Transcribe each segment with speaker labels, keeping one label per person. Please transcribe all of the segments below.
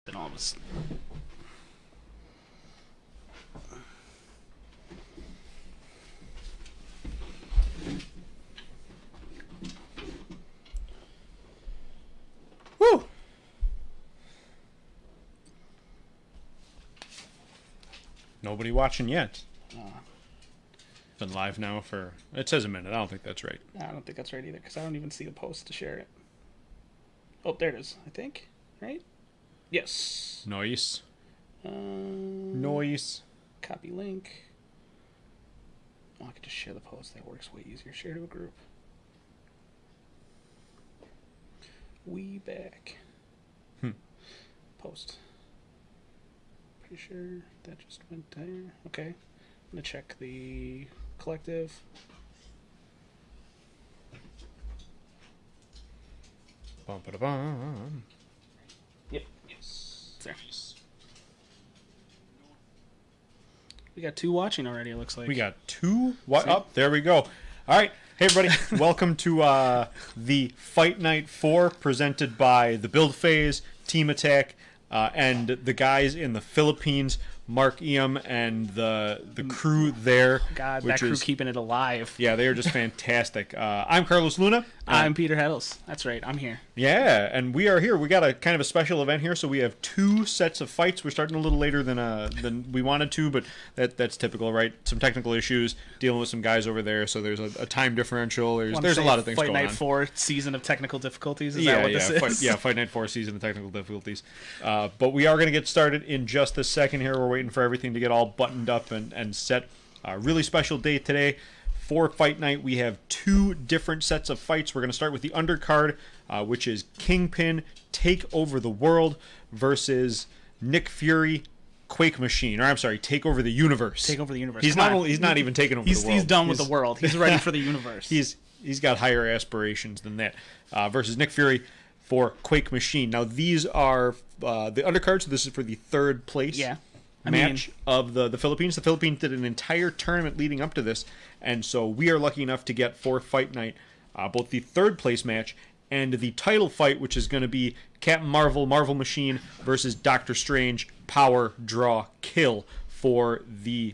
Speaker 1: Then all of us. Woo!
Speaker 2: Nobody watching yet. Been live now for, it says a minute. I don't think that's right.
Speaker 1: I don't think that's right either, because I don't even see the post to share it. Oh, there it is, I think. Right? Yes.
Speaker 2: Noise. Noise.
Speaker 1: Copy link. Oh, I could just share the post. That works way easier. Share to a group. We back. Post. Pretty sure that just went there. Okay. I'm going to check the collective.
Speaker 2: Bum, ba, da, bum.
Speaker 1: Yep. Yes. It's there. We got 2 watching already, it looks like.
Speaker 2: We got 2? What? Up? There we go. All right. Hey, everybody. Welcome to the Fight Night 4 presented by the Build Phase, Team Attack, and the guys in the Philippines, Mark Eam and the crew there.
Speaker 1: God, that crew keeping it alive.
Speaker 2: Yeah, they are just fantastic. I'm Carlos Luna.
Speaker 1: I'm Peter Heddles. That's right, I'm here.
Speaker 2: Yeah, and we are here. We got a kind of a special event here, so we have 2 sets of fights. We're starting a little later than we wanted to, but that's typical, right? Some technical issues, dealing with some guys over there, so there's a time differential. There's a lot of things going on.
Speaker 1: Fight Night 4 season of technical difficulties. Is that what this is?
Speaker 2: Fight Night 4 season of technical difficulties. But we are going to get started in just a second here. We're waiting for everything to get all buttoned up and set. Really special day today. For Fight Night, we have 2 different sets of fights. We're going to start with the undercard, which is Kingpin, Take Over the World versus Nick Fury, Quake Machine. Or I'm sorry, Take Over the Universe.
Speaker 1: Take Over the Universe.
Speaker 2: He's not even taking over the world.
Speaker 1: He's done with the world. He's ready for the universe.
Speaker 2: He's got higher aspirations than that. Versus Nick Fury for Quake Machine. Now, these are the undercards, so this is for the 3rd place. Match of the Philippines. The Philippines did an entire tournament leading up to this, and so we are lucky enough to get for Fight Night both the 3rd place match and the title fight, which is going to be Captain Marvel, Marvel Machine versus Doctor Strange, Power, Draw, Kill for the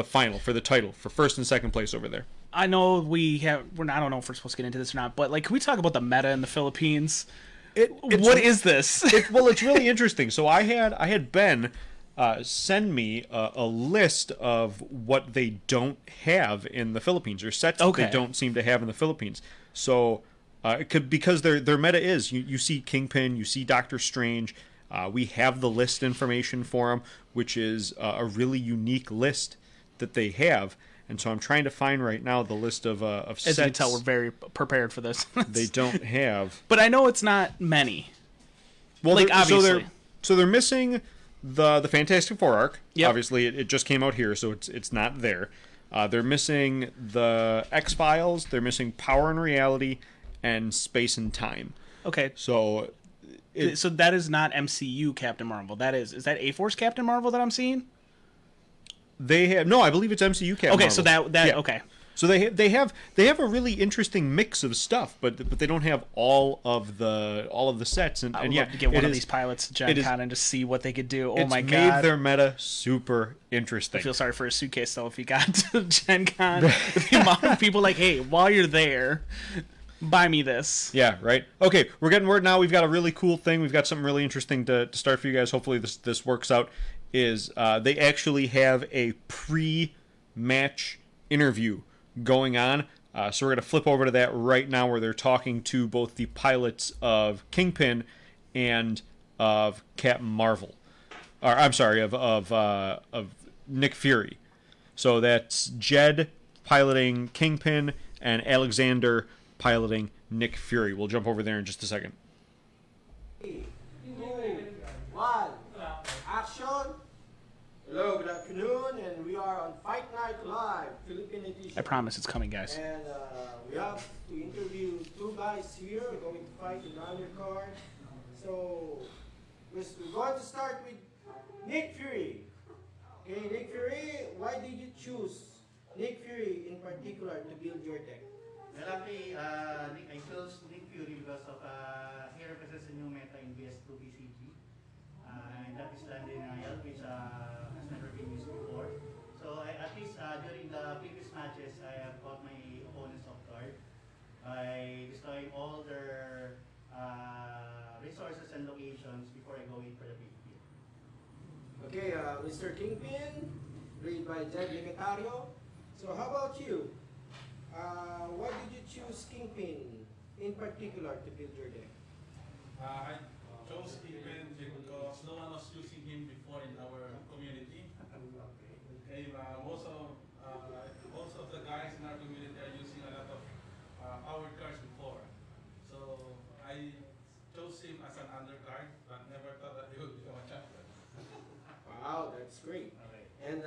Speaker 2: final, for the title, for 1st and 2nd place over there.
Speaker 1: I know I don't know if we're supposed to get into this or not, but like, can we talk about the meta in the Philippines? What is this?
Speaker 2: Well, it's really interesting. So I had Ben send me a list of what they don't have in the Philippines, or sets that they don't seem to have in the Philippines. So because their meta is, you see Kingpin, you see Doctor Strange. We have the list information for them, which is a really unique list that they have. And so I'm trying to find right now the list of sets.
Speaker 1: As you can tell, we're very prepared for this.
Speaker 2: They don't have.
Speaker 1: But I know it's not many.
Speaker 2: Well,
Speaker 1: like, obviously.
Speaker 2: So they're missing the Fantastic Four arc.
Speaker 1: Yep.
Speaker 2: Obviously, it just came out here, so it's not there. They're missing the X-Files. They're missing Power and Reality and Space and Time.
Speaker 1: Okay.
Speaker 2: So
Speaker 1: that is not MCU Captain Marvel. Is that A-Force Captain Marvel that I'm seeing?
Speaker 2: They have I believe it's MCU Captain Marvel.
Speaker 1: So that okay.
Speaker 2: So they have a really interesting mix of stuff, but they don't have all of the sets. And
Speaker 1: I would love to get one of these pilots to Gen Con and just see what they could do. Oh my god!
Speaker 2: It's made their meta super interesting.
Speaker 1: I feel sorry for his suitcase though if he got to Gen Con. The amount of people like, hey, while you're there, buy me this.
Speaker 2: Yeah, right. Okay, we're getting word now. We've got a really cool thing. We've got something really interesting to start for you guys. Hopefully this works out. Is they actually have a pre-match interview going on. So we're going to flip over to that right now, where they're talking to both the pilots of Kingpin and of Captain Marvel. Or I'm sorry, of Nick Fury. So that's Jed piloting Kingpin and Alexander piloting Nick Fury. We'll jump over there in just a second.
Speaker 3: 3, 2, 1, action! Hello, good afternoon, and we are on Fight Night Live, Philippine edition.
Speaker 1: I promise it's coming, guys.
Speaker 3: And we have to interview 2 guys here going to fight in the undercard. So we're going to start with Nick Fury. Okay, Nick Fury, why did you choose Nick Fury in particular to build your deck?
Speaker 4: Well, actually, I chose Nick Fury because of he represents a new meta in BS2 BCG. destroy all their resources and locations before I go in for the big kill.
Speaker 3: Okay, Mr. Kingpin, played by Libetario. So how about you? Why did you choose Kingpin in particular to build your deck?
Speaker 5: I chose Kingpin because no one was using him before in our community. Okay, most of the guys in our community are using a lot of powered cards before. So I chose him as an undercard, but never thought that he would become a champion.
Speaker 3: Wow, that's great.
Speaker 4: Okay.
Speaker 3: And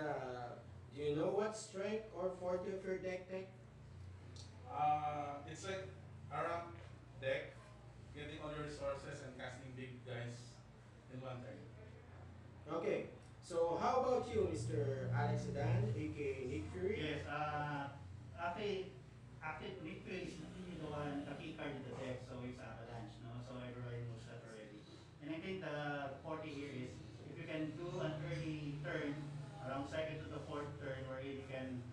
Speaker 3: do you know what strength or forte of your deck?
Speaker 5: It's like a rank deck, getting all your resources and casting big guys in one turn.
Speaker 3: Okay, so how about you, Mr. Adan, aka Nick Fury?
Speaker 4: Yes, actually Nick Fury is the one, the key card in the deck, so it's Avalanche, no? So everybody knows that already. And I think the 40 here is, if you can do an early turn, around second to the fourth turn, where you can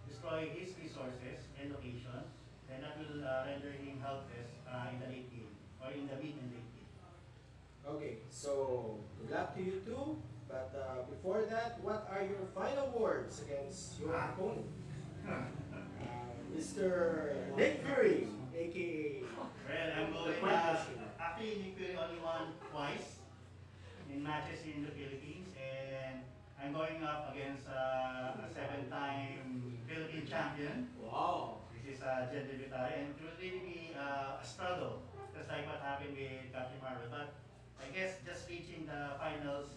Speaker 4: destroy his resources and location, then that will render him helpless in the late game, or in the mid and late game.
Speaker 3: Okay, so good luck to you too. But before that, what are your final words against your opponent? Mr. Nick Fury, aka
Speaker 4: Well, I'm
Speaker 3: the
Speaker 4: going,
Speaker 3: Point Machine.
Speaker 4: actually Nick Fury only won twice in matches in the Philippines, and I'm going up against a 7-time Philippine champion.
Speaker 3: Wow.
Speaker 4: This is Libetario, and it will really be a struggle, just like what happened with Captain Marvel. But I guess just reaching the finals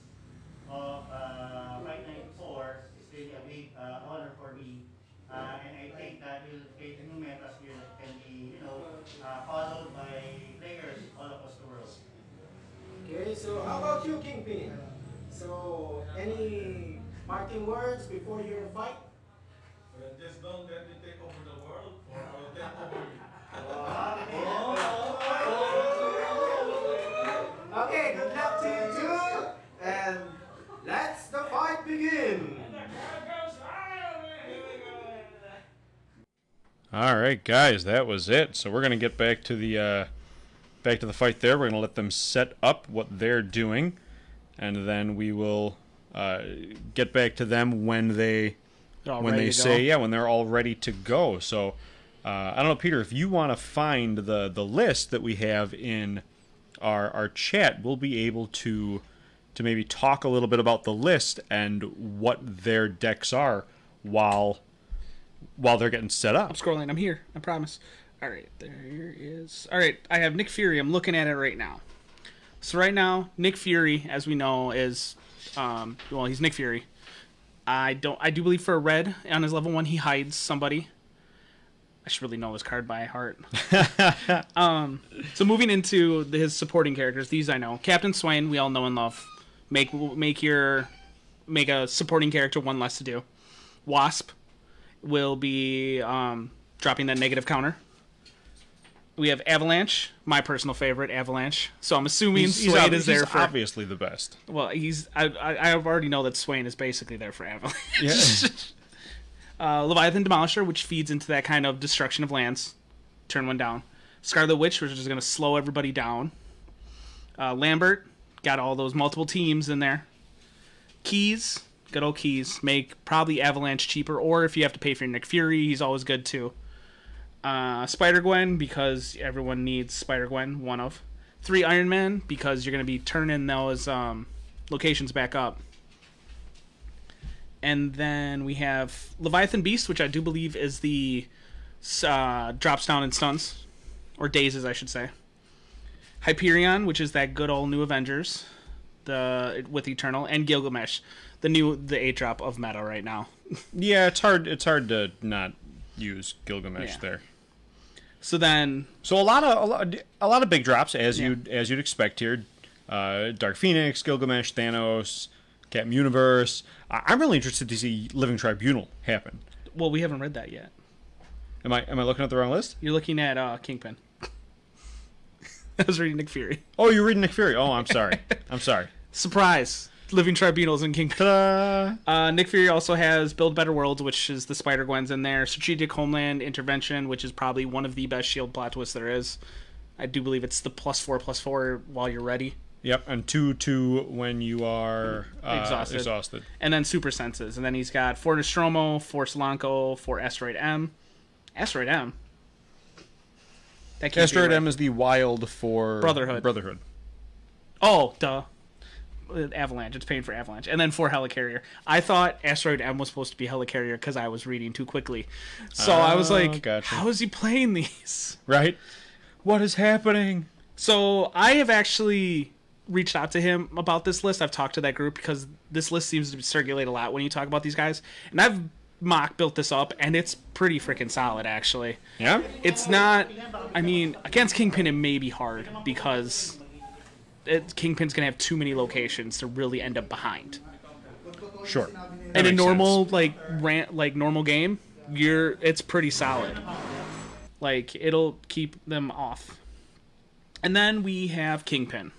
Speaker 4: of Fight Night 4 is really a big honor for me. And I think that will create a new metas here that can be, followed by players all across the world.
Speaker 3: Okay, so how about you, Kingpin? So, any parting words before your fight?
Speaker 5: Well, just don't let me take over the world, or I will take over you.
Speaker 3: Okay, good luck to you too. And let's the fight begin.
Speaker 2: All right, guys, that was it. So we're gonna get back to the fight. There, we're gonna let them set up what they're doing, and then we will get back to them when they when they're all ready to go. So I don't know, Peter, if you want to find the list that we have in our chat, we'll be able to maybe talk a little bit about the list and what their decks are while they're getting set up.
Speaker 1: I'm scrolling. I'm here. I promise. All right. There is. All right. I have Nick Fury. I'm looking at it right now. So right now, Nick Fury, as we know, is he's Nick Fury. I do believe for a red on his level 1 he hides somebody. I should really know his card by heart. So moving into his supporting characters, these I know. Captain Swain, we all know and love. Make a supporting character one less to do. Wasp will be dropping that negative counter. We have Avalanche, my personal favorite, Avalanche. So I'm assuming Swain is there for...
Speaker 2: He's obviously the best.
Speaker 1: Well, I already know that Swain is basically there for Avalanche.
Speaker 2: Yeah.
Speaker 1: Leviathan Demolisher, which feeds into that kind of destruction of lands. Turn one down. Scarlet Witch, which is going to slow everybody down. Lambert, got all those multiple teams in there. Keys, good old Keys. Make probably Avalanche cheaper, or if you have to pay for your Nick Fury, he's always good too. Spider-Gwen, because everyone needs Spider-Gwen, one of. 3 Iron Man, because you're going to be turning those locations back up. And then we have Leviathan Beast, which I do believe is the drops down and stuns. Or dazes, I should say. Hyperion, which is that good old new Avengers with Eternal. And Gilgamesh, the 8-drop of meta right now.
Speaker 2: Yeah, it's hard to not use Gilgamesh there.
Speaker 1: So a lot of big drops as you'd expect here. Dark Phoenix, Gilgamesh, Thanos, Captain Universe. I'm really interested to see Living Tribunal happen. Well, we haven't read that yet.
Speaker 2: Am I looking at the wrong list?
Speaker 1: You're looking at Kingpin. I was reading Nick Fury.
Speaker 2: Oh, you're reading Nick Fury. Oh, I'm sorry. I'm sorry.
Speaker 1: Surprise. Living Tribunals in Kingpin.
Speaker 2: Ta-da!
Speaker 1: Nick Fury also has Build Better Worlds, which is the Spider-Gwen's in there. Strategic Homeland Intervention, which is probably one of the best shield plot twists there is. I do believe it's the +4/+4 while you're ready.
Speaker 2: Yep, and 2/2 when you are exhausted.
Speaker 1: And then Super Senses. And then he's got 4 Nostromo, 4 Solanco, 4 Asteroid M. Asteroid M? That can't
Speaker 2: Asteroid
Speaker 1: be right.
Speaker 2: M is the wild for
Speaker 1: Brotherhood. Oh, duh. Avalanche. It's paying for Avalanche. And then 4 Helicarrier. I thought Asteroid M was supposed to be Helicarrier because I was reading too quickly. So I was like,
Speaker 2: gotcha.
Speaker 1: How is he playing these?
Speaker 2: Right? What is happening?
Speaker 1: So I have actually reached out to him about this list. I've talked to that group because this list seems to circulate a lot when you talk about these guys. And I've mock built this up, and it's pretty freaking solid, actually.
Speaker 2: Yeah?
Speaker 1: It's not... I mean, against Kingpin it may be hard because... Kingpin's gonna have too many locations to really end up behind.
Speaker 2: Sure.
Speaker 1: In a normal normal game, it's pretty solid. Like it'll keep them off. And then we have Kingpin.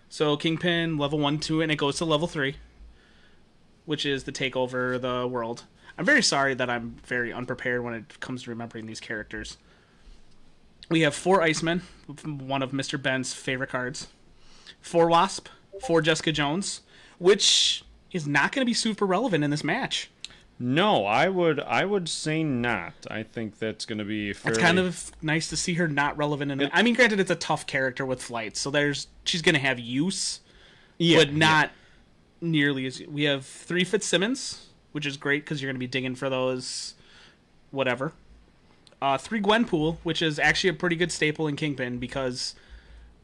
Speaker 1: So Kingpin level 1, 2, and it goes to level 3, which is to take over the world. I'm very sorry that I'm very unprepared when it comes to remembering these characters. We have 4 Icemen, one of Mr. Ben's favorite cards. 4 Wasp, 4 Jessica Jones, which is not going to be super relevant in this match.
Speaker 2: No, I would say not. I think that's going to be fairly...
Speaker 1: It's kind of nice to see her not relevant in it. I mean, granted, it's a tough character with flight, so she's going to have use, but not nearly as... We have 3 Fitzsimmons, which is great because you're going to be digging for those whatever. 3 Gwenpool, which is actually a pretty good staple in Kingpin because...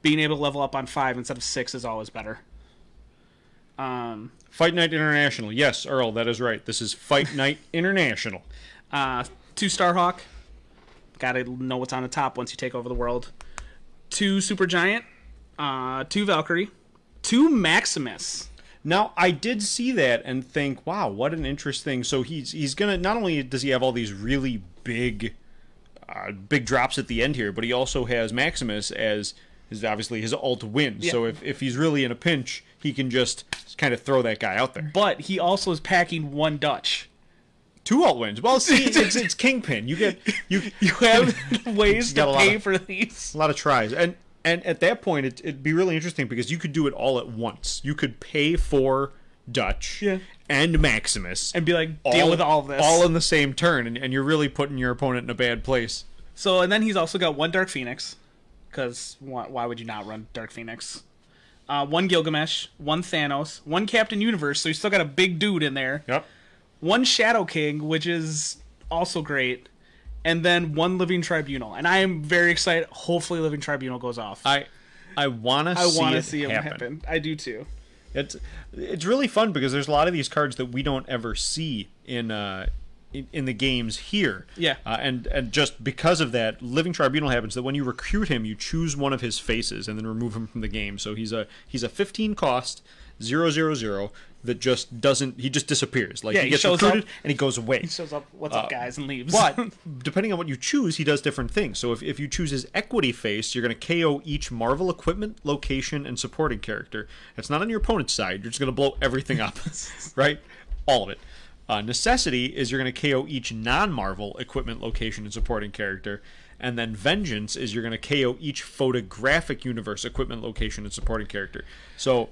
Speaker 1: being able to level up on 5 instead of 6 is always better.
Speaker 2: Fight Night International. Yes, Earl, that is right. This is Fight Night International.
Speaker 1: 2 Starhawk. Gotta know what's on the top once you take over the world. 2 Supergiant. 2 Valkyrie. 2 Maximus.
Speaker 2: Now, I did see that and think, wow, what an interesting... So he's gonna... Not only does he have all these really big drops at the end here, but he also has Maximus as... is obviously his alt win. Yeah. So if he's really in a pinch, he can just kind of throw that guy out there.
Speaker 1: But he also is packing 1 Dutch.
Speaker 2: 2 alt wins. Well, see, it's Kingpin. You
Speaker 1: have ways to pay for these.
Speaker 2: A lot of tries. And at that point, it'd be really interesting because you could do it all at once. You could pay for Dutch and Maximus.
Speaker 1: And be like, deal with all of this.
Speaker 2: All in the same turn. And you're really putting your opponent in a bad place.
Speaker 1: So, and then he's also got 1 Dark Phoenix. Because why would you not run Dark Phoenix? 1 Gilgamesh, 1 Thanos, 1 Captain Universe, so you still got a big dude in there.
Speaker 2: Yep.
Speaker 1: 1 Shadow King, which is also great. And then 1 Living Tribunal. And I am very excited. Hopefully Living Tribunal goes off.
Speaker 2: I want to see
Speaker 1: him happen. I do too.
Speaker 2: It's really fun because there's a lot of these cards that we don't ever see in the games here.
Speaker 1: Yeah.
Speaker 2: And just because of that, Living Tribunal happens that when you recruit him, you choose one of his faces and then remove him from the game. So he's a 15 cost 0/0/0 that just doesn't... He just disappears. Like he gets recruited and he goes away.
Speaker 1: He shows up, what's up, guys, and leaves.
Speaker 2: But depending on what you choose, he does different things. So if you choose his equity face, you're going to KO each Marvel equipment, location, and supporting character. It's not on your opponent's side. You're just going to blow everything up, right? All of it. Necessity is you're going to KO each non-Marvel equipment, location, and supporting character. And then Vengeance is you're going to KO each photographic universe equipment, location, and supporting character. So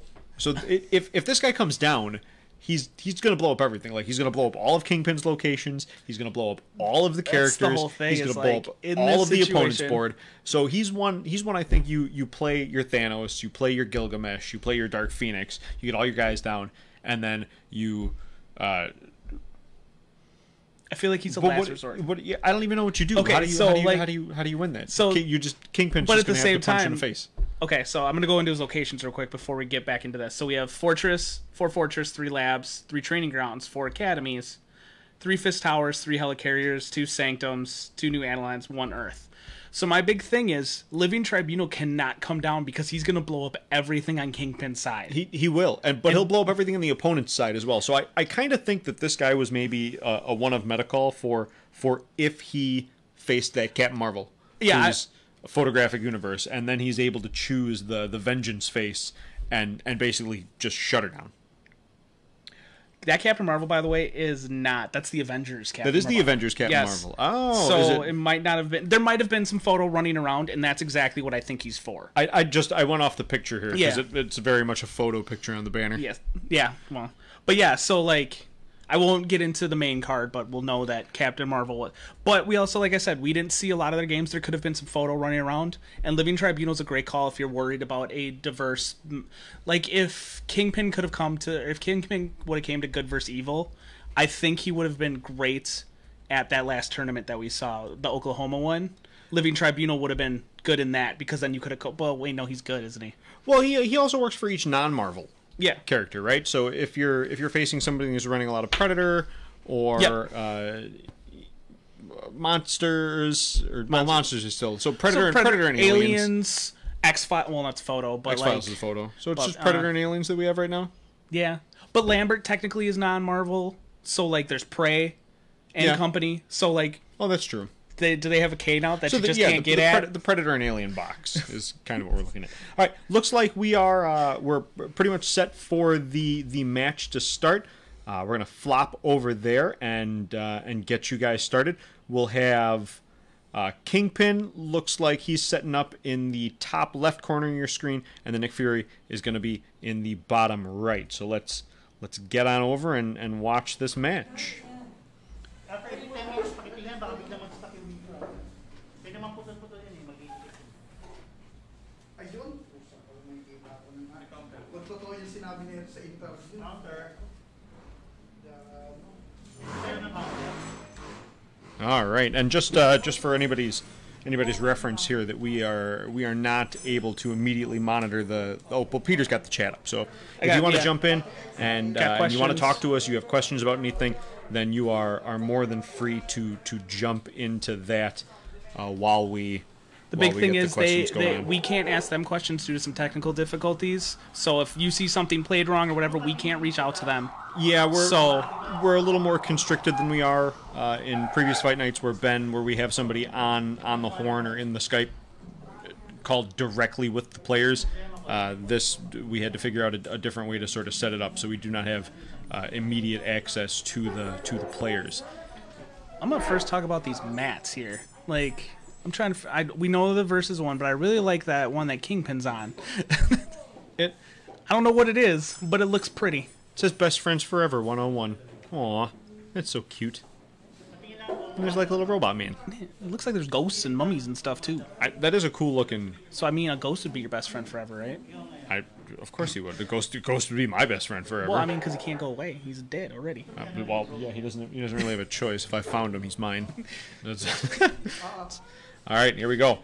Speaker 2: if this guy comes down, he's going to blow up everything. Like he's going to blow up all of Kingpin's locations. He's going to blow up all of the characters.
Speaker 1: That's the whole thing.
Speaker 2: He's going to blow up all of the opponent's board. So he's one I think you play your Thanos, you play your Gilgamesh, you play your Dark Phoenix, you get all your guys down, and then you
Speaker 1: I feel like he's a last resort.
Speaker 2: I don't even know what you do.
Speaker 1: Okay,
Speaker 2: how do you win that?
Speaker 1: So
Speaker 2: you just Kingpin's
Speaker 1: but
Speaker 2: just
Speaker 1: at the same
Speaker 2: punch
Speaker 1: time,
Speaker 2: in the face.
Speaker 1: Okay, so I'm gonna go into his locations real quick before we get back into this. So we have 4 Fortress, 3 Labs, 3 Training Grounds, 4 Academies, 3 Fist Towers, 3 Helicarriers, 2 Sanctums, 2 New Adelines, 1 Earth. So my big thing is Living Tribunal cannot come down because he's going to blow up everything on Kingpin's side.
Speaker 2: He will, but he'll blow up everything on the opponent's side as well. So I kind of think that this guy was maybe a one-of Metacall for if he faced that Captain Marvel.
Speaker 1: Yeah.
Speaker 2: A photographic universe, and then he's able to choose the Vengeance face and basically just shut her down.
Speaker 1: That Captain Marvel, by the way, is not. That's the Avengers Captain Marvel.
Speaker 2: That is the Avengers Captain Marvel. Oh,
Speaker 1: so it might not have been. There might have been some photo running around, and that's exactly what I think he's for.
Speaker 2: I went off the picture here because it's very much a photo picture on the banner.
Speaker 1: Yes. Yeah. Well, but yeah. So like, I won't get into the main card, but we'll know that Captain Marvel. But we also, like I said, we didn't see a lot of their games. There could have been some photo running around. And Living Tribunal is a great call if you're worried about a diverse. Like if Kingpin would have came to Good vs. Evil, I think he would have been great at that last tournament that we saw, the Oklahoma one. Living Tribunal would have been good in that because then you could have. Well, wait, no, he's good, isn't he?
Speaker 2: Well, he also works for each non-Marvel.
Speaker 1: Yeah,
Speaker 2: character, right? So if you're facing somebody who's running a lot of Predator or monsters monsters is still Predator and
Speaker 1: aliens, X-Files. Well, that's photo, but
Speaker 2: X-Files is photo. So it's just Predator and aliens that we have right now.
Speaker 1: Yeah, but Lambert technically is non-Marvel. So like, there's Prey and company. So like,
Speaker 2: oh, that's true.
Speaker 1: Do they have a K now that you just can't get at?
Speaker 2: The Predator and Alien box is kind of what we're looking at. All right, looks like we're pretty much set for the match to start. We're gonna flop over there and get you guys started. We'll have Kingpin. Looks like he's setting up in the top left corner of your screen, and then Nick Fury is gonna be in the bottom right. So let's get on over and watch this match. All right, and just for anybody's reference here, that we are not able to immediately monitor the. Oh, well, Peter's got the chat up, so if you want to jump in and you want to talk to us, you have questions about anything, then you are more than free to jump into that while we.
Speaker 1: The big thing is we can't ask them questions due to some technical difficulties. So if you see something played wrong or whatever, we can't reach out to them.
Speaker 2: Yeah, we're a little more constricted than we are in previous fight nights where we have somebody on the horn or in the Skype called directly with the players. We had to figure out a different way to sort of set it up so we do not have immediate access to the players.
Speaker 1: I'm gonna first talk about these mats here. Like, I'm trying to. We know the versus one, but I really like that one that Kingpin's on. I don't know what it is, but it looks pretty.
Speaker 2: It says Best Friends Forever 101. Aw, that's so cute. And there's like a little robot man.
Speaker 1: It looks like there's ghosts and mummies and stuff too.
Speaker 2: That is a cool looking.
Speaker 1: So I mean, a ghost would be your best friend forever, right?
Speaker 2: Of course he would. The ghost would be my best friend forever.
Speaker 1: Well, I mean, because he can't go away. He's dead already.
Speaker 2: Well, yeah, he doesn't really have a choice. If I found him, he's mine. All right, here we go.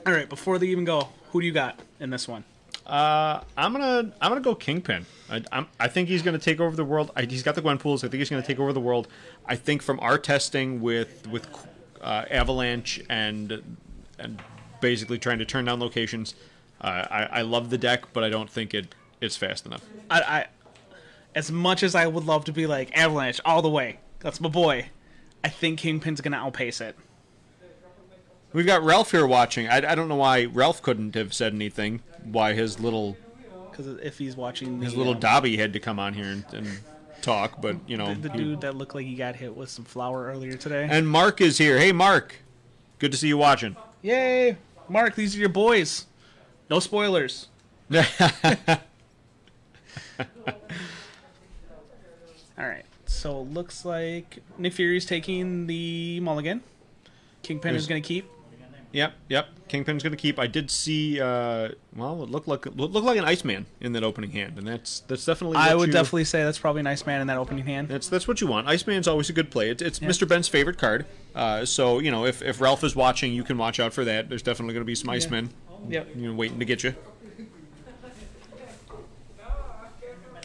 Speaker 1: All right, before they even go, who do you got in this one?
Speaker 2: I'm gonna go Kingpin. I think he's gonna take over the world. He's got the Gwenpools. I think he's gonna take over the world. I think from our testing with Avalanche and basically trying to turn down locations, I love the deck, but I don't think it's fast enough.
Speaker 1: I as much as I would love to be like Avalanche all the way, that's my boy. I think Kingpin's gonna outpace it.
Speaker 2: We've got Ralph here watching. I don't know why Ralph couldn't have said anything. Why his little...
Speaker 1: Because if he's watching...
Speaker 2: His little Dobby had to come on here and talk, but, you know...
Speaker 1: The dude that looked like he got hit with some flour earlier today.
Speaker 2: And Mark is here. Hey, Mark. Good to see you watching.
Speaker 1: Yay! Mark, these are your boys. No spoilers. All right. So it looks like Nick Fury's taking the mulligan. Kingpin is going to keep.
Speaker 2: Yep. Kingpin's going to keep. I did see, it looked like an Iceman in that opening hand, and that's definitely.
Speaker 1: I would definitely say that's probably an Iceman in that opening hand.
Speaker 2: That's what you want. Iceman's always a good play. It's Mr. Ben's favorite card. So you know, if Ralph is watching, you can watch out for that. There's definitely going to be some Icemen.
Speaker 1: Yep.
Speaker 2: You know, waiting to get you.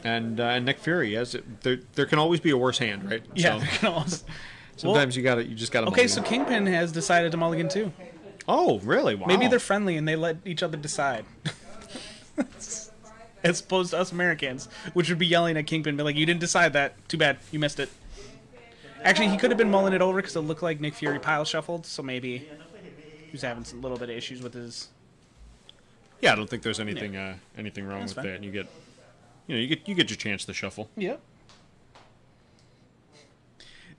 Speaker 2: And Nick Fury, there can always be a worse hand, right?
Speaker 1: Yeah.
Speaker 2: So, sometimes you just gotta.
Speaker 1: Okay, so Kingpin has decided to mulligan too.
Speaker 2: Oh, really? Wow.
Speaker 1: Maybe they're friendly and they let each other decide. As opposed to us Americans, which would be yelling at Kingpin, be like, "You didn't decide that. Too bad. You missed it." Actually, he could have been mulling it over because it looked like Nick Fury pile shuffled, so maybe he was having a little bit of issues with his
Speaker 2: Yeah, I don't think there's anything anything wrong
Speaker 1: That's
Speaker 2: with
Speaker 1: fine.
Speaker 2: that. And you get your chance to shuffle.
Speaker 1: Yep.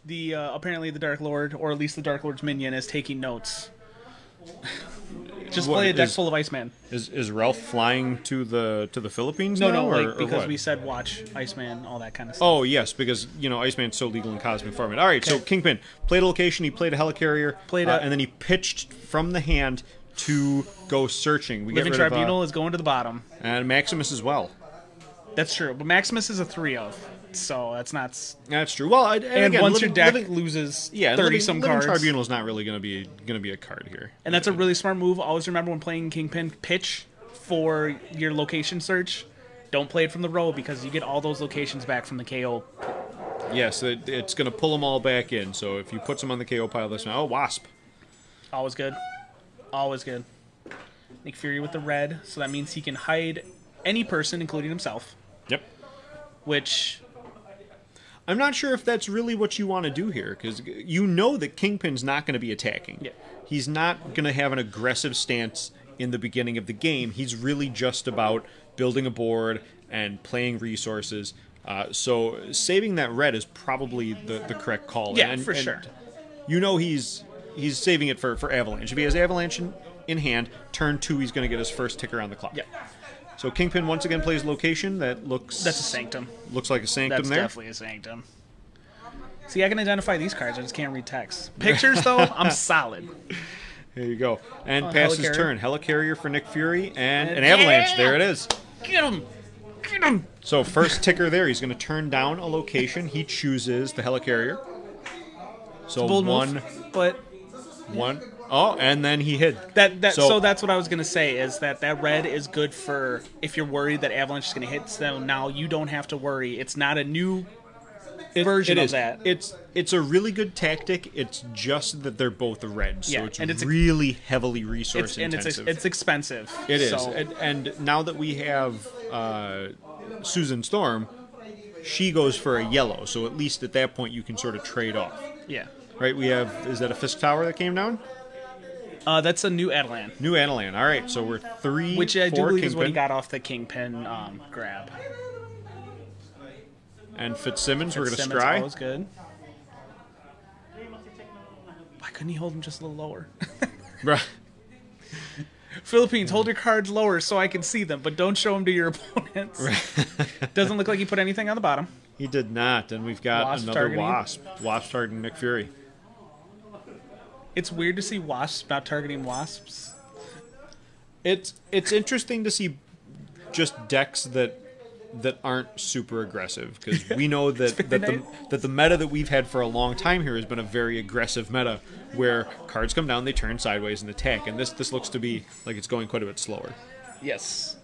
Speaker 1: The apparently the Dark Lord, or at least the Dark Lord's minion, is taking notes. Just
Speaker 2: What,
Speaker 1: play a deck
Speaker 2: is-
Speaker 1: full of Iceman.
Speaker 2: Is Ralph flying to the Philippines
Speaker 1: No,
Speaker 2: now?
Speaker 1: no,
Speaker 2: or,
Speaker 1: like
Speaker 2: or
Speaker 1: because
Speaker 2: what?
Speaker 1: we said watch Iceman, all that kind of stuff.
Speaker 2: Oh yes, because Iceman's so legal in cosmic format. All right, so Kingpin played a location. He played a helicarrier, and then he pitched from the hand to go searching. We
Speaker 1: Living
Speaker 2: get rid
Speaker 1: Tribunal
Speaker 2: of,
Speaker 1: is going to the bottom.
Speaker 2: and Maximus as well.
Speaker 1: That's true, but Maximus is a 3 of, so that's not.
Speaker 2: That's true. Well, and again,
Speaker 1: Once
Speaker 2: living,
Speaker 1: your deck
Speaker 2: living,
Speaker 1: loses
Speaker 2: yeah,
Speaker 1: 30
Speaker 2: living,
Speaker 1: some
Speaker 2: living
Speaker 1: cards,
Speaker 2: Tribunal is not really going to be a card here.
Speaker 1: and that's a really smart move. Always remember when playing Kingpin, pitch for your location search. Don't play it from the row because you get all those locations back from the KO.
Speaker 2: Yes, it's going to pull them all back in. So if you put some on the KO pile, that's now Wasp.
Speaker 1: Always good. Always good. Nick Fury with the red, so that means he can hide any person, including himself.
Speaker 2: Yep.
Speaker 1: Which,
Speaker 2: I'm not sure if that's really what you want to do here, because you know that Kingpin's not going to be attacking.
Speaker 1: Yeah.
Speaker 2: He's not going to have an aggressive stance in the beginning of the game. He's really just about building a board and playing resources. So saving that red is probably the correct call.
Speaker 1: yeah, for sure.
Speaker 2: You know he's saving it for Avalanche. If he has Avalanche in hand, turn 2, he's going to get his first ticker on the clock.
Speaker 1: Yeah.
Speaker 2: So Kingpin once again plays location. That looks...
Speaker 1: That's a Sanctum.
Speaker 2: Looks like a Sanctum
Speaker 1: That's
Speaker 2: there.
Speaker 1: definitely a Sanctum. See, I can identify these cards. I just can't read text. Pictures, though, I'm solid.
Speaker 2: There you go. And
Speaker 1: Oh,
Speaker 2: passes
Speaker 1: Helicarrier.
Speaker 2: turn. Helicarrier for Nick Fury and an Avalanche.
Speaker 1: Yeah!
Speaker 2: There it is.
Speaker 1: Get him! Get him!
Speaker 2: So first ticker there, he's going to turn down a location. He chooses the Helicarrier. So
Speaker 1: Bold
Speaker 2: one,
Speaker 1: move, but
Speaker 2: one. Oh, and then he hid.
Speaker 1: so that's what I was gonna say is that red is good for if you're worried that Avalanche is gonna hit. So now you don't have to worry. It's not a new version
Speaker 2: It
Speaker 1: of
Speaker 2: is.
Speaker 1: that.
Speaker 2: It's a really good tactic. It's just that they're both red, so
Speaker 1: Yeah,
Speaker 2: it's
Speaker 1: and it's
Speaker 2: really heavily resource intensive.
Speaker 1: It's expensive.
Speaker 2: It is.
Speaker 1: So,
Speaker 2: And now that we have Susan Storm, she goes for a yellow. So at least at that point you can sort of trade off.
Speaker 1: yeah.
Speaker 2: Right? We have, is that a Fisk Tower that came down?
Speaker 1: That's a new Adan,
Speaker 2: New Adelan. All right, so we're 3
Speaker 1: which I do
Speaker 2: for
Speaker 1: believe is what he
Speaker 2: Kingpin.
Speaker 1: got off the Kingpin grab.
Speaker 2: And Fitzsimmons, we're going to
Speaker 1: Simmons
Speaker 2: scry.
Speaker 1: always good. Why couldn't he hold him just a little lower?
Speaker 2: Right.
Speaker 1: Philippines, hold your cards lower so I can see them, but don't show them to your opponents. Doesn't look like he put anything on the bottom.
Speaker 2: He did not, and we've got
Speaker 1: Wasp
Speaker 2: another
Speaker 1: targeting.
Speaker 2: Wasp. Wasp targeting Nick Fury.
Speaker 1: It's weird to see wasps not targeting wasps.
Speaker 2: It's interesting to see just decks that aren't super aggressive, because we know that the meta that we've had for a long time here has been a very aggressive meta where cards come down, they turn sideways and attack, and this looks to be like it's going quite a bit slower.
Speaker 1: Yes.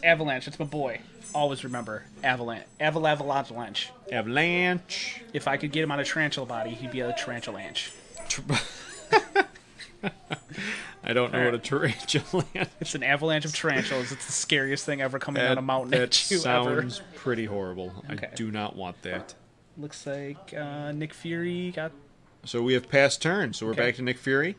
Speaker 1: Avalanche. It's my boy. Always remember Avalanche. Avalanche.
Speaker 2: Avalanche.
Speaker 1: If I could get him on a tarantula body, he'd be a tarantulanche.
Speaker 2: I don't know what a tarantula is.
Speaker 1: It's an avalanche of tarantulas. It's the scariest thing ever coming down a mountain
Speaker 2: That
Speaker 1: at you ever.
Speaker 2: sounds pretty horrible.
Speaker 1: Okay.
Speaker 2: I do not want that.
Speaker 1: Looks like Nick Fury got.
Speaker 2: So we have passed turn. So we're
Speaker 1: Okay.
Speaker 2: back to Nick Fury.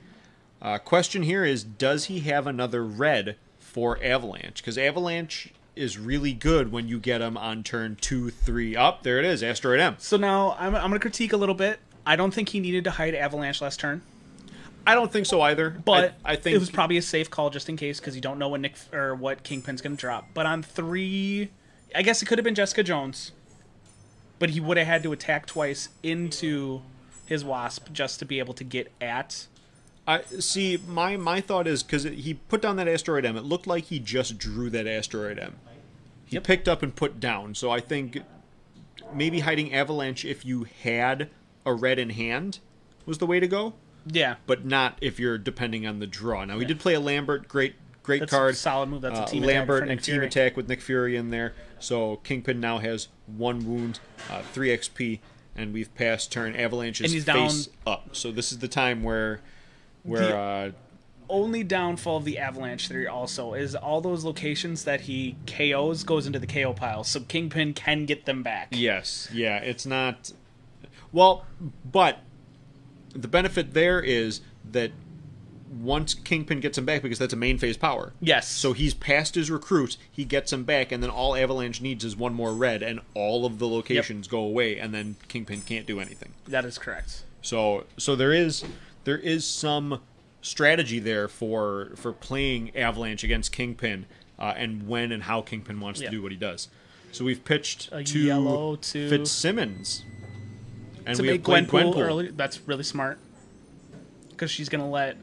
Speaker 2: Question here is, does he have another red for Avalanche? Because Avalanche is really good when you get him on turn 2, 3. Up there it is, Asteroid M.
Speaker 1: So now I'm going to critique a little bit. I don't think he needed to hide Avalanche last turn,
Speaker 2: I don't think so either.
Speaker 1: but
Speaker 2: I think
Speaker 1: it was probably a safe call just in case because you don't know what Kingpin's going to drop. But on 3, I guess it could have been Jessica Jones, but he would have had to attack twice into his Wasp just to be able to get at.
Speaker 2: I see. My thought is, because he put down that Asteroid M, it looked like he just drew that Asteroid M. He
Speaker 1: Yep.
Speaker 2: picked up and put down. So I think maybe hiding Avalanche if you had a red in hand was the way to go,
Speaker 1: Yeah,
Speaker 2: but not if you're depending on the draw. Now, we did play a Lambert, great
Speaker 1: that's
Speaker 2: card.
Speaker 1: a solid move. That's a team
Speaker 2: Lambert
Speaker 1: attack for
Speaker 2: and
Speaker 1: Nick
Speaker 2: team
Speaker 1: Fury.
Speaker 2: attack with Nick Fury in there. So Kingpin now has 1 wound, 3 XP, and we've passed turn. Avalanche is
Speaker 1: And he's
Speaker 2: face
Speaker 1: down-
Speaker 2: up. So this is the time where
Speaker 1: Only downfall of the Avalanche theory also is all those locations that he KOs goes into the KO pile, so Kingpin can get them back.
Speaker 2: yes, yeah, it's not. Well, but the benefit there is that once Kingpin gets him back, because that's a main phase power.
Speaker 1: Yes.
Speaker 2: So he's past his recruit, he gets him back, and then all Avalanche needs is one more red, and all of the locations go away, and then Kingpin can't do anything.
Speaker 1: That is correct.
Speaker 2: So there is some strategy there for playing Avalanche against Kingpin, and when and how Kingpin wants to do what he does. So we've pitched to
Speaker 1: yellow to
Speaker 2: Fitzsimmons, and
Speaker 1: to
Speaker 2: we
Speaker 1: make
Speaker 2: have played
Speaker 1: Gwenpool
Speaker 2: Gwenpool.
Speaker 1: early. That's really smart because she's gonna let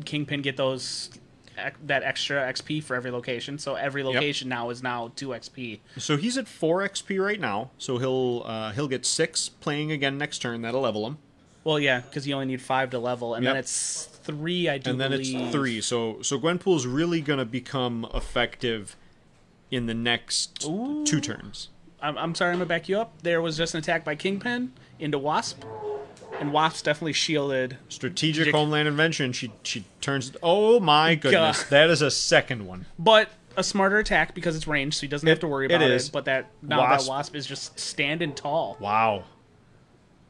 Speaker 1: Kingpin get that extra XP for every location. So every location now is 2 XP.
Speaker 2: So he's at 4 XP right now. So he'll get 6 playing again next turn. That'll level him.
Speaker 1: Well, yeah, because you only need 5 to level, and then it's 3. I do
Speaker 2: and then
Speaker 1: believe.
Speaker 2: it's 3. So Gwenpool's really gonna become effective in the next 2 turns.
Speaker 1: I'm sorry, I'm gonna back you up. There was just an attack by Kingpin into Wasp, and Wasp's definitely shielded.
Speaker 2: Strategic Homeland Invention. She turns. Oh my goodness, that is a second one.
Speaker 1: But a smarter attack because it's ranged, so he doesn't have to worry about it. But that Wasp is just standing tall.
Speaker 2: Wow.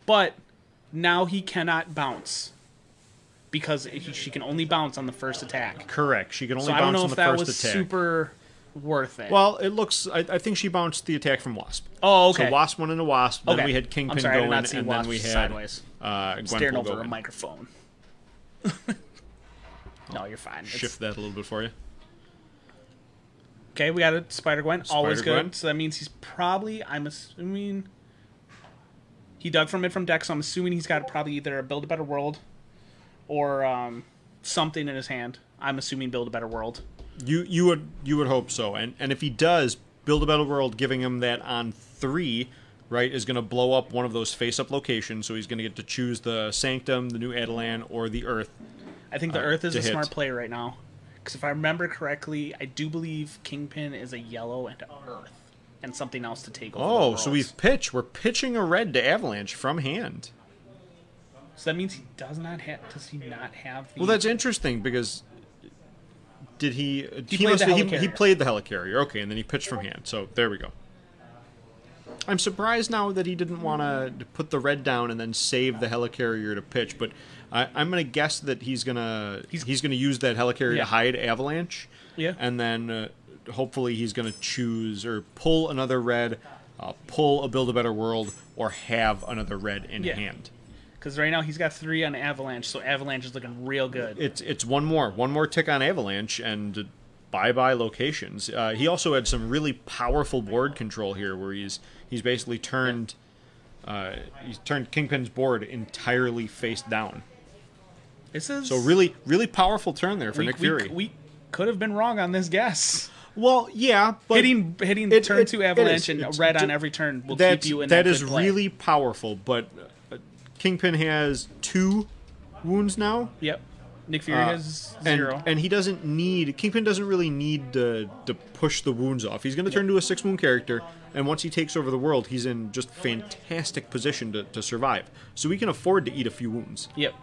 Speaker 1: But now he cannot bounce because she can only bounce on the first attack.
Speaker 2: Correct. She can only
Speaker 1: So I
Speaker 2: bounce
Speaker 1: don't know
Speaker 2: on
Speaker 1: if
Speaker 2: the
Speaker 1: that
Speaker 2: first
Speaker 1: was
Speaker 2: attack.
Speaker 1: super worth it.
Speaker 2: Well, it looks. I think she bounced the attack from Wasp.
Speaker 1: Oh, okay.
Speaker 2: So Wasp went into Wasp. Then
Speaker 1: Okay.
Speaker 2: we had Kingpin
Speaker 1: I'm sorry, I
Speaker 2: go
Speaker 1: did
Speaker 2: in,
Speaker 1: not
Speaker 2: and
Speaker 1: see
Speaker 2: then
Speaker 1: Wasp
Speaker 2: we had
Speaker 1: sideways. Staring
Speaker 2: Gwenpool
Speaker 1: over
Speaker 2: go
Speaker 1: a
Speaker 2: in.
Speaker 1: microphone. No, you're fine.
Speaker 2: Shift that a little bit for you.
Speaker 1: Okay, we got a Spider-Gwen. Always
Speaker 2: Spider-Gwen.
Speaker 1: good. So that means he's probably, I'm assuming... He dug from it from deck, so I'm assuming he's got probably either a Build a Better World or something in his hand. I'm assuming Build a Better World.
Speaker 2: You would hope so. And if he does, Build a Better World giving him that on 3, right, is going to blow up one of those face-up locations, so he's going to get to choose the Sanctum, the new Adelan, or the Earth.
Speaker 1: I think the Earth is
Speaker 2: to
Speaker 1: a
Speaker 2: hit.
Speaker 1: smart play right now. Because if I remember correctly, I do believe Kingpin is a yellow and Earth. And something else to take over the
Speaker 2: Oh,
Speaker 1: worlds.
Speaker 2: so we're pitching a red to Avalanche from hand.
Speaker 1: So that means he does he not have the...
Speaker 2: Well, that's interesting, because... Did he...
Speaker 1: He played the Helicarrier.
Speaker 2: He played the Helicarrier, okay, and then he pitched from hand. So, there we go. I'm surprised now that he didn't want to put the red down and then save the Helicarrier to pitch, but I'm going to guess that he's going to use that Helicarrier to hide Avalanche.
Speaker 1: Yeah.
Speaker 2: And then hopefully he's going to choose or pull another red, pull a Build a Better World, or have another red in hand.
Speaker 1: Because right now he's got 3 on Avalanche, so Avalanche is looking real good.
Speaker 2: It's one more tick on Avalanche, and bye-bye locations. He also had some really powerful board control here, where he's basically turned Kingpin's board entirely face down.
Speaker 1: This is
Speaker 2: So really powerful turn there for Nick Fury.
Speaker 1: We could have been wrong on this guess.
Speaker 2: Well, yeah, but
Speaker 1: hitting turn 2 Avalanche and red on every turn will keep you in that
Speaker 2: is
Speaker 1: good play.
Speaker 2: really powerful, but Kingpin has 2 wounds now.
Speaker 1: Yep. Nick Fury has 0.
Speaker 2: And he doesn't need... Kingpin doesn't really need to push the wounds off. He's going to turn to a 6-wound character, and once he takes over the world, he's in just fantastic position to survive. So we can afford to eat a few wounds.
Speaker 1: Yep.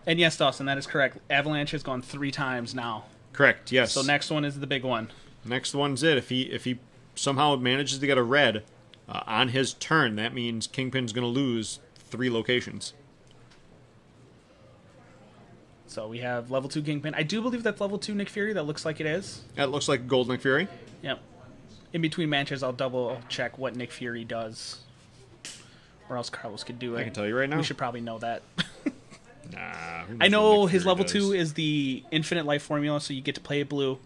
Speaker 1: And yes, Dawson, that is correct. Avalanche has gone 3 times now.
Speaker 2: Correct, yes.
Speaker 1: So next one is the big one.
Speaker 2: Next one's it. If he somehow manages to get a red on his turn, that means Kingpin's going to lose 3 locations.
Speaker 1: So we have level 2 Kingpin. I do believe that's level 2 Nick Fury. That looks like it is.
Speaker 2: That looks like Gold Nick Fury.
Speaker 1: Yep. In between matches, I'll double check what Nick Fury does. Or else Carlos could do it.
Speaker 2: I can tell you right now.
Speaker 1: We should probably know that.
Speaker 2: Nah.
Speaker 1: I know his level 2 is the infinite life formula, so you get to play blue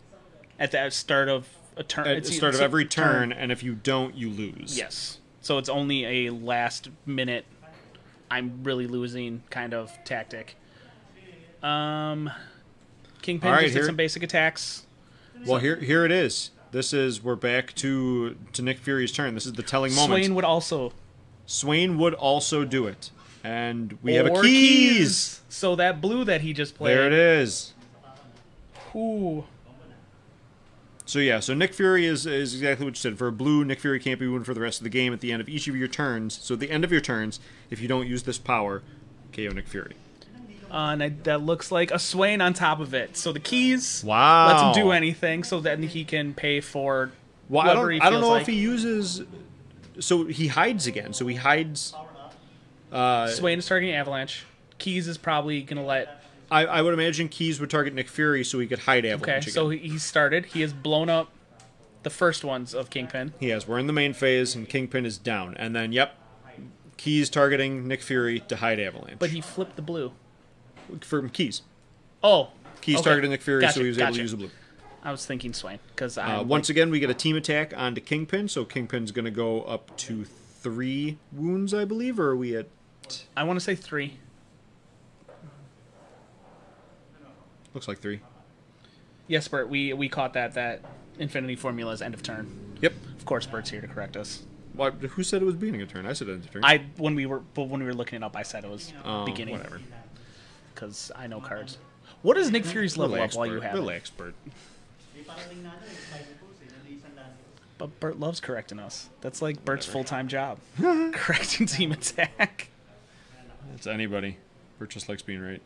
Speaker 1: at the start of a turn.
Speaker 2: At the start of every turn, and if you don't, you lose.
Speaker 1: Yes. So it's only a last minute, I'm really losing kind of tactic. Kingpin
Speaker 2: All right,
Speaker 1: just did some basic attacks.
Speaker 2: Well, here it is. We're back to Nick Fury's turn. This is the telling moment.
Speaker 1: Swain would also
Speaker 2: do it. And we have a keys!
Speaker 1: So that blue that he just played.
Speaker 2: There it is.
Speaker 1: Ooh.
Speaker 2: So yeah, so Nick Fury is exactly what you said. For a blue, Nick Fury can't be wounded for the rest of the game at the end of each of your turns. So at the end of your turns, if you don't use this power, KO Nick Fury.
Speaker 1: And that looks like a Swain on top of it. So the keys
Speaker 2: Wow.
Speaker 1: lets him do anything so that he can pay for
Speaker 2: Well,
Speaker 1: whatever he feels
Speaker 2: I don't know
Speaker 1: like.
Speaker 2: if he uses... So he hides again. So he hides...
Speaker 1: Swain is targeting Avalanche. Keys is probably going to let
Speaker 2: I would imagine Keys would target Nick Fury so he could hide Avalanche
Speaker 1: Okay,
Speaker 2: again.
Speaker 1: so he started. He has blown up the first ones of Kingpin.
Speaker 2: He has. We're in the main phase, and Kingpin is down. And then, yep, Keys targeting Nick Fury to hide Avalanche.
Speaker 1: But he flipped the blue.
Speaker 2: From Keys.
Speaker 1: Oh.
Speaker 2: Keys
Speaker 1: okay.
Speaker 2: targeted Nick Fury,
Speaker 1: Gotcha,
Speaker 2: so he was able to
Speaker 1: gotcha.
Speaker 2: use the blue.
Speaker 1: I was thinking Swain. Because
Speaker 2: Once again, we get a team attack onto Kingpin, so Kingpin's going to go up to 3 wounds, I believe, or are we at...
Speaker 1: I want to say 3.
Speaker 2: Looks like 3.
Speaker 1: Yes, Bert, we caught that Infinity Formula is end of turn.
Speaker 2: Yep.
Speaker 1: Of course, Bert's here to correct us.
Speaker 2: What, who said it was beginning of turn? I said end of turn.
Speaker 1: When we were looking it up, I said it was beginning.
Speaker 2: Whatever.
Speaker 1: Because I know cards. What is Nick Fury's level
Speaker 2: Relax,
Speaker 1: up while
Speaker 2: Bert.
Speaker 1: you have it?
Speaker 2: Relax, Bert.
Speaker 1: But Bert loves correcting us. That's like Bert's full-time job. Correcting team attack.
Speaker 2: That's anybody. Bert just likes being right.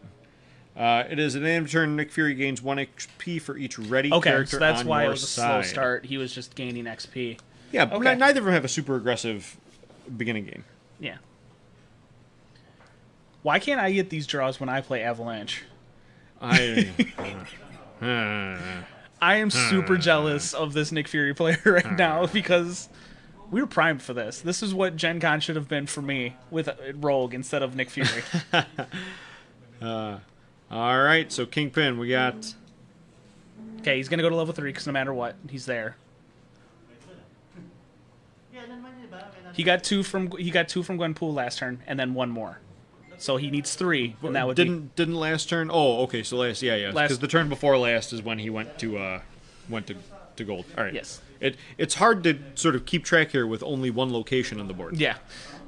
Speaker 2: It is an end of turn. Nick Fury gains 1 HP for each ready character
Speaker 1: so that's
Speaker 2: on
Speaker 1: why it
Speaker 2: your
Speaker 1: was a
Speaker 2: side.
Speaker 1: slow start. He was just gaining XP.
Speaker 2: Yeah,
Speaker 1: Okay.
Speaker 2: neither of them have a super aggressive beginning game.
Speaker 1: Yeah. Why can't I get these draws when I play Avalanche?
Speaker 2: I
Speaker 1: am super jealous of this Nick Fury player right now because we were primed for this. This is what Gen Con should have been for me with Rogue instead of Nick Fury.
Speaker 2: All right, so Kingpin, we got...
Speaker 1: Okay, he's going to go to level 3 because no matter what, he's there. He got two from Gwenpool last turn and then 1 more. So he needs 3, and that would
Speaker 2: didn't last turn. Oh, okay. So last, because the turn before last is when he went to gold. All right.
Speaker 1: Yes.
Speaker 2: It's hard to sort of keep track here with only 1 location on the board.
Speaker 1: Yeah,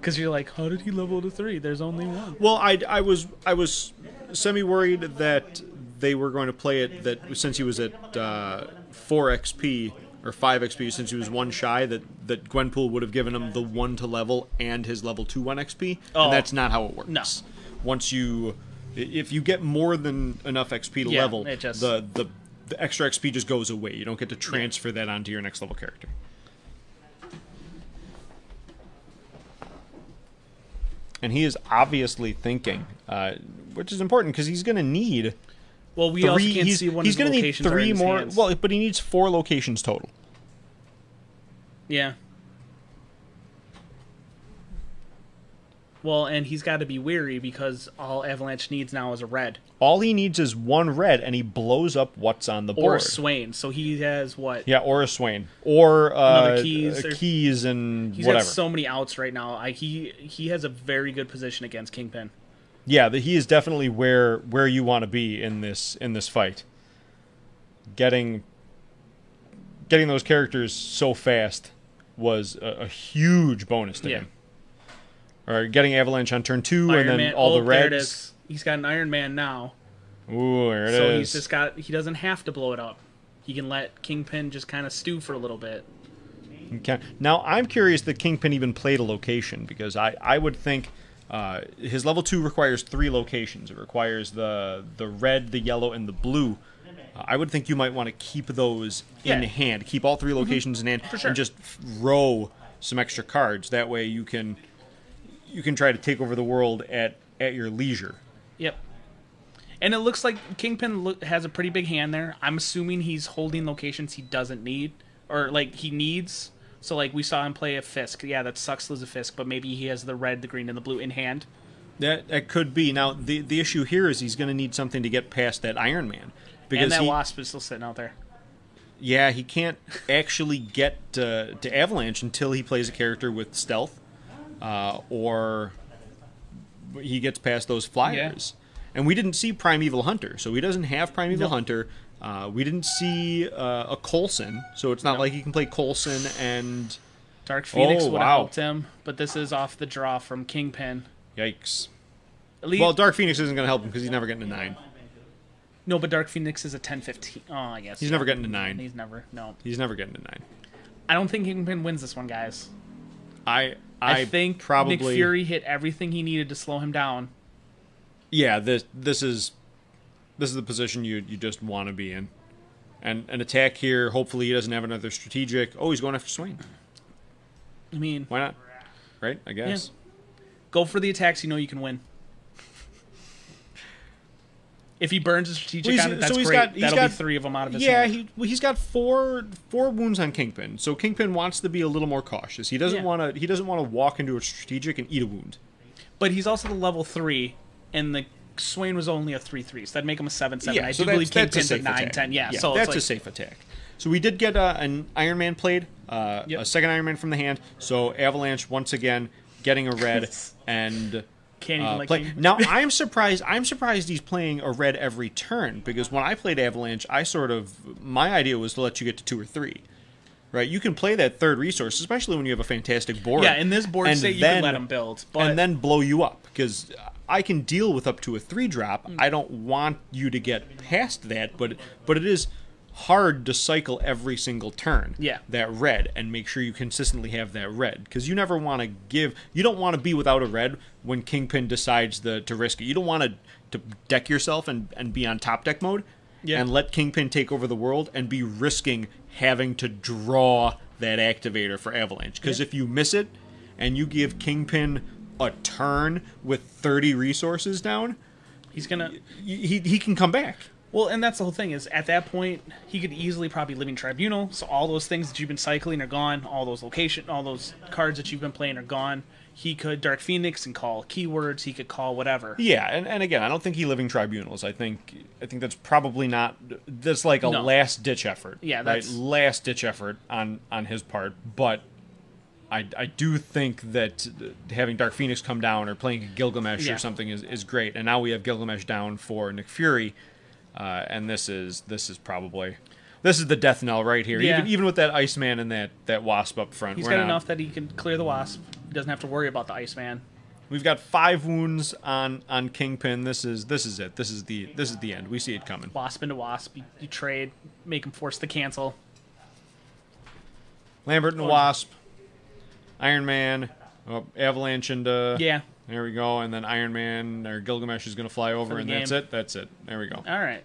Speaker 1: because you're like, how did he level to 3? There's only 1.
Speaker 2: Well, I was semi worried that they were going to play it that since he was at 4 XP or 5 XP, since he was 1 shy, that Gwenpool would have given him the 1 to level and his level 2 1 XP, and that's not how it works.
Speaker 1: No.
Speaker 2: If you get more than enough XP to level,
Speaker 1: it just...
Speaker 2: the extra XP just goes away. You don't get to transfer that onto your next level character. And he is obviously thinking, which is important because he's going to need.
Speaker 1: Well, we also can't see one of the locations.
Speaker 2: He's going to need 3 more.
Speaker 1: Hands.
Speaker 2: Well, but he needs 4 locations total.
Speaker 1: Yeah. Well, and he's got to be weary because all Avalanche needs now is a red.
Speaker 2: All he needs is 1 red, and he blows up what's on the board.
Speaker 1: Or a Swain. So he has what?
Speaker 2: Yeah, or a Swain. Or
Speaker 1: another Keys.
Speaker 2: Keys and
Speaker 1: he's
Speaker 2: whatever.
Speaker 1: got so many outs right now. He has a very good position against Kingpin.
Speaker 2: Yeah, he is definitely where you want to be in this fight. Getting those characters so fast was a huge bonus to him. Or getting Avalanche on turn 2
Speaker 1: Iron
Speaker 2: and then
Speaker 1: Man.
Speaker 2: all the reds.
Speaker 1: There it is. He's got an Iron Man now.
Speaker 2: Ooh, there it is.
Speaker 1: So he's just got. He doesn't have to blow it up. He can let Kingpin just kind of stew for a little bit.
Speaker 2: Okay. Now I'm curious that Kingpin even played a location because I would think his level 2 requires 3 locations. It requires the red, the yellow, and the blue. I would think you might want to keep those in hand. Keep all 3 locations in hand and just row some extra cards. That way you can try to take over the world at your leisure.
Speaker 1: Yep. And it looks like Kingpin has a pretty big hand there. I'm assuming he's holding locations he doesn't need. Or, like, he needs. So, like, we saw him play a Fisk. Yeah, that sucks to lose a Fisk, but maybe he has the red, the green, and the blue in hand.
Speaker 2: That could be. Now, the issue here is he's going to need something to get past that Iron Man.
Speaker 1: And that Wasp is still sitting out there.
Speaker 2: Yeah, he can't actually get to Avalanche until he plays a character with stealth. Or he gets past those flyers. And we didn't see Primeval Hunter, so he doesn't have Primeval Hunter. We didn't see a Coulson, so it's not like he can play Coulson and...
Speaker 1: Dark Phoenix would have helped him, but this is off the draw from Kingpin.
Speaker 2: Yikes. Well, Dark Phoenix isn't going to help him because he's never getting to 9.
Speaker 1: No, but Dark Phoenix is a 10-15. Oh, I guess.
Speaker 2: He's never getting to 9.
Speaker 1: He's never
Speaker 2: getting to 9.
Speaker 1: I don't think Kingpin wins this one, guys.
Speaker 2: I
Speaker 1: think
Speaker 2: probably...
Speaker 1: Nick Fury hit everything he needed to slow him down.
Speaker 2: Yeah, this is the position you just want to be in. And an attack here, hopefully he doesn't have another strategic. Oh, he's going after Swain.
Speaker 1: I mean...
Speaker 2: Why not? Right, I guess.
Speaker 1: Yeah. Go for the attacks you know you can win. If he burns a strategic
Speaker 2: Well,
Speaker 1: on it, that's
Speaker 2: so he's
Speaker 1: great.
Speaker 2: got- he's
Speaker 1: That'll
Speaker 2: got-
Speaker 1: be 3 of them out of his
Speaker 2: Yeah,
Speaker 1: hand.
Speaker 2: he's got four wounds on Kingpin. So Kingpin wants to be a little more cautious. He doesn't
Speaker 1: Yeah.
Speaker 2: want to walk into a strategic and eat a wound.
Speaker 1: But he's also the level 3, and the Swain was only a 3/3, so that'd make him a 7/7.
Speaker 2: Yeah,
Speaker 1: I
Speaker 2: so
Speaker 1: do believe
Speaker 2: that's a
Speaker 1: Kingpin's a
Speaker 2: safe
Speaker 1: 9/10.
Speaker 2: attack.
Speaker 1: Yeah,
Speaker 2: Yeah,
Speaker 1: so
Speaker 2: that's
Speaker 1: it's
Speaker 2: a
Speaker 1: like,
Speaker 2: safe attack. So we did get an Iron Man played,
Speaker 1: Yep.
Speaker 2: a second Iron Man from the hand. So Avalanche once again getting a red and
Speaker 1: can't even like
Speaker 2: play.
Speaker 1: Kingpin.
Speaker 2: Now I'm surprised he's playing a red every turn, because when I played Avalanche, my idea was to let you get to 2 or 3. Right, you can play that third resource, especially when you have a fantastic board.
Speaker 1: Yeah, in this board
Speaker 2: and
Speaker 1: state, you
Speaker 2: then-
Speaker 1: can let him build. But
Speaker 2: and then blow you up, because I can deal with up to a 3-drop.
Speaker 1: Mm.
Speaker 2: I don't want you to get past that, but it is hard to cycle every single turn.
Speaker 1: Yeah.
Speaker 2: That red, and make sure you consistently have that red, because you never want to you don't want to be without a red when Kingpin decides to risk it. You don't want to deck yourself and be on top deck mode.
Speaker 1: Yeah.
Speaker 2: And let Kingpin take over the world and be risking having to draw that activator for Avalanche. Because if you miss it and you give Kingpin a turn with 30 resources down,
Speaker 1: he's gonna.
Speaker 2: he can come back.
Speaker 1: Well, and that's the whole thing is at that point he could easily probably Living Tribunal. So all those things that you've been cycling are gone. All those cards that you've been playing are gone. He could Dark Phoenix and call keywords. He could call whatever.
Speaker 2: Yeah, and again, I don't think he Living Tribunals. I think that's probably not. That's like a
Speaker 1: No.
Speaker 2: last ditch effort.
Speaker 1: Yeah,
Speaker 2: right?
Speaker 1: that's-
Speaker 2: Last ditch effort on his part. But I do think that having Dark Phoenix come down or playing a Gilgamesh
Speaker 1: Yeah.
Speaker 2: or something is great. And now we have Gilgamesh down for Nick Fury, and this is probably. This is the death knell right here.
Speaker 1: Yeah.
Speaker 2: Even with that Iceman and that Wasp up front.
Speaker 1: He's
Speaker 2: we're
Speaker 1: got
Speaker 2: not-
Speaker 1: enough that he can clear the Wasp. He doesn't have to worry about the Iceman.
Speaker 2: We've got 5 wounds on Kingpin. This is it. This is the end. We see it coming.
Speaker 1: Wasp into Wasp. You trade, make him force the cancel.
Speaker 2: Lambert and the Wasp, Iron Man, Avalanche into...
Speaker 1: Yeah.
Speaker 2: There we go. And then Iron Man or Gilgamesh is going to fly over,
Speaker 1: the
Speaker 2: and
Speaker 1: game.
Speaker 2: that's it. That's it. There we go.
Speaker 1: All right.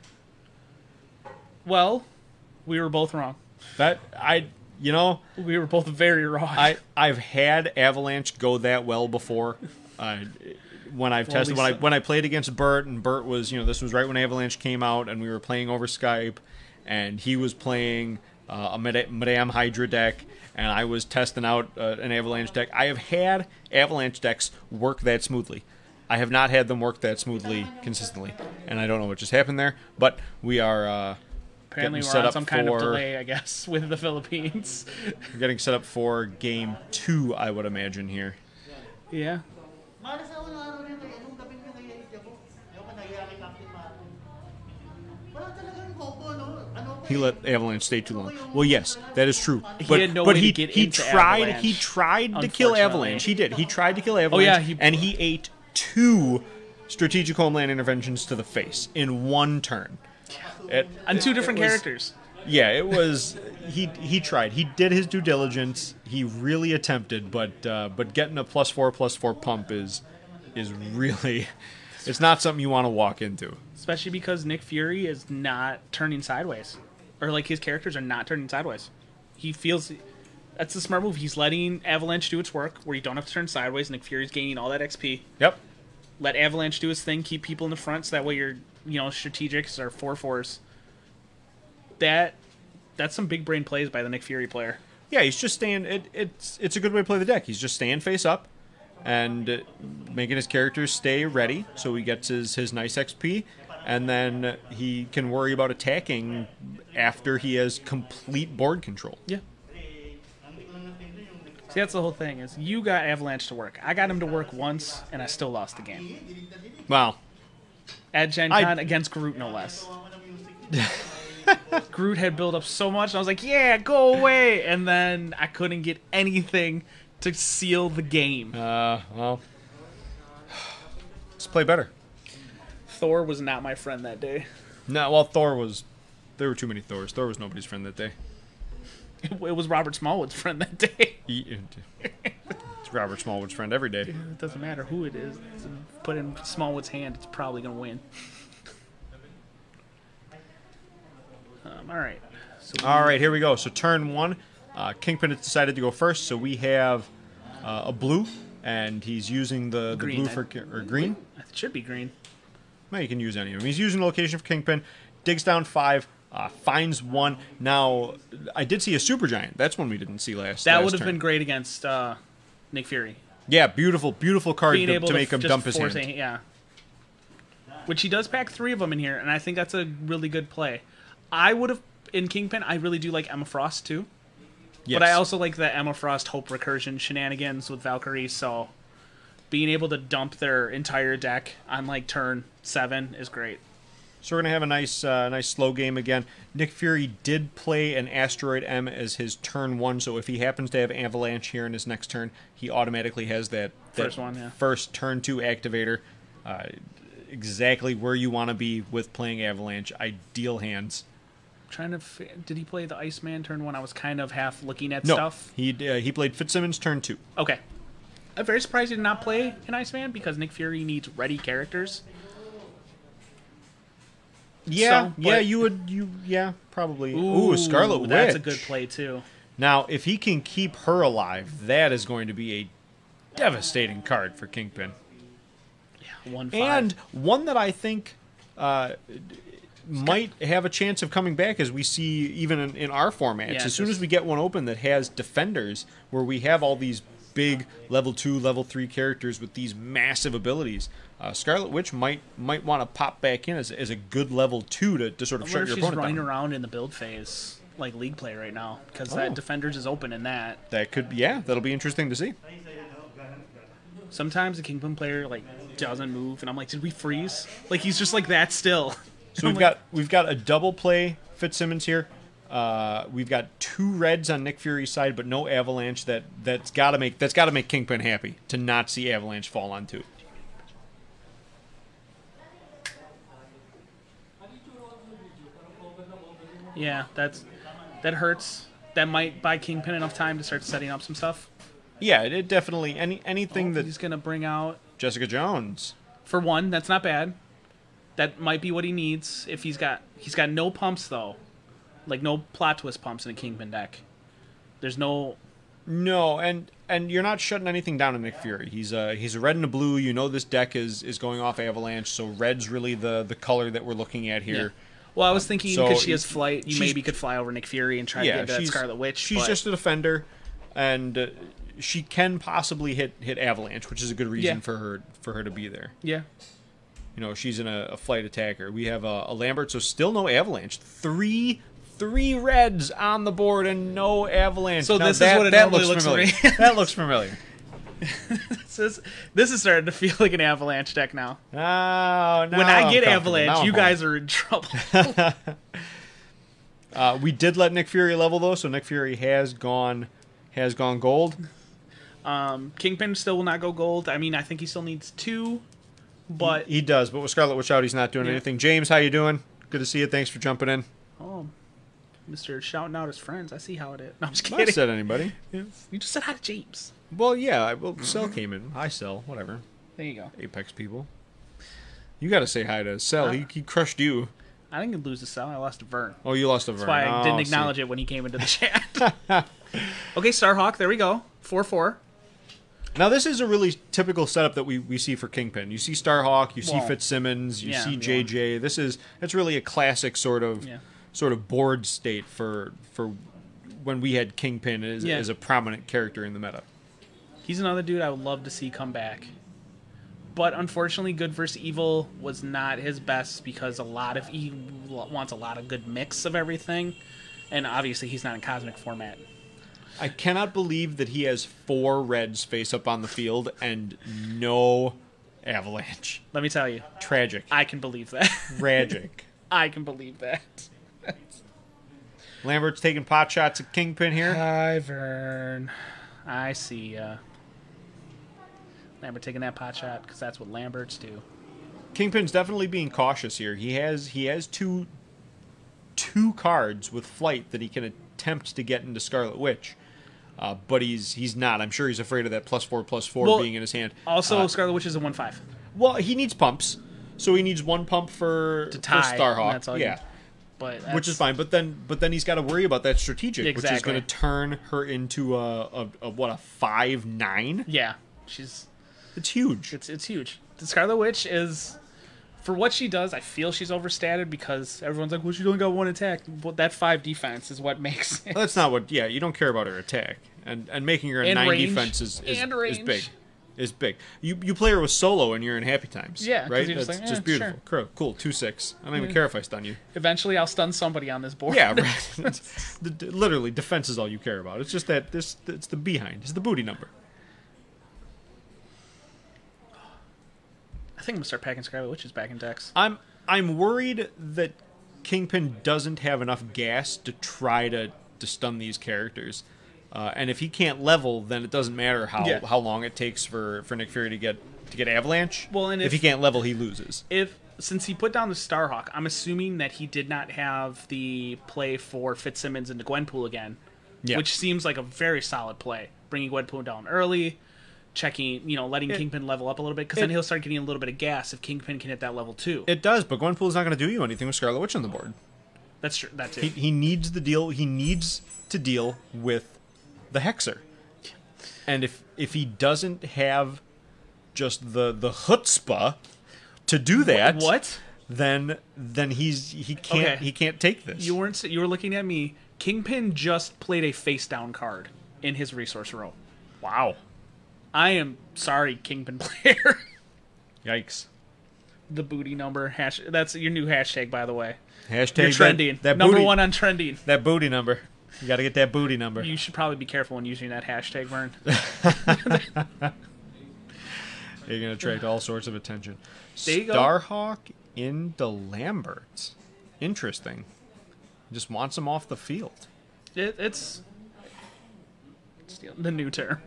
Speaker 1: Well, we were both wrong. We were both very wrong.
Speaker 2: I've had Avalanche go that well before. When I've tested, when I played against Bert, and Bert was, this was right when Avalanche came out, and we were playing over Skype, and he was playing a Madame Hydra deck, and I was testing out an Avalanche deck. I have had Avalanche decks work that smoothly. I have not had them work that smoothly consistently, and I don't know what just happened there, but we are
Speaker 1: Apparently
Speaker 2: getting
Speaker 1: we're
Speaker 2: set
Speaker 1: on
Speaker 2: up
Speaker 1: some kind of
Speaker 2: for-
Speaker 1: delay, I guess, with the Philippines.
Speaker 2: we're getting set up for game 2, I would imagine here.
Speaker 1: Yeah.
Speaker 4: Malas ako ng araw nito, anong gabing pinayayit ako? Ayoko nahiya kay Captain Martin. Wala talagang combo, no? Ano ko
Speaker 2: He let Avalanche stay too long. Well, yes, that is true.
Speaker 1: He had no way to
Speaker 2: he
Speaker 1: get
Speaker 2: he
Speaker 1: into
Speaker 2: tried
Speaker 1: Avalanche,
Speaker 2: he tried to kill
Speaker 1: unfortunately.
Speaker 2: Avalanche. He did. He tried to kill Avalanche,
Speaker 1: yeah,
Speaker 2: and he ate 2 strategic homeland interventions to the face in 1 turn.
Speaker 1: On 2 different
Speaker 2: it was-
Speaker 1: characters.
Speaker 2: Yeah, it was. He tried. He did his due diligence. He really attempted, but getting a +4/+4 pump is really. It's not something you want to walk into.
Speaker 1: Especially because Nick Fury is not turning sideways. Or, like, his characters are not turning sideways. He feels... That's the smart move. He's letting Avalanche do its work, where you don't have to turn sideways. Nick Fury's gaining all that XP.
Speaker 2: Yep.
Speaker 1: Let Avalanche do his thing. Keep people in the front, so that way your, strategics are 4/4s. That's some big brain plays by the Nick Fury player.
Speaker 2: Yeah, he's just staying. It's a good way to play the deck. He's just staying face up, and making his characters stay ready, so he gets his nice XP, and then he can worry about attacking after he has complete board control.
Speaker 1: Yeah. See, that's the whole thing, is you got Avalanche to work. I got him to work once, and I still lost the game.
Speaker 2: Wow.
Speaker 1: At Gen Con against Groot, no less. Groot had built up so much, and I was like, yeah, go away! And then I couldn't get anything to seal the game.
Speaker 2: Well, let's play better.
Speaker 1: Thor was not my friend that day.
Speaker 2: No, well, Thor was. There were too many Thors. Thor was nobody's friend that day.
Speaker 1: It was Robert Smallwood's friend that day.
Speaker 2: It's Robert Smallwood's friend every day.
Speaker 1: It doesn't matter who it is. Put in Smallwood's hand, it's probably going to win. All right.
Speaker 2: All right, here we go. So turn 1, Kingpin has decided to go first. So we have a blue, and he's using the
Speaker 1: Green,
Speaker 2: blue for or green.
Speaker 1: It should be green.
Speaker 2: Well, you can use any of them. He's using a location for Kingpin, digs down 5, finds 1. Now, I did see a Supergiant. That's one we didn't see last.
Speaker 1: That
Speaker 2: last
Speaker 1: would have
Speaker 2: turn.
Speaker 1: been great against Nick Fury.
Speaker 2: Yeah, beautiful card
Speaker 1: Being able
Speaker 2: to make him
Speaker 1: just
Speaker 2: dump his
Speaker 1: force
Speaker 2: hand.
Speaker 1: yeah. Which he does pack 3 of them in here, and I think that's a really good play. I would have, in Kingpin, I really do like Emma Frost, too.
Speaker 2: Yes.
Speaker 1: But I also like the Emma Frost Hope Recursion shenanigans with Valkyrie, so being able to dump their entire deck on, like, turn 7 is great.
Speaker 2: So we're going to have a nice slow game again. Nick Fury did play an Asteroid M as his turn 1, so if he happens to have Avalanche here in his next turn, he automatically has that first turn 2 activator. Exactly where you want to be with playing Avalanche. Ideal hands.
Speaker 1: Trying to... Did he play the Iceman turn 1? I was kind of half looking at
Speaker 2: No,
Speaker 1: stuff.
Speaker 2: he played Fitzsimmons turn 2.
Speaker 1: Okay. I'm very surprised he did not play an Iceman, because Nick Fury needs ready characters.
Speaker 2: Yeah,
Speaker 1: So,
Speaker 2: yeah, probably. Ooh, Scarlet Witch.
Speaker 1: That's a good play, too.
Speaker 2: Now, if he can keep her alive, that is going to be a devastating card for Kingpin.
Speaker 1: Yeah, 1/5.
Speaker 2: And one that I think might have a chance of coming back, as we see even in our formats.
Speaker 1: Yeah,
Speaker 2: as soon as we get one open that has defenders, where we have all these big level 2, level 3 characters with these massive abilities, Scarlet Witch might want to pop back in as a good level 2 to sort of
Speaker 1: I
Speaker 2: shut
Speaker 1: wonder
Speaker 2: your
Speaker 1: if she's
Speaker 2: opponent
Speaker 1: running
Speaker 2: down.
Speaker 1: around in the build phase, like League play right now, because that Defenders is open in that.
Speaker 2: That could, yeah, that'll be interesting to see.
Speaker 1: Sometimes the Kingpin player like doesn't move, and I'm like, did we freeze? Like he's just like that still.
Speaker 2: So we've got a double play Fitzsimmons here. We've got 2 reds on Nick Fury's side, but no Avalanche. That's got to make Kingpin happy to not see Avalanche fall on 2.
Speaker 1: Yeah, that hurts. That might buy Kingpin enough time to start setting up some stuff.
Speaker 2: Yeah, it definitely anything that
Speaker 1: He's gonna bring out
Speaker 2: Jessica Jones.
Speaker 1: for 1. That's not bad. That might be what he needs. If he's got no pumps though, like no plot twist pumps in a Kingpin deck. There's no.
Speaker 2: No, and you're not shutting anything down in Nick Fury. He's a red and a blue. You know this deck is going off Avalanche, so red's really the color that we're looking at here.
Speaker 1: Yeah. Well, I was thinking
Speaker 2: So
Speaker 1: because she has flight, you
Speaker 2: she's-
Speaker 1: maybe could fly over Nick Fury and try to get to that Scarlet Witch.
Speaker 2: She's
Speaker 1: but
Speaker 2: just a defender, and she can possibly hit Avalanche, which is a good reason for her to be there.
Speaker 1: yeah.
Speaker 2: You know, she's in a flight attacker. We have a Lambert, so still no Avalanche. Three reds on the board and no Avalanche.
Speaker 1: So
Speaker 2: Now
Speaker 1: this is what it normally looks
Speaker 2: familiar.
Speaker 1: like.
Speaker 2: That looks familiar.
Speaker 1: This is starting to feel like an Avalanche deck now.
Speaker 2: Oh,
Speaker 1: When I get Avalanche, you guys are in trouble.
Speaker 2: We did let Nick Fury level though, so Nick Fury has gone gold.
Speaker 1: Kingpin still will not go gold. I mean, I think he still needs 2, but
Speaker 2: He does, but with Scarlet Witch out, he's not doing
Speaker 1: Yeah.
Speaker 2: anything. James, how you doing? Good to see you. Thanks for jumping in.
Speaker 1: Mr. shouting out his friends. I see how it is. No, I'm just
Speaker 2: I
Speaker 1: kidding.
Speaker 2: said anybody.
Speaker 1: You just said hi to James.
Speaker 2: Well, yeah. Well, Cell came in. Hi, Cell. Whatever.
Speaker 1: There you go.
Speaker 2: Apex people. You got to say hi to Cell. He crushed you.
Speaker 1: I didn't lose the cell. I lost to Vern.
Speaker 2: Oh, you lost a Vern.
Speaker 1: That's why I didn't
Speaker 2: Oh,
Speaker 1: acknowledge it when he came into the chat. Okay, Starhawk. There we go. 4/4.
Speaker 2: Now, this is a really typical setup that we see for Kingpin. You see Starhawk, you see
Speaker 1: Well,
Speaker 2: Fitzsimmons, you
Speaker 1: yeah,
Speaker 2: see
Speaker 1: yeah.
Speaker 2: JJ. It's really a classic sort of board state for when we had Kingpin as a prominent character in the meta.
Speaker 1: He's another dude I would love to see come back. But unfortunately, Good vs. Evil was not his best because he wants a lot of good mix of everything. And obviously, he's not in Cosmic format.
Speaker 2: I cannot believe that he has 4 reds face up on the field and no Avalanche.
Speaker 1: Let me tell you.
Speaker 2: Tragic.
Speaker 1: I can believe that.
Speaker 2: Tragic.
Speaker 1: I can believe that.
Speaker 2: Lambert's taking pot shots at Kingpin here.
Speaker 1: Hi, Vern. I see ya. Lambert taking that pot shot because that's what Lamberts do.
Speaker 2: Kingpin's definitely being cautious here. He has two cards with flight that he can attempt to get into Scarlet Witch. But he's not. I'm sure he's afraid of that +4/+4 being in his hand.
Speaker 1: Also, Scarlet Witch is a 1/5.
Speaker 2: Well, he needs pumps. So he needs 1 pump for
Speaker 1: tie,
Speaker 2: Starhawk.
Speaker 1: that's all you need. But
Speaker 2: which is fine. But then he's got to worry about that strategic, which is
Speaker 1: Exactly.
Speaker 2: going to turn her into a 5/9.
Speaker 1: Yeah,
Speaker 2: It's huge.
Speaker 1: it's huge. The Scarlet Witch is For what she does, I feel she's overstated because everyone's like, well, she's only got 1 attack. Well, that 5 defense is what makes it.
Speaker 2: That's not what. Yeah, you don't care about her attack, and making her a 9
Speaker 1: range.
Speaker 2: defense is
Speaker 1: range.
Speaker 2: big. Is big. You play her with solo and you're in happy times.
Speaker 1: Yeah, 'cause
Speaker 2: right.
Speaker 1: you're
Speaker 2: That's
Speaker 1: just
Speaker 2: just
Speaker 1: beautiful.
Speaker 2: beautiful. Cool. 2/6. I don't even care if I stun you.
Speaker 1: Eventually, I'll stun somebody on this board.
Speaker 2: Yeah, right. Literally, defense is all you care about. It's just that it's the behind. It's the booty number.
Speaker 1: I think I'm gonna start packing Scarlet Witches back in decks.
Speaker 2: I'm worried that Kingpin doesn't have enough gas to try to stun these characters, and if he can't level, then it doesn't matter how long it takes for Nick Fury to get Avalanche.
Speaker 1: Well, and
Speaker 2: if he can't level, he loses.
Speaker 1: Since he put down the Starhawk, I'm assuming that he did not have the play for Fitzsimmons into Gwenpool again, which seems like a very solid play. Bringing Gwenpool down early, checking, letting Kingpin level up a little bit, because then he'll start getting a little bit of gas if Kingpin can hit that level too.
Speaker 2: It does, but Gwenpool is not going to do you anything with Scarlet Witch on the board.
Speaker 1: That's true. That too.
Speaker 2: He needs the deal. He needs to deal with the Hexer, and if he doesn't have just the chutzpah to do that,
Speaker 1: what?
Speaker 2: Then he can't take this.
Speaker 1: You were looking at me. Kingpin just played a face down card in his resource row.
Speaker 2: Wow.
Speaker 1: I am sorry, Kingpin player.
Speaker 2: Yikes.
Speaker 1: The booty number that's your new hashtag, by the way.
Speaker 2: Hashtag
Speaker 1: You're trending.
Speaker 2: That
Speaker 1: number
Speaker 2: booty,
Speaker 1: 1 on trending.
Speaker 2: That booty number. You got to get that booty number.
Speaker 1: You should probably be careful when using that hashtag, Vern.
Speaker 2: You're going to attract all sorts of attention.
Speaker 1: There you go.
Speaker 2: Starhawk into Lambert. Interesting. Just wants him off the field.
Speaker 1: It's the new term.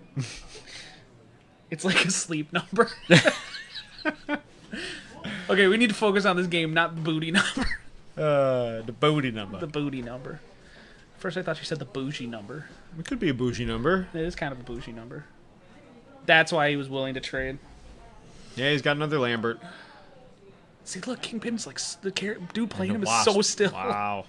Speaker 1: It's like a sleep number. Okay, we need to focus on this game, not the booty number.
Speaker 2: The booty number.
Speaker 1: The booty number. First I thought you said the bougie number.
Speaker 2: It could be a bougie number.
Speaker 1: It is kind of a bougie number. That's why he was willing to trade.
Speaker 2: Yeah, he's got another Lambert.
Speaker 1: See, look, Kingpin's like the dude playing him is
Speaker 2: Wasp.
Speaker 1: so still.
Speaker 2: Wow.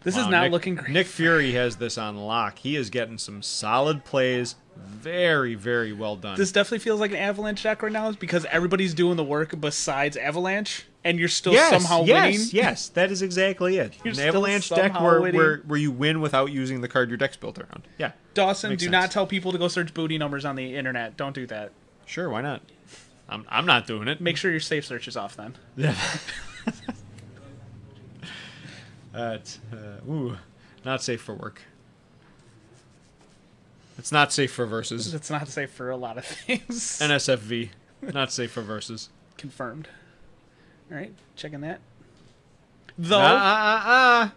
Speaker 1: This is not looking great.
Speaker 2: Nick Fury has this on lock. He is getting some solid plays. Very, very well done.
Speaker 1: This definitely feels like an Avalanche deck right now, because everybody's doing the work besides Avalanche, and you're still somehow winning.
Speaker 2: Yes, that is exactly it.
Speaker 1: You're
Speaker 2: An
Speaker 1: still
Speaker 2: Avalanche deck
Speaker 1: somehow
Speaker 2: where you win without using the card your deck's built around. Yeah.
Speaker 1: Dawson,
Speaker 2: Makes
Speaker 1: do
Speaker 2: sense.
Speaker 1: not tell people to go search booty numbers on the internet. Don't do that.
Speaker 2: Sure, why not? I'm not doing it.
Speaker 1: Make sure your safe search is off then.
Speaker 2: Yeah. Not safe for work. It's not safe for versus.
Speaker 1: It's not safe for a lot of things.
Speaker 2: NSFV. Not safe for versus.
Speaker 1: Confirmed. All right, checking that. Though.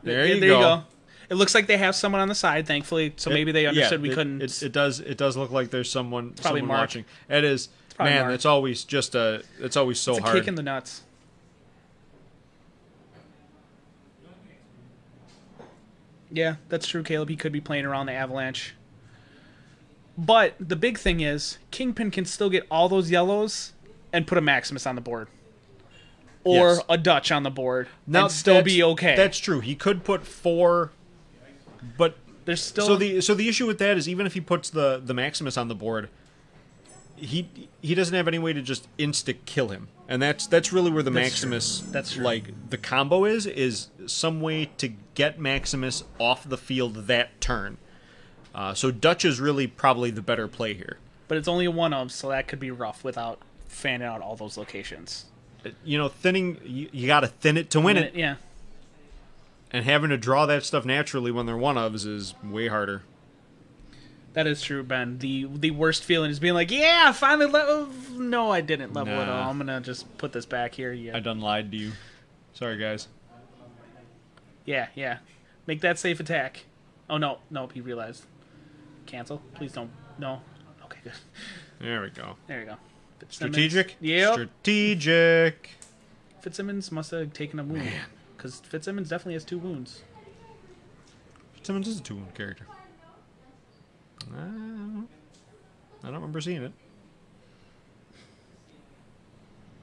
Speaker 2: There you go.
Speaker 1: It looks like they have someone on the side, thankfully, so maybe they understood we couldn't.
Speaker 2: It does look like there's someone
Speaker 1: probably Mark.
Speaker 2: watching. It is. Man,
Speaker 1: Mark.
Speaker 2: it's always just it's always so
Speaker 1: It's a
Speaker 2: hard.
Speaker 1: kick in the nuts. Yeah, that's true, Caleb. He could be playing around the Avalanche. But the big thing is, Kingpin can still get all those yellows and put a Maximus on the board. Or
Speaker 2: Yes.
Speaker 1: a Dutch on the board
Speaker 2: Now,
Speaker 1: and still be okay.
Speaker 2: That's true. He could put 4, but
Speaker 1: There's still...
Speaker 2: so the issue with that is even if he puts the Maximus on the board, he doesn't have any way to just insta kill him, and that's really where the Maximus
Speaker 1: That's true.
Speaker 2: like the combo is some way to get Maximus off the field that turn. So Dutch is really probably the better play here.
Speaker 1: But it's only a one-of, so that could be rough without fanning out all those locations.
Speaker 2: Thinning you got to thin it to win it,
Speaker 1: Yeah.
Speaker 2: and having to draw that stuff naturally when they're one-ofs is way harder.
Speaker 1: That is true, Ben. The worst feeling is being like, yeah, finally no, I didn't level it all. I'm going to just put this back here. Yeah.
Speaker 2: I done lied to you. Sorry, guys.
Speaker 1: Yeah. Make that safe attack. Oh, no, he realized. Cancel. Please don't. No. Okay, good.
Speaker 2: There we go.
Speaker 1: There you go.
Speaker 2: Strategic?
Speaker 1: Yep.
Speaker 2: Strategic.
Speaker 1: Fitzsimmons must have taken a wound. Because Fitzsimmons definitely has 2 wounds.
Speaker 2: Fitzsimmons is a 2-wound character. I don't remember seeing it.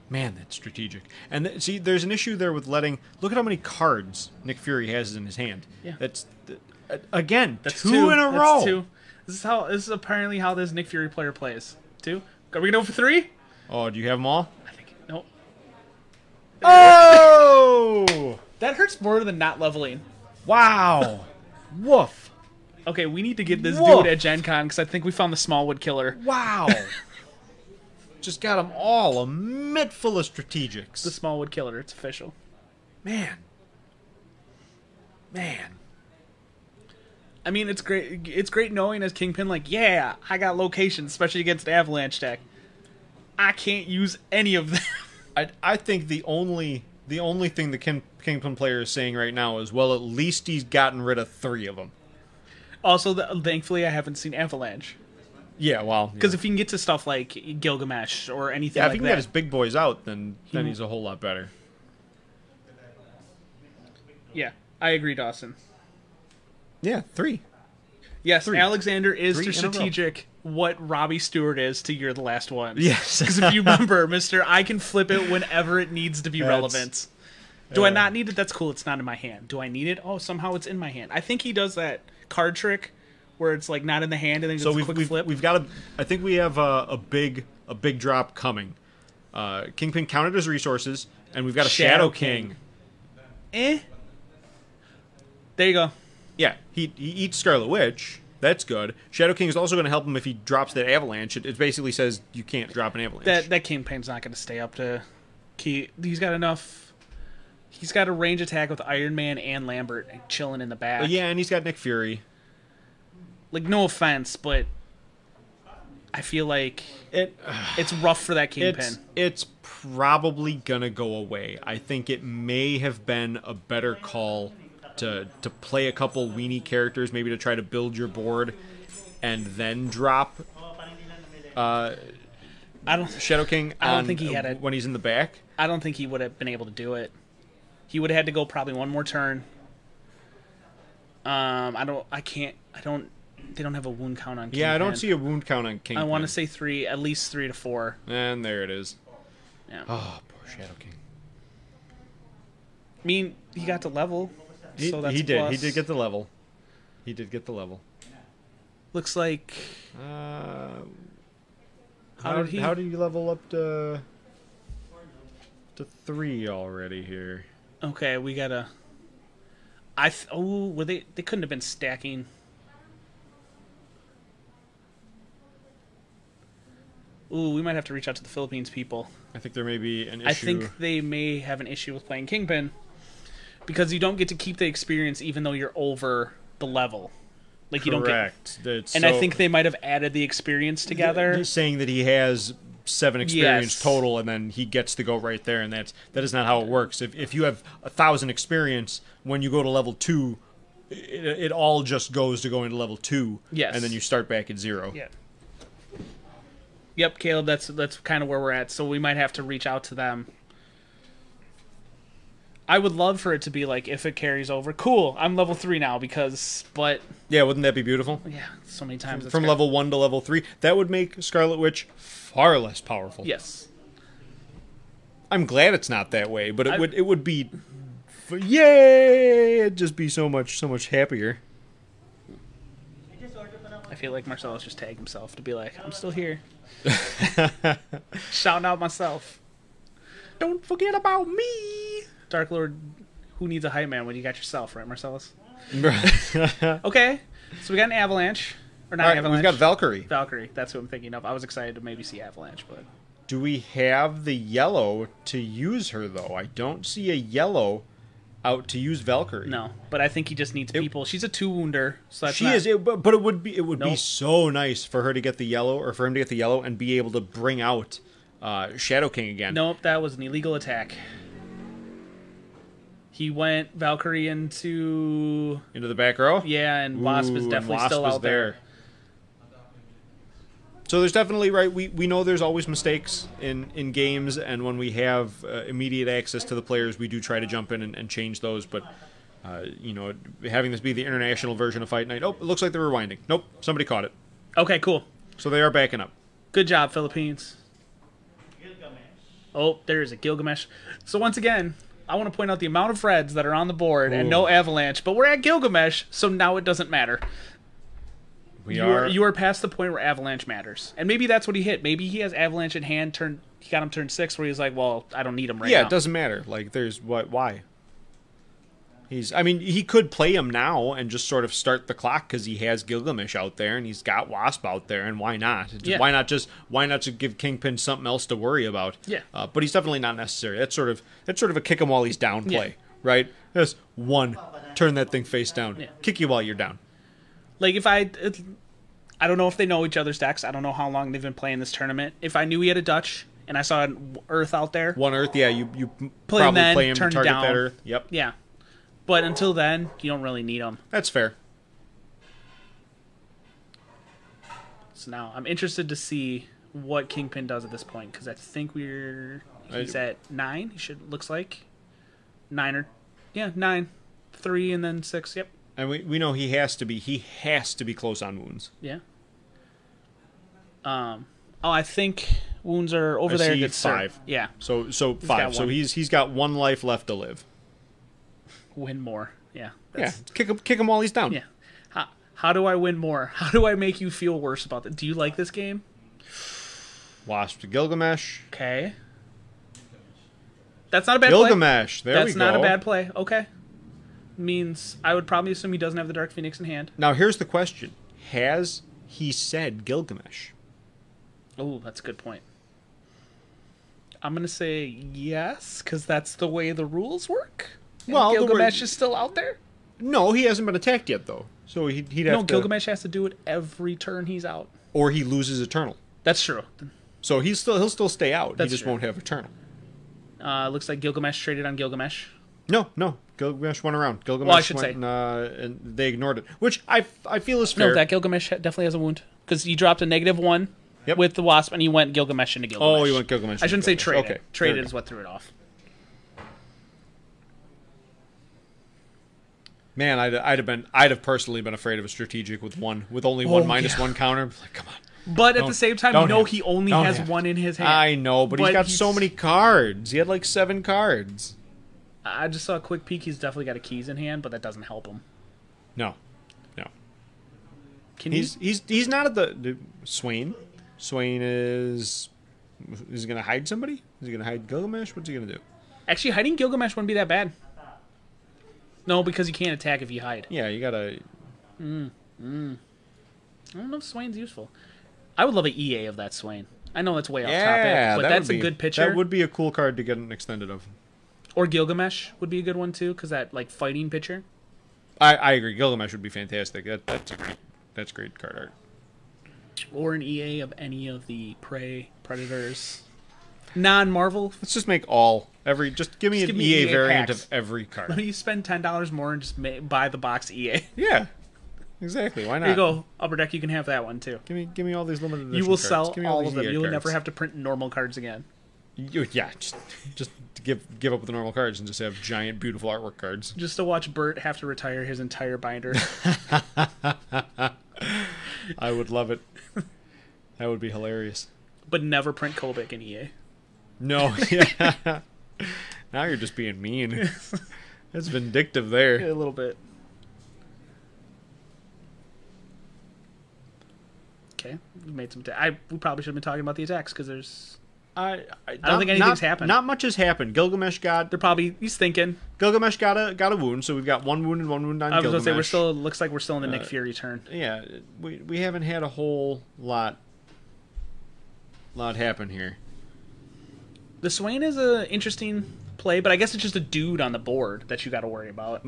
Speaker 2: Man, that's strategic. And see, there's an issue there with letting... Look at how many cards Nick Fury has in his hand.
Speaker 1: Yeah.
Speaker 2: That's... Again,
Speaker 1: That's
Speaker 2: 2 in a row.
Speaker 1: That's 2. This is apparently how this Nick Fury player plays. 2. Are we going to go for 3?
Speaker 2: Oh, do you have them all?
Speaker 1: I think nope.
Speaker 2: Oh!
Speaker 1: That hurts more than not leveling.
Speaker 2: Wow. Woof.
Speaker 1: Okay, we need to get this
Speaker 2: Woof.
Speaker 1: dude at Gen Con because I think we found the Smallwood killer.
Speaker 2: Wow. Just got them all a mitt full of strategics.
Speaker 1: The Smallwood killer. It's official.
Speaker 2: Man.
Speaker 1: I mean, it's great. It's great knowing as Kingpin, like, yeah, I got locations, especially against Avalanche deck. I can't use any of them.
Speaker 2: I think the only thing the Kingpin player is saying right now is, well, at least he's gotten rid of 3 of them.
Speaker 1: Also, thankfully, I haven't seen Avalanche.
Speaker 2: Yeah, well,
Speaker 1: Because if you can get to stuff like Gilgamesh or anything
Speaker 2: if
Speaker 1: like
Speaker 2: he can
Speaker 1: that,
Speaker 2: get his big boys out, then he's a whole lot better.
Speaker 1: yeah, I agree, Dawson.
Speaker 2: Yeah, 3.
Speaker 1: Yes,
Speaker 2: 3.
Speaker 1: Alexander is
Speaker 2: 3
Speaker 1: to
Speaker 2: in a row.
Speaker 1: strategic what Robbie Stewart is to You're the Last One.
Speaker 2: Yes.
Speaker 1: Because if you remember, Mr. I can flip it whenever it needs to be relevant. Do I not need it? That's cool. It's not in my hand. Do I need it? Oh, somehow it's in my hand. I think he does that card trick where it's like not in the hand and then
Speaker 2: So
Speaker 1: just a quick flip.
Speaker 2: we've got I think we have a big drop coming. Kingpin counted his resources, and we've got a Shadow King.
Speaker 1: There you go.
Speaker 2: Yeah, he eats Scarlet Witch. That's good. Shadow King is also going to help him if he drops that Avalanche. It basically says you can't drop an Avalanche.
Speaker 1: That Kingpin's not going to stay up to key. He's got enough. He's got a range attack with Iron Man and Lambert chilling in the back.
Speaker 2: Yeah, and he's got Nick Fury.
Speaker 1: Like, no offense, but I feel like it's rough for that Kingpin.
Speaker 2: It's probably going to go away. I think it may have been a better call to play a couple weenie characters, maybe to try to build your board, and then drop Shadow King.
Speaker 1: I don't think he had it
Speaker 2: when he's in the back.
Speaker 1: I don't think he would have been able to do it. He would have had to go probably one more turn. They don't have a wound count on Kingpin.
Speaker 2: Yeah, I don't see a wound count on Kingpin.
Speaker 1: I want to say 3, at least 3 to 4.
Speaker 2: And there it is.
Speaker 1: Yeah.
Speaker 2: Oh, poor Shadow King.
Speaker 1: I mean, he got to level. So that's
Speaker 2: He
Speaker 1: a
Speaker 2: did.
Speaker 1: plus.
Speaker 2: He did get the level. He did get the level.
Speaker 1: Looks like.
Speaker 2: How did you level up to 3 already here?
Speaker 1: Okay, we gotta. Were they couldn't have been stacking. Ooh, we might have to reach out to the Philippines people.
Speaker 2: I think there may be an issue.
Speaker 1: I think they may have an issue with playing Kingpin because you don't get to keep the experience even though you're over the level. Like you don't get.
Speaker 2: Correct.
Speaker 1: And I think they might have added the experience together.
Speaker 2: Saying that he has 7 experience
Speaker 1: Yes.
Speaker 2: total, and then he gets to go right there, and that is not how it works. If you have 1,000 experience, when you go to level 2, it all just goes to going to level 2.
Speaker 1: Yes.
Speaker 2: And then you start back at 0.
Speaker 1: Yeah. Yep, Caleb, that's kind of where we're at. So we might have to reach out to them. I would love for it to be like, if it carries over, cool, I'm level 3 now but
Speaker 2: Yeah, wouldn't that be beautiful?
Speaker 1: yeah, so many times it's
Speaker 2: From level 1 to level 3, that would make Scarlet Witch far less powerful.
Speaker 1: Yes.
Speaker 2: I'm glad it's not that way, but it would be, yay! It'd just be so much happier.
Speaker 1: I feel like Marcellus just tagged himself to be like, I'm still here. Shouting out myself. Don't forget about me. Dark Lord, who needs a hype man when you got yourself, right, Marcellus? Okay, so we got an Avalanche. Or not
Speaker 2: All right,
Speaker 1: Avalanche.
Speaker 2: we've got Valkyrie.
Speaker 1: Valkyrie, that's what I'm thinking of. I was excited to maybe see Avalanche, but...
Speaker 2: Do we have the yellow to use her, though? I don't see a yellow out to use Valkyrie.
Speaker 1: No, but I think he just needs people. She's a 2-wounder, so that's
Speaker 2: She
Speaker 1: not...
Speaker 2: is, but it would be
Speaker 1: Nope.
Speaker 2: so nice for her to get the yellow, or for him to get the yellow and be able to bring out Shadow King again.
Speaker 1: Nope, that was an illegal attack. He went Valkyrie into
Speaker 2: Into the back row?
Speaker 1: yeah, and Wasp is
Speaker 2: Ooh,
Speaker 1: definitely
Speaker 2: and Wasp
Speaker 1: still
Speaker 2: was
Speaker 1: out there.
Speaker 2: So there's definitely, right, we know there's always mistakes in games, and when we have immediate access to the players, we do try to jump in and change those, but, having this be the international version of Fight Night, oh, it looks like they're rewinding. Nope, somebody caught it.
Speaker 1: Okay, cool.
Speaker 2: So they are backing up.
Speaker 1: Good job, Philippines. Oh, there's a Gilgamesh. So once again, I want to point out the amount of reds that are on the board and no Avalanche, but we're at Gilgamesh, so now it doesn't matter. You are past the point where Avalanche matters. And maybe that's what he hit. Maybe he has Avalanche in hand he got him turn 6 where he's like, well, I don't need him right now.
Speaker 2: Yeah, it doesn't matter. Like, there's why? I mean, he could play him now and just sort of start the clock because he has Gilgamesh out there and he's got Wasp out there, and why not?
Speaker 1: Yeah.
Speaker 2: Why not just give Kingpin something else to worry about?
Speaker 1: Yeah.
Speaker 2: But he's definitely not necessary. That's sort of a kick him while he's down play,
Speaker 1: Yeah.
Speaker 2: right? Just one, turn that thing face down,
Speaker 1: Yeah.
Speaker 2: kick you while you're down.
Speaker 1: Like, if I don't know if they know each other's decks. I don't know how long they've been playing this tournament. If I knew he had a Dutch and I saw an Earth out there,
Speaker 2: One Earth, yeah, you
Speaker 1: Play him
Speaker 2: probably
Speaker 1: then,
Speaker 2: play him to
Speaker 1: turn
Speaker 2: target
Speaker 1: down.
Speaker 2: that Earth. Yep,
Speaker 1: yeah. But until then, you don't really need them.
Speaker 2: that's fair.
Speaker 1: So now I'm interested to see what Kingpin does at this point, because I think he's at 9. He looks like 9 9, 3 and then 6. Yep.
Speaker 2: And we know he has to be close on wounds.
Speaker 1: Yeah. I think wounds are over there.
Speaker 2: see
Speaker 1: Good sir.
Speaker 2: 5.
Speaker 1: Yeah.
Speaker 2: So 5.
Speaker 1: got
Speaker 2: So
Speaker 1: one.
Speaker 2: he's got 1 life left to live.
Speaker 1: Win more. Yeah.
Speaker 2: Yeah, kick him while he's down.
Speaker 1: Yeah. How do I win more? How do I make you feel worse about it? Do you like this game?
Speaker 2: Wasp to Gilgamesh.
Speaker 1: Okay. That's not a bad play.
Speaker 2: Gilgamesh. There we go.
Speaker 1: That's not a bad play. Okay. Means I would probably assume he doesn't have the Dark Phoenix in hand.
Speaker 2: Now here's the question: has he said Gilgamesh?
Speaker 1: Oh, that's a good point. I'm gonna say yes, because that's the way the rules work. And
Speaker 2: Well,
Speaker 1: Gilgamesh is still out there.
Speaker 2: No, he hasn't been attacked yet, though. So he'd have
Speaker 1: No,
Speaker 2: to.
Speaker 1: Gilgamesh has to do it every turn he's out.
Speaker 2: Or he loses Eternal.
Speaker 1: That's true.
Speaker 2: So he'll still stay out.
Speaker 1: That's
Speaker 2: he just
Speaker 1: true.
Speaker 2: won't have Eternal.
Speaker 1: Looks like Gilgamesh traded on Gilgamesh.
Speaker 2: No. Gilgamesh went around. Gilgamesh
Speaker 1: Well, I should
Speaker 2: went
Speaker 1: say.
Speaker 2: and they ignored it, which I feel is fair.
Speaker 1: No, that Gilgamesh definitely has a wound, because he dropped a -1
Speaker 2: Yep.
Speaker 1: with the Wasp, and he went Gilgamesh into Gilgamesh.
Speaker 2: Oh, he went Gilgamesh.
Speaker 1: I shouldn't say
Speaker 2: into
Speaker 1: traded.
Speaker 2: Gilgamesh. Okay,
Speaker 1: Traded
Speaker 2: there we
Speaker 1: is what threw it off.
Speaker 2: Man, I'd have personally been afraid of a strategic with only one -1 counter. Like, come on.
Speaker 1: But at the same time, he only
Speaker 2: don't
Speaker 1: has
Speaker 2: have
Speaker 1: one in his hand.
Speaker 2: I know, but he's got so many cards. He had like 7 cards.
Speaker 1: I just saw a quick peek. He's definitely got a keys in hand, but that doesn't help him.
Speaker 2: No.
Speaker 1: Can
Speaker 2: He's not at the Swain. Swain is he going to hide somebody? Is he going to hide Gilgamesh? What's he going to do?
Speaker 1: Actually, hiding Gilgamesh wouldn't be that bad. No, because you can't attack if you hide.
Speaker 2: Yeah, you got to...
Speaker 1: I don't know if Swain's useful. I would love an EA of that Swain. I know that's way off topic, but that's a good pitcher.
Speaker 2: That would be a cool card to get an extended of.
Speaker 1: Or Gilgamesh would be a good one too, because that like fighting pitcher.
Speaker 2: I agree. Gilgamesh would be fantastic. That's great card art.
Speaker 1: Or an EA of any of the Prey, Predators. Non-Marvel.
Speaker 2: Let's just make just give me an
Speaker 1: give me
Speaker 2: EA
Speaker 1: EA
Speaker 2: variant
Speaker 1: packs.
Speaker 2: of every card.
Speaker 1: Let me spend $10 more and just buy the box EA.
Speaker 2: Yeah, exactly. Why not?
Speaker 1: There you go. Upper Deck, you can have that one too.
Speaker 2: Give me all these limited edition
Speaker 1: You will
Speaker 2: cards.
Speaker 1: sell
Speaker 2: Give me
Speaker 1: all
Speaker 2: these
Speaker 1: of them.
Speaker 2: EA
Speaker 1: You'll
Speaker 2: cards.
Speaker 1: never have to print normal cards again.
Speaker 2: Yeah, just give up with the normal cards and just have giant, beautiful artwork cards.
Speaker 1: Just to watch Bert have to retire his entire binder.
Speaker 2: I would love it. That would be hilarious.
Speaker 1: But never print Kobik in EA.
Speaker 2: No, yeah. Now you're just being mean. That's vindictive there.
Speaker 1: A little bit. Okay, we made some. We probably should have been talking about the attacks because there's.
Speaker 2: I
Speaker 1: don't think anything's happened.
Speaker 2: Not much has happened. Gilgamesh got
Speaker 1: He's thinking.
Speaker 2: Gilgamesh got a wound, so we've got 1 wound and 1 wound on
Speaker 1: I was
Speaker 2: Gilgamesh.
Speaker 1: gonna say looks like we're still in the Nick Fury turn.
Speaker 2: Yeah, we haven't had a whole lot happen here.
Speaker 1: The Swain is a interesting play, but I guess it's just a dude on the board that you got to worry about.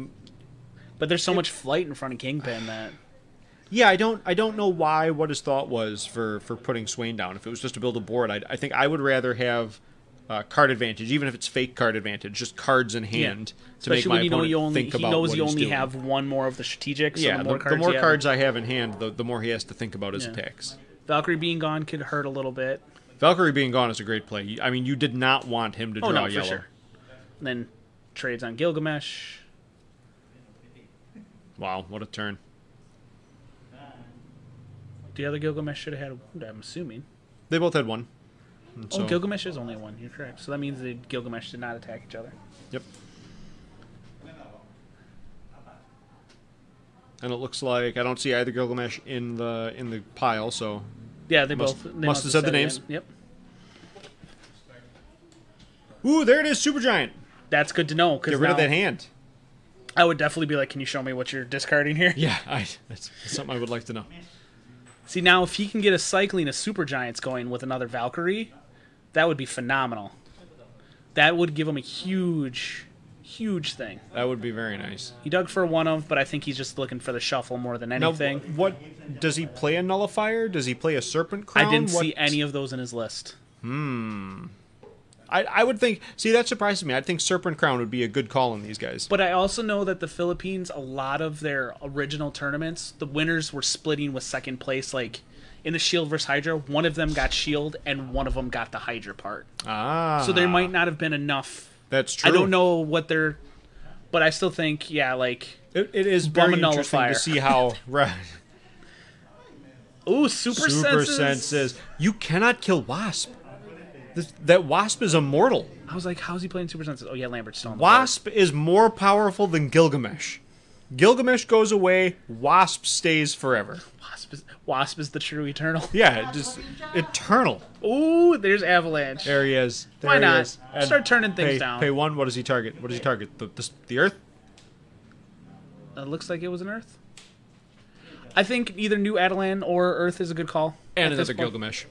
Speaker 1: But there's so much flight in front of Kingpin that.
Speaker 2: Yeah, I don't know what his thought was for putting Swain down. If it was just to build a board, I think I would rather have card advantage, even if it's fake card advantage, just cards in hand to make my opponent think about what he's doing.
Speaker 1: He knows you only have one more of the strategic. So
Speaker 2: Yeah,
Speaker 1: the
Speaker 2: more cards I have in hand, the more he has to think about his attacks.
Speaker 1: Valkyrie being gone could hurt a little bit.
Speaker 2: Valkyrie being gone is a great play. I mean, you did not want him to draw
Speaker 1: no,
Speaker 2: yellow.
Speaker 1: for sure. And then trades on Gilgamesh.
Speaker 2: Wow, what a turn.
Speaker 1: The other Gilgamesh should have had a wound, I'm assuming.
Speaker 2: They both had 1. And so,
Speaker 1: Gilgamesh is only 1. You're correct. So that means the Gilgamesh did not attack each other.
Speaker 2: Yep. And it looks like I don't see either Gilgamesh in the pile, so
Speaker 1: Yeah, they
Speaker 2: must
Speaker 1: both
Speaker 2: have said the
Speaker 1: it
Speaker 2: names.
Speaker 1: in. Yep.
Speaker 2: Ooh, there it is, Supergiant.
Speaker 1: That's good to know.
Speaker 2: Get rid of that hand.
Speaker 1: I would definitely be like, can you show me what you're discarding here?
Speaker 2: Yeah, that's something I would like to know.
Speaker 1: See, now if he can get a cycling of Super Giants going with another Valkyrie, that would be phenomenal. That would give him a huge thing.
Speaker 2: That would be very nice.
Speaker 1: He dug for one of, but I think he's just looking for the shuffle more than anything.
Speaker 2: Now, what does he play a Nullifier? Does he play a Serpent Crown?
Speaker 1: I didn't see any of those in his list.
Speaker 2: I would think... See, that surprises me. I'd think Serpent Crown would be a good call on these guys.
Speaker 1: But I also know that the Philippines, a lot of their original tournaments, the winners were splitting with second place. Like, in the Shield versus Hydra, one of them got Shield, and one of them got the Hydra part.
Speaker 2: Ah.
Speaker 1: So there might not have been enough.
Speaker 2: That's true.
Speaker 1: I don't know what they're... But I still think, yeah, like...
Speaker 2: It is very interesting
Speaker 1: Nullifier.
Speaker 2: to see how... Right.
Speaker 1: Ooh, Super
Speaker 2: Senses. You cannot kill Wasp. That Wasp is immortal.
Speaker 1: I was like, how's he playing Super Senses? Oh, yeah, Lambert's still on the
Speaker 2: Wasp is more powerful than Gilgamesh. Gilgamesh goes away, Wasp stays forever.
Speaker 1: board. Wasp is the true Eternal.
Speaker 2: Yeah, just eternal.
Speaker 1: Ooh, there's Avalanche.
Speaker 2: There he is. There
Speaker 1: Why
Speaker 2: he
Speaker 1: not?
Speaker 2: is. And
Speaker 1: Start turning things down.
Speaker 2: Pay one. What does he target? What does he target? The Earth?
Speaker 1: It looks like it was an Earth. I think either New Adelan or Earth is a good call.
Speaker 2: And
Speaker 1: at this
Speaker 2: another
Speaker 1: point.
Speaker 2: Gilgamesh.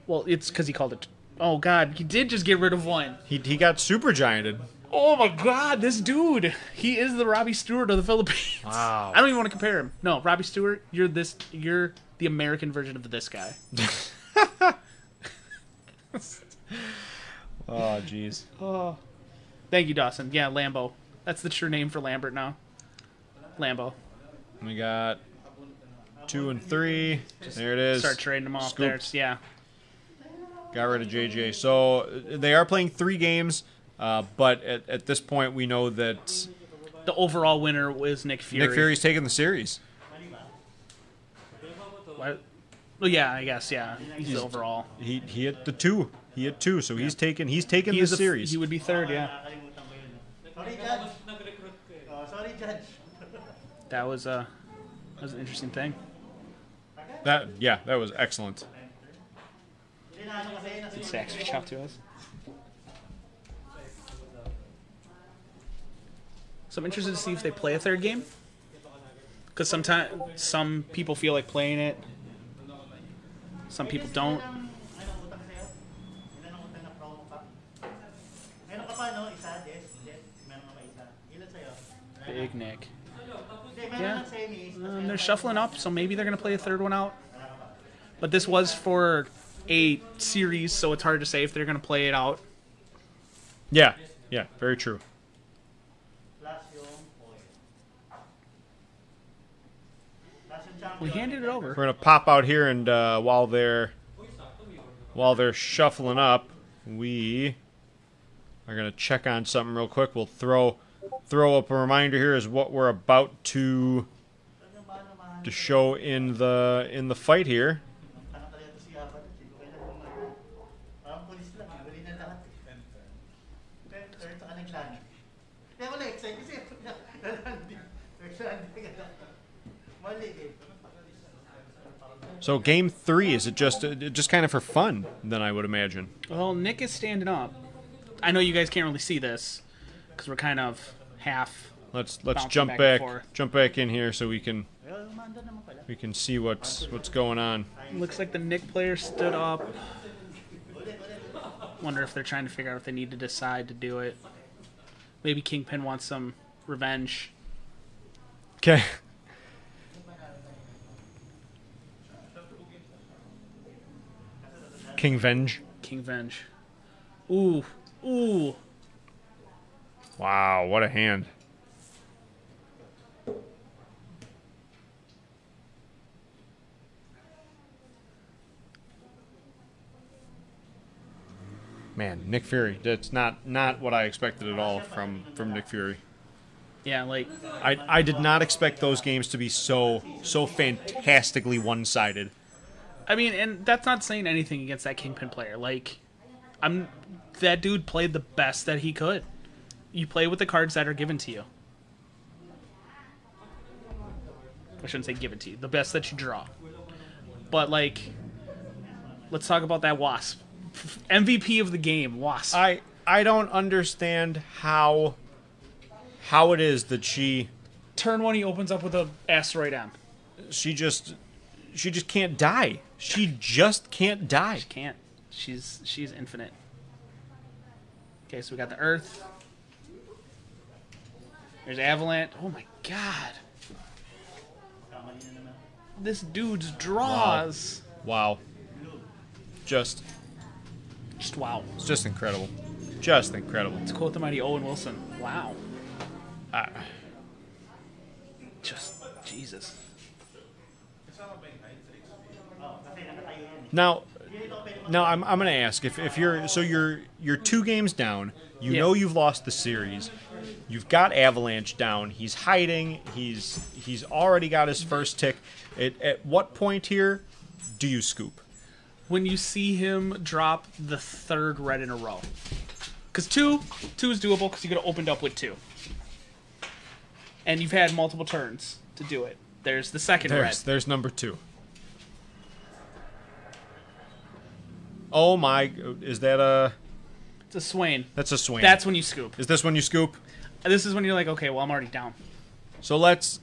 Speaker 1: Well, it's because he called it... Oh, God. He did just get rid of one.
Speaker 2: He got super gianted.
Speaker 1: Oh, my God. This dude. He is the Robbie Stewart of the Philippines.
Speaker 2: Wow.
Speaker 1: I don't even want to compare him. No, Robbie Stewart, you're the American version of this guy.
Speaker 2: Oh, jeez.
Speaker 1: Oh. Thank you, Dawson. Yeah, Lambo. That's the true name for Lambert now. Lambo.
Speaker 2: We got 2 and 3. There it is.
Speaker 1: Start trading them off
Speaker 2: Scoop.
Speaker 1: there. Yeah.
Speaker 2: Got rid of JJ. So they are playing 3 games, but at this point we know that
Speaker 1: The overall winner was Nick Fury.
Speaker 2: Nick Fury's taking the series.
Speaker 1: What? Well, yeah, I guess, yeah. He's the overall.
Speaker 2: He hit the 2. He hit 2, so he's taking
Speaker 1: He
Speaker 2: the
Speaker 1: is
Speaker 2: series.
Speaker 1: He would be third, yeah.
Speaker 4: Sorry, Judge. Oh, sorry, Judge.
Speaker 1: That was an interesting thing.
Speaker 2: That was excellent.
Speaker 1: Did Sax reach out to us? So I'm interested to see if they play a third game. Because sometimes some people feel like playing it. Some people don't. Big Nick. Yeah. They're shuffling up, so maybe they're going to play a third one out. But this was for a series, so it's hard to say if they're going to play it out.
Speaker 2: Yeah, very true.
Speaker 1: We handed it over.
Speaker 2: We're gonna pop out here, and while they're shuffling up, we are gonna check on something real quick. We'll throw up a reminder here is what we're about to show in the fight here. So game 3, is it just kind of for fun? Then I would imagine.
Speaker 1: Well, Nick is standing up. I know you guys can't really see this because we're kind of half.
Speaker 2: Let's
Speaker 1: bouncing
Speaker 2: jump
Speaker 1: and
Speaker 2: back
Speaker 1: forth.
Speaker 2: in here so we can see what's going on.
Speaker 1: Looks like the Nick player stood up. Wonder if they're trying to figure out if they need to decide to do it. Maybe Kingpin wants some revenge.
Speaker 2: Okay. King Venge.
Speaker 1: Ooh.
Speaker 2: Wow, what a hand. Man, Nick Fury. That's not what I expected at all from Nick Fury.
Speaker 1: Yeah, like
Speaker 2: I did not expect those games to be so fantastically one-sided.
Speaker 1: I mean, and that's not saying anything against that Kingpin player. Like, that dude played the best that he could. You play with the cards that are given to you. I shouldn't say given to you. The best that you draw. But, like, let's talk about that Wasp. MVP of the game, Wasp.
Speaker 2: I don't understand how it is that
Speaker 1: Turn 1, he opens up with a asteroid M.
Speaker 2: she just can't die. She just can't die.
Speaker 1: She can't. She's infinite. Okay, so we got the Earth. There's Avalanche. Oh my god. This dude's draws.
Speaker 2: Wow. Just
Speaker 1: Wow.
Speaker 2: It's just incredible. Just incredible.
Speaker 1: To quote the mighty Owen Wilson. Wow. Just Jesus.
Speaker 2: Now I'm gonna ask if you're 2 games down. You
Speaker 1: Yeah.
Speaker 2: know you've lost the series. You've got Avalanche down. He's hiding. He's already got his first tick. At what point here do you scoop?
Speaker 1: When you see him drop the 3rd red in a row. Because two is doable because you could have opened up with 2. And you've had multiple turns to do it. There's the 2nd red.
Speaker 2: There's number 2. Oh my, is that a...
Speaker 1: It's a Swain.
Speaker 2: That's a Swain.
Speaker 1: That's when you scoop.
Speaker 2: Is this when you scoop?
Speaker 1: This is when you're like, okay, well, I'm already down.
Speaker 2: So let's...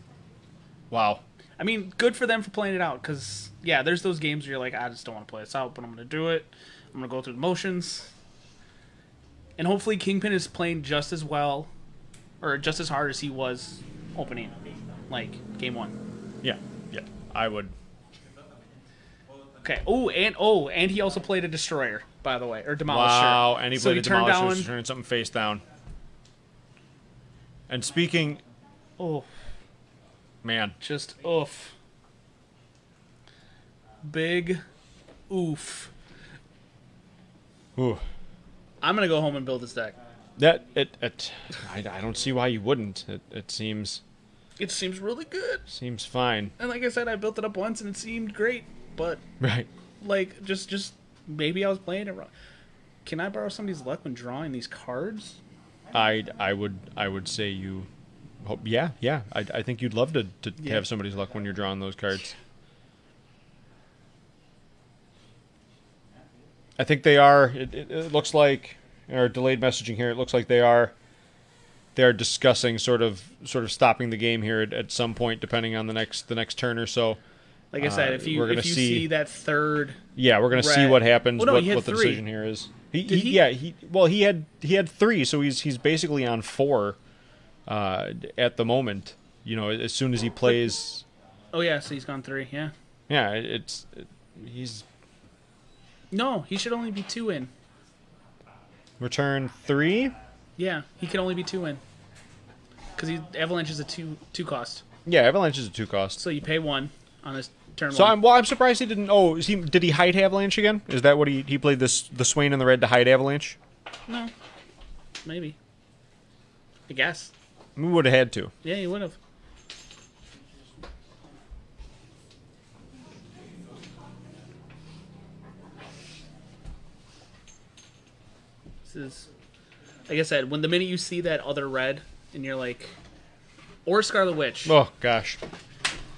Speaker 2: Wow.
Speaker 1: I mean, good for them for playing it out, because, yeah, there's those games where you're like, I just don't want to play this out, but I'm going to do it. I'm going to go through the motions. And hopefully Kingpin is playing just as well, or just as hard as he was opening, like, game 1.
Speaker 2: Yeah, I would...
Speaker 1: Okay, and he also played a Destroyer, by the way, or Demolisher.
Speaker 2: Wow, and he
Speaker 1: so
Speaker 2: played a Demolisher, so turning something face down. And speaking...
Speaker 1: Oh,
Speaker 2: man.
Speaker 1: just oof. Big oof.
Speaker 2: Ooh.
Speaker 1: I'm going to go home and build this deck.
Speaker 2: I don't see why you wouldn't. It seems
Speaker 1: really good.
Speaker 2: Seems fine.
Speaker 1: And like I said, I built it up once and it seemed great, but
Speaker 2: right.
Speaker 1: Like just maybe I was playing it wrong. Can I borrow somebody's luck when drawing these cards?
Speaker 2: I would say you. Yeah. I think you'd love to have somebody's luck when you're drawing those cards. I think they are. It looks like, or delayed messaging here. It looks like they are discussing sort of stopping the game here at some point, depending on the next turn or so.
Speaker 1: Like I said, if you see that 3rd,
Speaker 2: yeah, we're gonna see what happens.
Speaker 1: Well, no,
Speaker 2: what the decision here is. He had 3, so he's basically on 4 at the moment. You know, as soon as he plays.
Speaker 1: Oh yeah, so he's gone 3. Yeah.
Speaker 2: Yeah, he's.
Speaker 1: No, he should only be 2 in.
Speaker 2: Return 3.
Speaker 1: Yeah, he can only be 2 in. Because Avalanche is a 2 cost.
Speaker 2: Yeah, Avalanche is a 2 cost.
Speaker 1: So you pay 1 on his turn.
Speaker 2: So
Speaker 1: 1.
Speaker 2: I'm surprised he didn't. Oh, did he hide Avalanche again? Is that what he played the Swain and the red to hide Avalanche?
Speaker 1: No, maybe. I guess.
Speaker 2: We would have had to.
Speaker 1: Yeah, he would have. This is, like I said, when the minute you see that other red, and you're like, or Scarlet Witch.
Speaker 2: Oh gosh.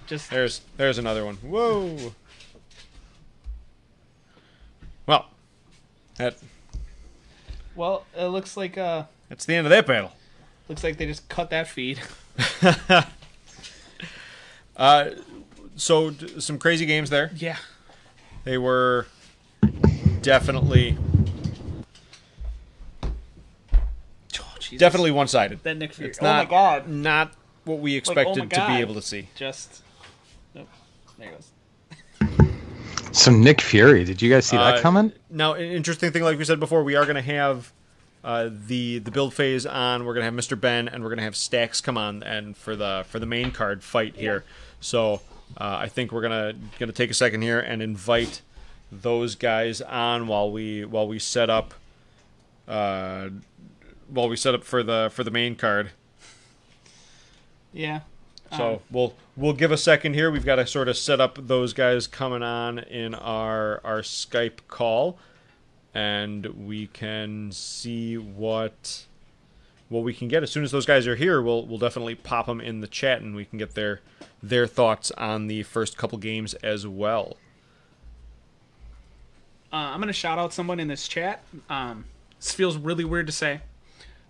Speaker 1: Just
Speaker 2: there's another one. Whoa. Well,
Speaker 1: Well, it looks like
Speaker 2: that's the end of that battle.
Speaker 1: Looks like they just cut that feed.
Speaker 2: So some crazy games there.
Speaker 1: Yeah.
Speaker 2: They were definitely definitely one-sided.
Speaker 1: That Nick Fury.
Speaker 2: It's
Speaker 1: Oh my god.
Speaker 2: Not what we expected to be able to see.
Speaker 1: Just nope. There it goes.
Speaker 6: Some Nick Fury. Did you guys see that coming?
Speaker 2: Now, an interesting thing, like we said before, we are going to have the build phase on. We're going to have Mr. Ben, and we're going to have Stacks come on and for the main card fight here. So I think we're gonna take a second here and invite those guys on while we set up for the main card.
Speaker 1: Yeah.
Speaker 2: So we'll give a second here. We've got to sort of set up those guys coming on in our Skype call, and we can see what we can get. As soon as those guys are here, we'll definitely pop them in the chat, and we can get their thoughts on the first couple games as well.
Speaker 1: I'm gonna shout out someone in this chat. This feels really weird to say,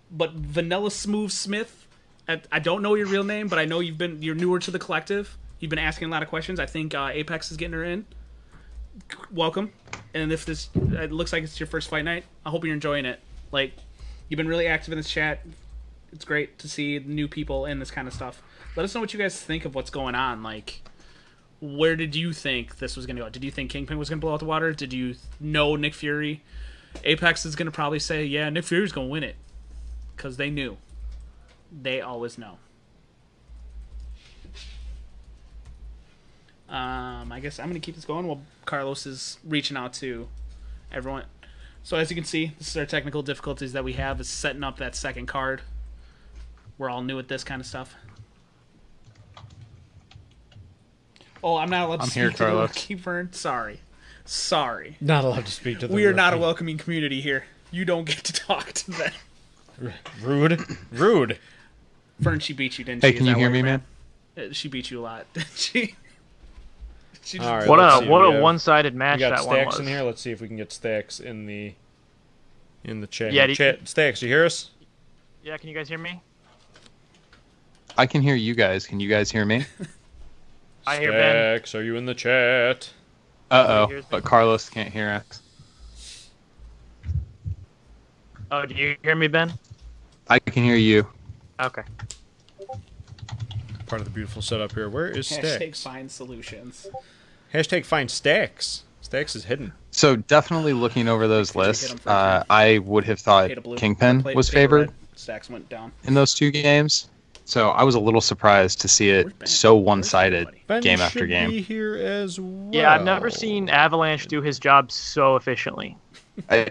Speaker 1: but Vanilla Smooth Smith. I don't know your real name, but I know you're newer to the collective. You've been asking a lot of questions. I think Apex is getting her in. Welcome. And if it looks like it's your first fight night, I hope you're enjoying it. Like, you've been really active in this chat. It's great to see new people in this kind of stuff. Let us know what you guys think of what's going on. Like, where did you think this was going to go? Did you think Kingpin was going to blow out the water? Did you know Nick Fury? Apex is going to probably say, yeah, Nick Fury's going to win it. Because they knew. They always know. I guess I'm going to keep this going while Carlos is reaching out to everyone. So as you can see, this is our technical difficulties that we have, is setting up that second card. We're all new at this kind of stuff. Oh, I'm not allowed to speak to the rookie Fern. Sorry.
Speaker 2: Not allowed to speak to the
Speaker 1: We are not a welcoming community here. You don't get to talk to them.
Speaker 2: Rude.
Speaker 1: Fern, she beat you, didn't she?
Speaker 6: Hey, can you hear me, man?
Speaker 1: She beat you a lot, didn't she?
Speaker 2: All right,
Speaker 7: what a one-sided match
Speaker 2: we got
Speaker 7: that one
Speaker 2: Stacks
Speaker 7: was.
Speaker 2: in here. Let's see if we can get Stacks in the chat.
Speaker 7: Yeah,
Speaker 2: chat. Stacks, you hear us?
Speaker 7: Yeah, can you guys hear me?
Speaker 6: I can hear you guys. Can you guys hear me?
Speaker 7: I hear Ben.
Speaker 2: Stacks, are you in the chat?
Speaker 6: Uh-oh, but Carlos can't hear us.
Speaker 7: Oh, do you hear me, Ben?
Speaker 6: I can hear you.
Speaker 7: Okay.
Speaker 2: Part of the beautiful setup here. Where is
Speaker 1: Hashtag
Speaker 2: Stacks?
Speaker 1: find solutions.
Speaker 2: Hashtag find Stacks. Stacks is hidden.
Speaker 6: So definitely looking over those
Speaker 1: Did you hit
Speaker 6: lists,
Speaker 1: him first?
Speaker 6: I would have thought
Speaker 1: Paid a blue.
Speaker 6: Kingpin
Speaker 1: Played
Speaker 6: was
Speaker 1: paid a
Speaker 6: favored
Speaker 1: red. Stacks went down.
Speaker 6: in those two games. So I was a little surprised to see it
Speaker 1: Where's Ben?
Speaker 6: so one-sided
Speaker 2: Ben
Speaker 6: game after
Speaker 2: should
Speaker 6: game.
Speaker 2: be here as well.
Speaker 7: Yeah, I've never seen Avalanche do his job so efficiently.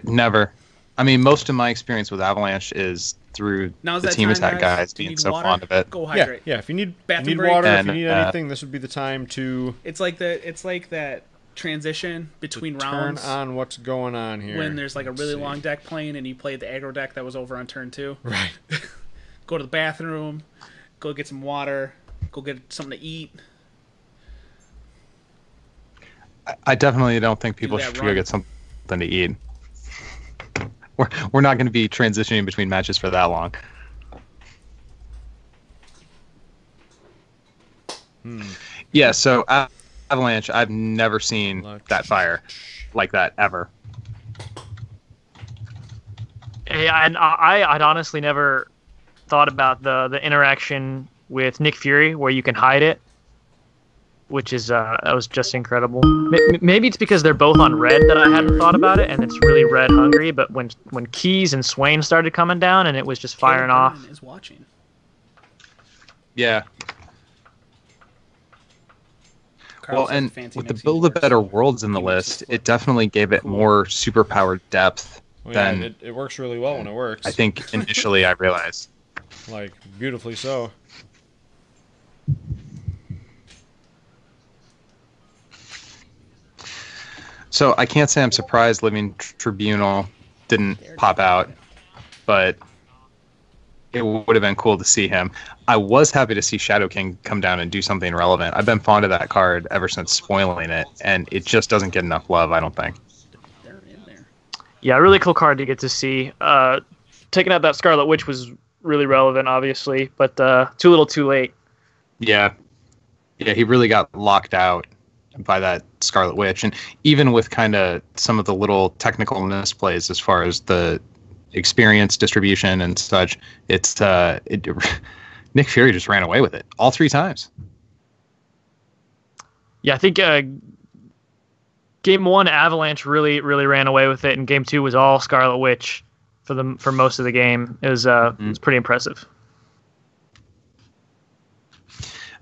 Speaker 6: Never. I mean, most of my experience with Avalanche is through
Speaker 1: Now's
Speaker 6: the
Speaker 1: that
Speaker 6: team
Speaker 1: time,
Speaker 6: attack guys
Speaker 1: Do you
Speaker 6: being
Speaker 1: need
Speaker 6: so
Speaker 1: water?
Speaker 6: fond of it.
Speaker 1: Go
Speaker 2: Yeah,
Speaker 1: hydrate.
Speaker 2: yeah. If you need
Speaker 1: Bathroom break.
Speaker 2: water, if
Speaker 6: And,
Speaker 2: you need anything, this would be the time to
Speaker 1: It's like that transition between
Speaker 2: turn
Speaker 1: rounds
Speaker 2: on what's going on here.
Speaker 1: when there's like a really
Speaker 2: Let's see.
Speaker 1: long deck playing and you played the aggro deck that was over on turn 2.
Speaker 2: Right.
Speaker 1: Go to the bathroom, go get some water, go get something to eat.
Speaker 6: I definitely don't think people
Speaker 1: that
Speaker 6: should
Speaker 1: run.
Speaker 6: go get something to eat. We're not going to be transitioning between matches for that long. Yeah, so Avalanche, I've never seen that fire like that ever.
Speaker 7: Hey, I'd honestly never thought about the interaction with Nick Fury where you can hide it, which is that was just incredible. Maybe it's because they're both on red that I hadn't thought about it, and it's really red hungry. But when Keys and Swain started coming down, and it was just firing off.
Speaker 1: Is watching.
Speaker 6: Yeah.
Speaker 1: Carlos
Speaker 6: Well,
Speaker 1: has
Speaker 6: and
Speaker 1: fancy
Speaker 6: with the
Speaker 1: mixing
Speaker 6: Build a
Speaker 1: works,
Speaker 6: Better
Speaker 1: so
Speaker 6: Worlds in the
Speaker 1: he makes
Speaker 6: list,
Speaker 1: it
Speaker 6: it definitely gave it
Speaker 1: Cool.
Speaker 6: more superpowered depth
Speaker 2: Well, yeah,
Speaker 6: than
Speaker 2: it works really well when it works.
Speaker 6: I think initially I realized.
Speaker 2: Like, beautifully so.
Speaker 6: So I can't say I'm surprised Living Tribunal didn't pop out, but it would have been cool to see him. I was happy to see Shadow King come down and do something relevant. I've been fond of that card ever since spoiling it, and it just doesn't get enough love, I don't think.
Speaker 1: They're in there.
Speaker 7: Yeah, really cool card to get to see. Taking out that Scarlet Witch was really relevant, obviously, but too little, too late.
Speaker 6: Yeah, he really got locked out by that Scarlet Witch, and even with kind of some of the little technical misplays as far as the experience distribution and such, it's Nick Fury just ran away with it all 3 times.
Speaker 7: Yeah, I think Game 1, Avalanche really ran away with it, and Game 2 was all Scarlet Witch for most of the game. It was pretty impressive.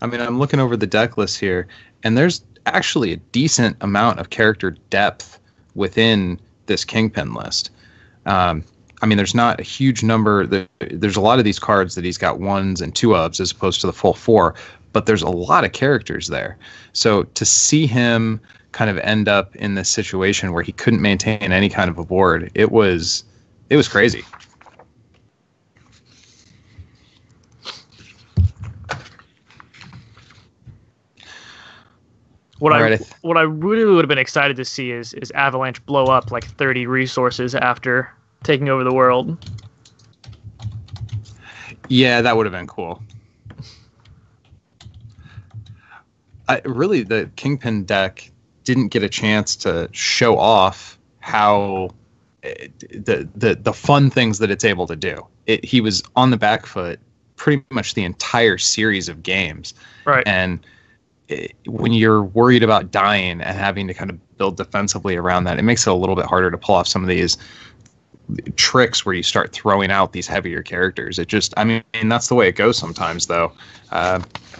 Speaker 6: I mean, I'm looking over the deck list here, and there's actually a decent amount of character depth within this Kingpin list. I mean, there's not a huge number. There's a lot of these cards that he's got 1s and 2-ofs as opposed to the full 4, but there's a lot of characters there. So to see him kind of end up in this situation where he couldn't maintain any kind of a board, it was crazy.
Speaker 7: What
Speaker 6: All
Speaker 7: I
Speaker 6: right,
Speaker 7: what I really would have been excited to see is Avalanche blow up like 30 resources after taking over the world.
Speaker 6: Yeah, that would have been cool. Really, the Kingpin deck didn't get a chance to show off how the fun things that it's able to do. He was on the back foot pretty much the entire series of games.
Speaker 7: Right.
Speaker 6: And when you're worried about dying and having to kind of build defensively around that, it makes it a little bit harder to pull off some of these tricks where you start throwing out these heavier characters. That's the way it goes sometimes, though.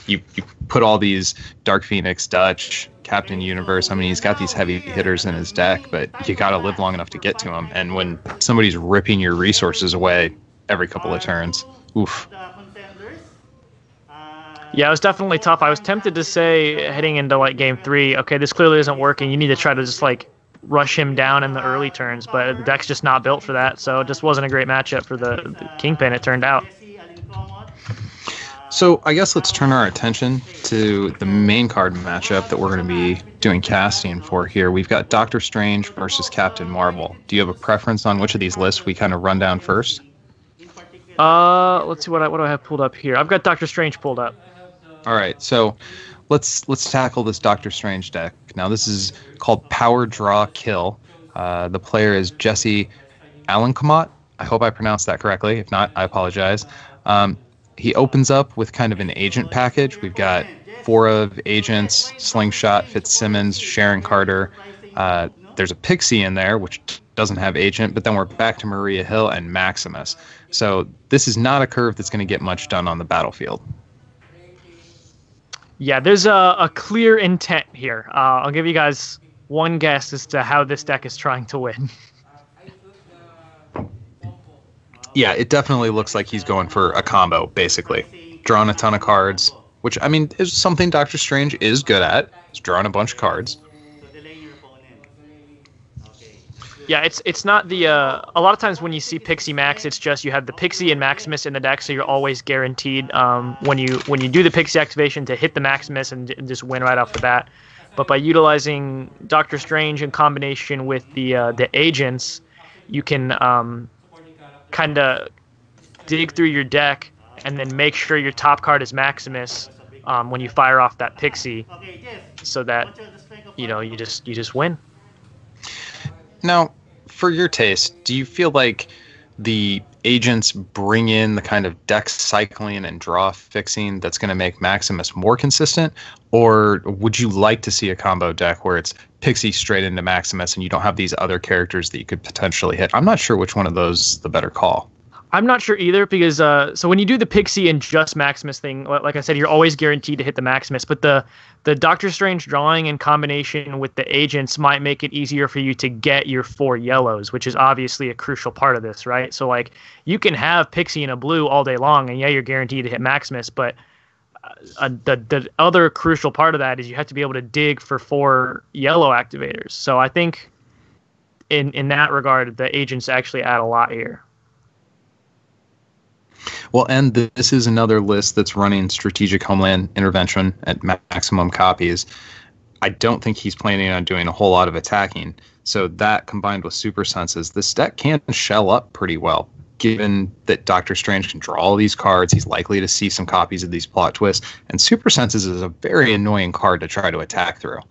Speaker 6: You put all these Dark Phoenix, Dutch, Captain Universe. He's got these heavy hitters in his deck, but you got to live long enough to get to them. And when somebody's ripping your resources away every couple of turns, oof.
Speaker 7: Yeah, it was definitely tough. I was tempted to say heading into like game 3, okay, this clearly isn't working. You need to try to just like rush him down in the early turns, but the deck's just not built for that. So it just wasn't a great matchup for the Kingpin, it turned out.
Speaker 6: So I guess let's turn our attention to the main card matchup that we're going to be doing casting for here. We've got Doctor Strange versus Captain Marvel. Do you have a preference on which of these lists we kind of run down first?
Speaker 7: Let's see what do I have pulled up here. I've got Doctor Strange pulled up.
Speaker 6: All right, so let's tackle this Doctor Strange deck. Now this is called Power Draw Kill. The player is Jesse Alincomot. I hope I pronounced that correctly. If not, I apologize. He opens up with kind of an agent package. We've got 4 of agents: Slingshot, Fitzsimmons, Sharon Carter. There's a Pixie in there, which doesn't have agent, but then we're back to Maria Hill and Maximus. So this is not a curve that's going to get much done on the battlefield.
Speaker 7: Yeah, there's a clear intent here. I'll give you guys one guess as to how this deck is trying to win.
Speaker 6: Yeah, it definitely looks like he's going for a combo, basically. Drawing a ton of cards, which, is something Doctor Strange is good at. He's drawing a bunch of cards.
Speaker 7: Yeah, it's not the... a lot of times when you see Pixie Max, it's just you have the Pixie and Maximus in the deck, so you're always guaranteed when you do the Pixie activation to hit the Maximus and just win right off the bat. But by utilizing Doctor Strange in combination with the agents, you can... kind of dig through your deck and then make sure your top card is Maximus when you fire off that Pixie, so that you just win.
Speaker 6: Now, for your taste, do you feel like the agents bring in the kind of deck cycling and draw fixing that's going to make Maximus more consistent, or would you like to see a combo deck where it's Pixie straight into Maximus and you don't have these other characters that you could potentially hit? I'm not sure which one of those is the better call.
Speaker 7: I'm not sure either, because so when you do the Pixie and just Maximus thing, like I said, you're always guaranteed to hit the Maximus, but the Doctor Strange drawing in combination with the agents might make it easier for you to get your 4 yellows, which is obviously a crucial part of this, right? So like you can have Pixie and a blue all day long, and yeah, you're guaranteed to hit Maximus, but the other crucial part of that is you have to be able to dig for 4 yellow activators. So I think in that regard, the agents actually add a lot here.
Speaker 6: Well, and this is another list that's running Strategic Homeland Intervention at maximum copies. I don't think he's planning on doing a whole lot of attacking. So that combined with Super Senses, this deck can shell up pretty well. Given that Doctor Strange can draw all these cards, he's likely to see some copies of these plot twists. And Super Senses is a very annoying card to try to attack through.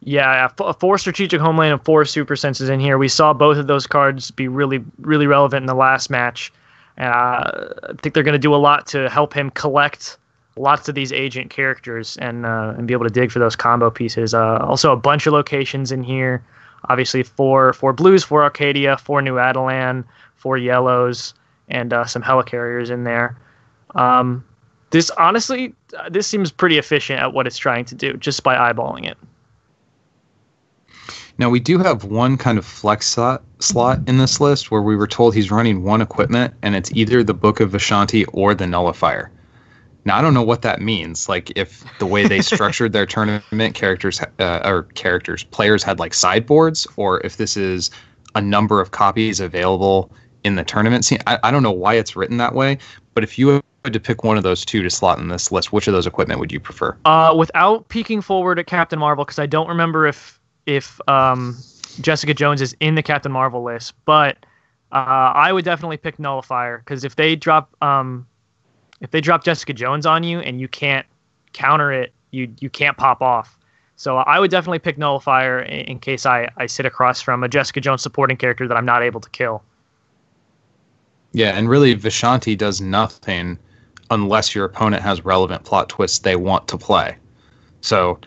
Speaker 7: Yeah, 4 Strategic Homeland and 4 Super Senses in here. We saw both of those cards be really, really relevant in the last match. I think they're going to do a lot to help him collect lots of these agent characters and be able to dig for those combo pieces. Also, a bunch of locations in here. Obviously, 4 blues, 4 Arcadia, 4 New Adelan, 4 yellows, and some helicarriers in there. This seems pretty efficient at what it's trying to do just by eyeballing it.
Speaker 6: Now, we do have one kind of flex slot in this list where we were told he's running 1 equipment, and it's either the Book of Vishanti or the Nullifier. Now, I don't know what that means. Like, if the way they structured their tournament players had like sideboards, or if this is a number of copies available in the tournament scene. I don't know why it's written that way, but if you had to pick one of those 2 to slot in this list, which of those equipment would you prefer?
Speaker 7: Without peeking forward at Captain Marvel, because I don't remember if Jessica Jones is in the Captain Marvel list, but I would definitely pick Nullifier because if they drop Jessica Jones on you and you can't counter it, you can't pop off. So I would definitely pick Nullifier in case I sit across from a Jessica Jones supporting character that I'm not able to kill.
Speaker 6: Yeah, and really Vishanti does nothing unless your opponent has relevant plot twists they want to play. So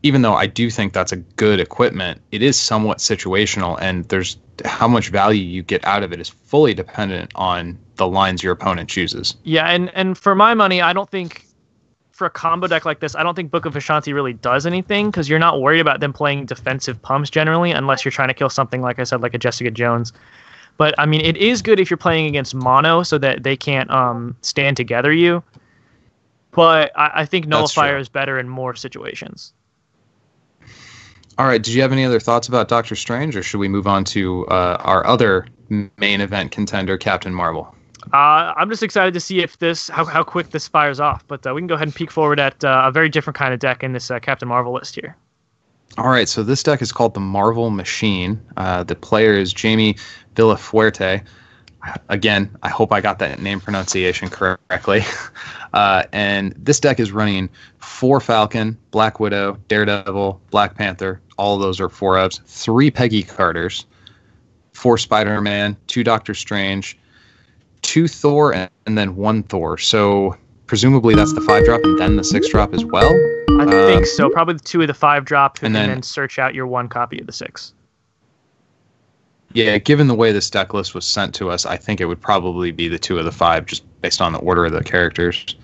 Speaker 6: even though I do think that's a good equipment, it is somewhat situational, and there's how much value you get out of it is fully dependent on the lines your opponent chooses.
Speaker 7: Yeah, and for my money, I don't think for a combo deck like this, I don't think Book of Vishanti really does anything because you're not worried about them playing defensive pumps generally, unless you're trying to kill something, like I said, like a Jessica Jones. But, I mean, it is good if you're playing against mono so that they can't stand together you. But I think Nullifier is better in more situations.
Speaker 6: All right, did you have any other thoughts about Doctor Strange, or should we move on to our other main event contender, Captain Marvel?
Speaker 7: I'm just excited to see if how quick this fires off. But we can go ahead and peek forward at a very different kind of deck in this Captain Marvel list here.
Speaker 6: All right, so this deck is called the Marvel Machine. The player is Jaime Villafuerte. Again, I hope I got that name pronunciation correctly. And this deck is running 4 Falcon, Black Widow, Daredevil, Black Panther. All of those are 4-ups. 3 Peggy Carters, 4 Spider-Man, 2 Doctor Strange, 2 Thor, and then 1 Thor. So presumably that's the 5-drop and then the 6-drop as well.
Speaker 7: I think so. Probably the 2 of the 5-drop, and
Speaker 6: then
Speaker 7: search out your 1 copy of the 6.
Speaker 6: Yeah, given the way this deck list was sent to us, I think it would probably be the 2 of the 5, just based on the order of the characters.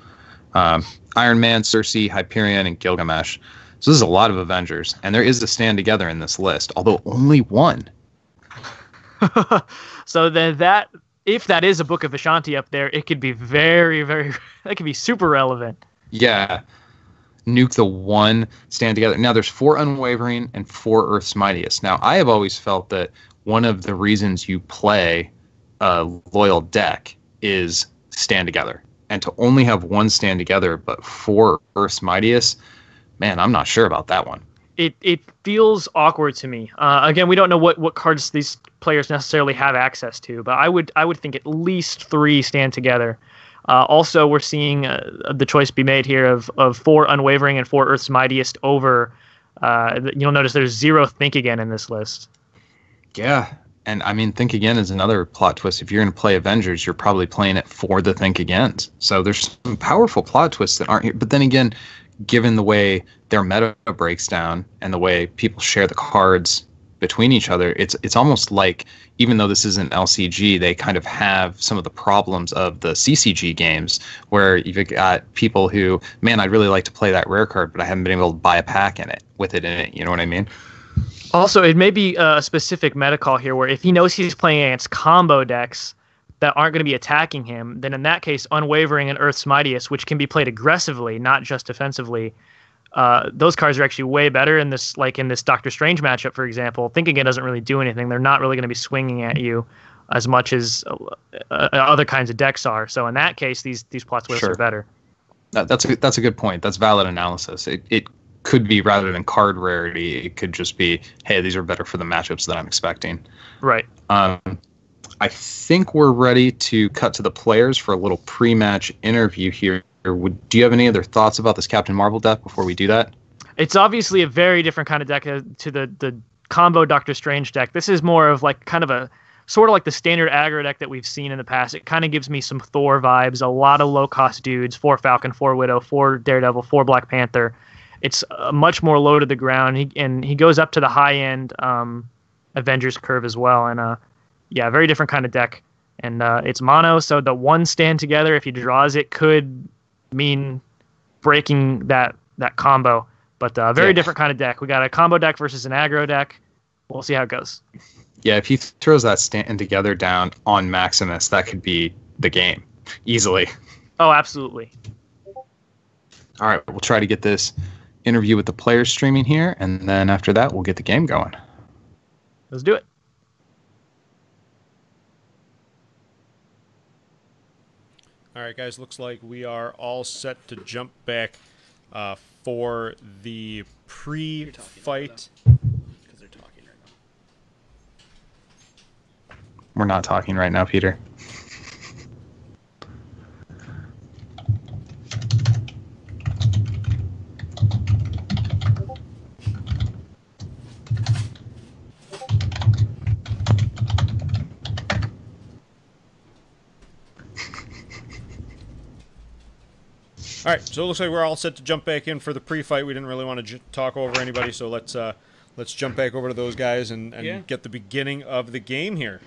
Speaker 6: Iron Man, Cersei, Hyperion, and Gilgamesh. So this is a lot of Avengers, and there is a stand together in this list, although only 1.
Speaker 7: So then if that is a Book of Vishanti up there, it could be very, very, that could be super relevant.
Speaker 6: Yeah. Nuke the 1 stand together. Now there's 4 Unwavering and 4 Earth's Mightiest. Now I have always felt that one of the reasons you play a loyal deck is stand together. And to only have 1 stand together but 4 Earth's Mightiest, man, I'm not sure about that one.
Speaker 7: It feels awkward to me. Again, we don't know what cards these players necessarily have access to, but I would think at least 3 stand together. Also, we're seeing the choice be made here of 4 Unwavering and 4 Earth's Mightiest over. You'll notice there's 0 Think Again in this list.
Speaker 6: Yeah, and I mean, Think Again is another plot twist. If you're going to play Avengers, you're probably playing it for the Think Agains. So there's some powerful plot twists that aren't here. But then again, given the way their meta breaks down and the way people share the cards between each other, it's almost like, even though this isn't LCG, they kind of have some of the problems of the CCG games, where you've got people who, man, I'd really like to play that rare card, but I haven't been able to buy a pack with it in it. You know what I mean?
Speaker 7: Also, it may be a specific meta call here where if he knows he's playing against combo decks that aren't going to be attacking him, then in that case, Unwavering and Earth's Mightiest, which can be played aggressively, not just defensively, those cards are actually way better in this Doctor Strange matchup, for example. Think Again doesn't really do anything. They're not really going to be swinging at you as much as other kinds of decks are. So in that case, these plot twists are better.
Speaker 6: That's a good point. That's valid analysis. It could be, rather than card rarity, it could just be, hey, these are better for the matchups that I'm expecting.
Speaker 7: Right.
Speaker 6: I think we're ready to cut to the players for a little pre-match interview here. Do you have any other thoughts about this Captain Marvel deck before we do that?
Speaker 7: It's obviously a very different kind of deck to the combo Doctor Strange deck. This is more of like kind of a sort of like the standard aggro deck that we've seen in the past. It kind of gives me some Thor vibes, a lot of low-cost dudes, 4 Falcon, 4 Widow, 4 Daredevil, 4 Black Panther. It's much more low to the ground, he goes up to the high-end Avengers curve as well. And yeah, very different kind of deck. And it's mono, so the 1 stand together, if he draws it, could mean breaking that combo. But very different kind of deck. We got a combo deck versus an aggro deck. We'll see how it goes. Yeah,
Speaker 6: if he throws that stand together down on Maximus, that could be the game easily.
Speaker 7: Oh, absolutely.
Speaker 6: All right, we'll try to get this interview with the players streaming here, and then after that, we'll get the game going.
Speaker 7: Let's do it.
Speaker 2: All right, guys, looks like we are all set to jump back for the pre-fight.
Speaker 1: Because they're talking right
Speaker 6: We're not talking right now, Peter.
Speaker 2: All right, so it looks like we're all set to jump back in for the pre-fight. We didn't really want to talk over anybody, so let's jump back over to those guys and get the beginning of the game here.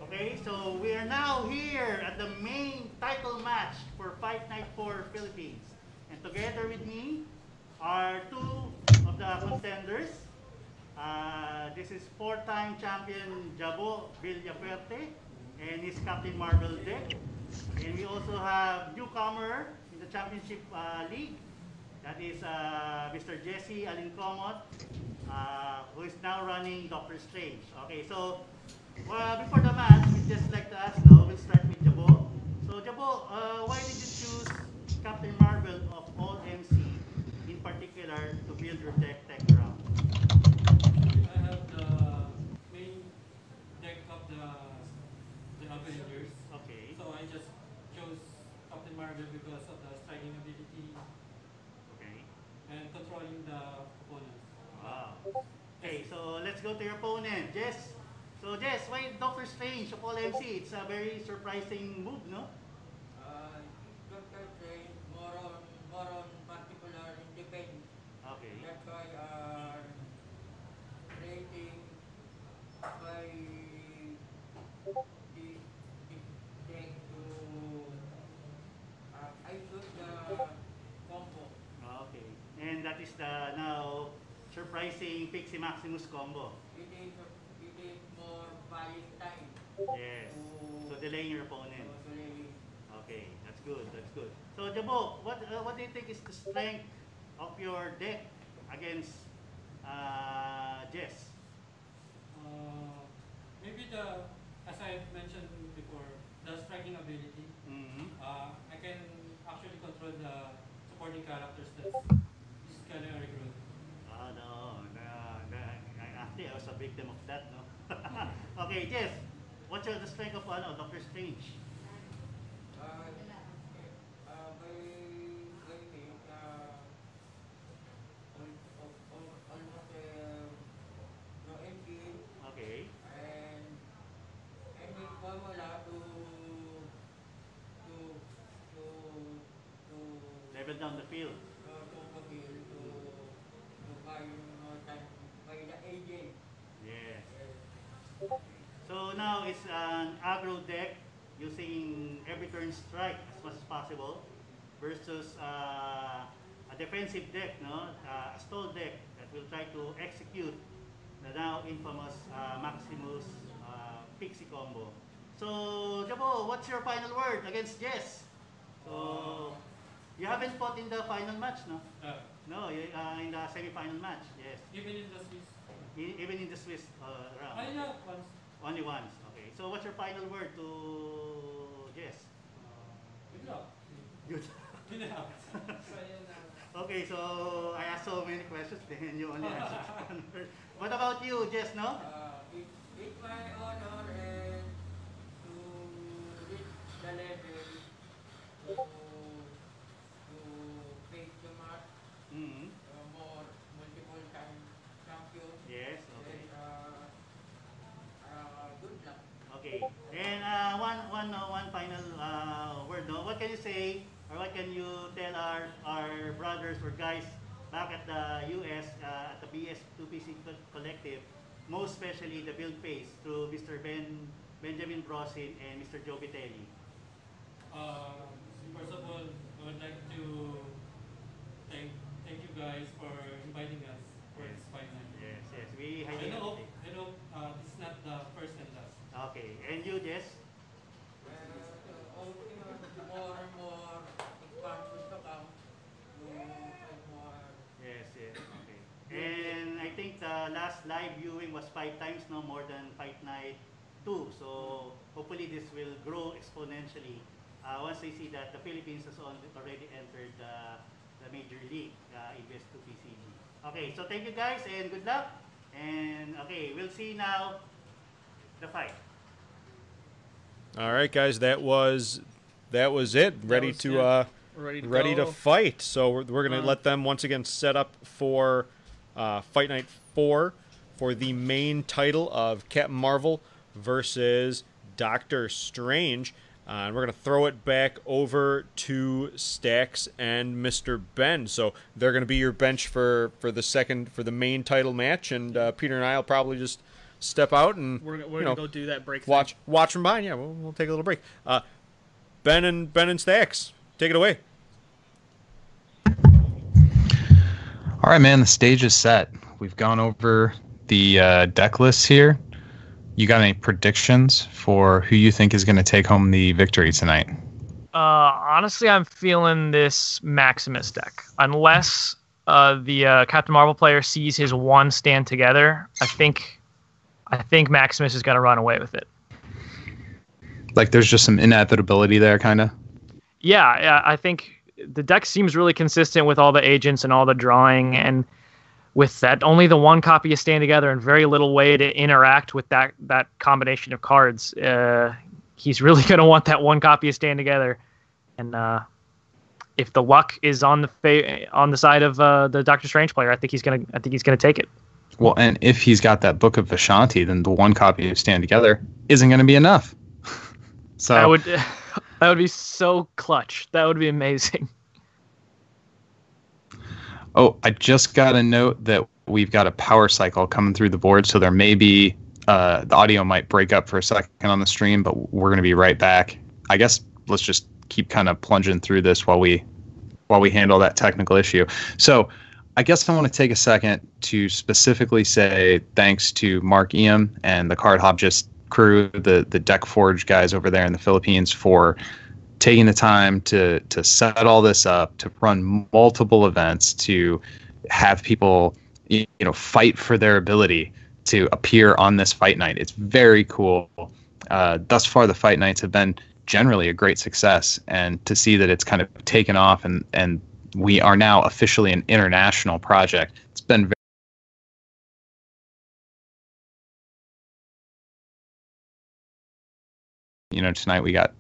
Speaker 4: Okay, so we are now here at the main title match for Fight Night 4 Philippines. And together with me are two of the contenders. This is four-time champion Jabo Villafuerte and his Captain Marvel deck. And we also have newcomer in the championship league. That is Mr. Jesse Alincomot, who is now running Doctor Strange. Okay, so before the match, we'd just like to ask now, we'll start with Jabo. So Jabo, why did you choose Captain Marvel of all MC in particular to build your deck around?
Speaker 8: I have the main deck of the Avengers.
Speaker 4: Okay.
Speaker 8: So I just chose Captain Marvel because of the striking ability
Speaker 4: Okay.
Speaker 8: and controlling the opponents.
Speaker 4: Wow. Okay, so let's go to your opponent, Jess. So Jess, why Doctor Strange of all MC? It's a very surprising move, no?
Speaker 9: Doctor Strange more on particular in defense.
Speaker 4: Okay.
Speaker 9: That's why rating by the deck to I took the combo.
Speaker 4: Okay. And that is the now surprising Pixie Maximus combo.
Speaker 9: It is more buying time.
Speaker 4: Yes. So delaying your opponent.
Speaker 9: So really,
Speaker 4: Okay, that's good. That's good. So Jabo, what do you think is the strength of your deck against Jess?
Speaker 8: Maybe as I mentioned before, the striking ability.
Speaker 4: Mm-hmm.
Speaker 8: I can actually control the supporting characters that this kind of recruit.
Speaker 4: No. Actually, I was a victim of that, no? Okay, Jess, what's the strength of Doctor Strange?
Speaker 9: almost no engine
Speaker 4: Okay.
Speaker 9: and any formula to
Speaker 4: Level down the field.
Speaker 9: appeal to buy time by the agent.
Speaker 4: Yes. So now it's an aggro deck using every turn strike as much as possible versus a defensive deck, no? A stall deck that will try to execute the now infamous Maximus Pixie combo. So Jabo, what's your final word against Jess? So you haven't fought in the final match, no? No, in the semi-final match, yes.
Speaker 8: Even in the Swiss.
Speaker 4: Even in the Swiss round.
Speaker 8: Yeah, once.
Speaker 4: Only once. Okay. So what's your final word to Jess?
Speaker 8: Good luck.
Speaker 4: Good.
Speaker 8: Good luck.
Speaker 4: Okay, so I asked so many questions, then you only answered one word. What about you, Jess, no?
Speaker 9: It's my honor and to reach the level to face the match
Speaker 4: Mm-hmm.
Speaker 9: more multiple time champion.
Speaker 4: Yes, okay.
Speaker 9: And good luck.
Speaker 4: Okay. And one final word, no? What can you say, or what can you tell our brothers or guys back at the US, at the BS2PC Collective, most especially the build phase through Mr. Benjamin Brosin and Mr. Joe Vitelli?
Speaker 8: First of all, I would like to thank you guys for inviting us for this fight night.
Speaker 4: Yes, we highly
Speaker 8: I hope
Speaker 4: appreciate.
Speaker 8: this is not the first and last.
Speaker 4: Okay, and you, Jess?
Speaker 9: More and more expansion to come. More.
Speaker 4: Yes, okay. And I think the last live viewing was 5 times, no more than Fight Night 2. So hopefully this will grow exponentially once they see that the Philippines has already entered the major league, EBS 2 PCG. Okay, so thank you guys and good luck. And okay, we'll see now the fight.
Speaker 2: All right, guys, that was it. Ready to
Speaker 1: ready to
Speaker 2: to fight. So we're gonna let them once again set up for Fight Night 4 for the main title of Captain Marvel versus Doctor Strange. And we're going to throw it back over to Stax and Mr. Ben. So they're going to be your bench for the main title match. And Peter and I will probably just step out and
Speaker 1: we're going to go do that break.
Speaker 2: Watch from behind. Yeah, we'll take a little break. Ben and Stax, take it away.
Speaker 6: All right, man. The stage is set. We've gone over the deck lists here. You got any predictions for who you think is going to take home the victory tonight?
Speaker 7: Honestly, I'm feeling this Maximus deck. Unless the Captain Marvel player sees his one stand together, I think Maximus is going to run away with it.
Speaker 6: Like there's just some inevitability there, kind of?
Speaker 7: Yeah, I think the deck seems really consistent with all the agents and all the drawing, and with that, only the one copy of Stand Together and very little way to interact with that combination of cards. He's really going to want that one copy of Stand Together, and if the luck is on the side of the Doctor Strange player, I think he's going to take it.
Speaker 6: Well, and if he's got that Book of Vishanti, then the one copy of Stand Together isn't going to be enough. So
Speaker 7: that would be so clutch. That would be amazing.
Speaker 6: Oh, I just got a note that we've got a power cycle coming through the board, so there may be the audio might break up for a second on the stream, but we're going to be right back. I guess let's just keep kind of plunging through this while we handle that technical issue. So I guess I want to take a second to specifically say thanks to Mark Eam and the Card Hobbyist crew, the Deck Forge guys over there in the Philippines, for taking the time to set all this up, to run multiple events, to have people, fight for their ability to appear on this fight night. It's very cool. Thus far, the fight nights have been generally a great success, and to see that it's kind of taken off and we are now officially an international project, it's been very tonight we got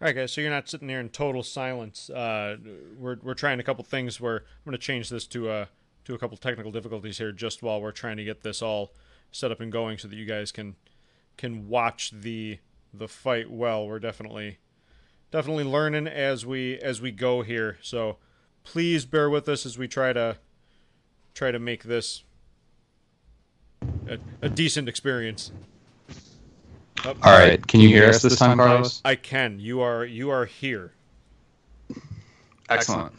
Speaker 2: All right, guys. So you're not sitting there in total silence. We're trying a couple things. I'm going to change this to a couple technical difficulties here, just while we're trying to get this all set up and going, so that you guys can watch the fight well. We're definitely learning as we go here. So please bear with us as we try to make this a decent experience.
Speaker 6: All right, can you hear us this time, Carlos?
Speaker 2: I can. You are here.
Speaker 6: Excellent.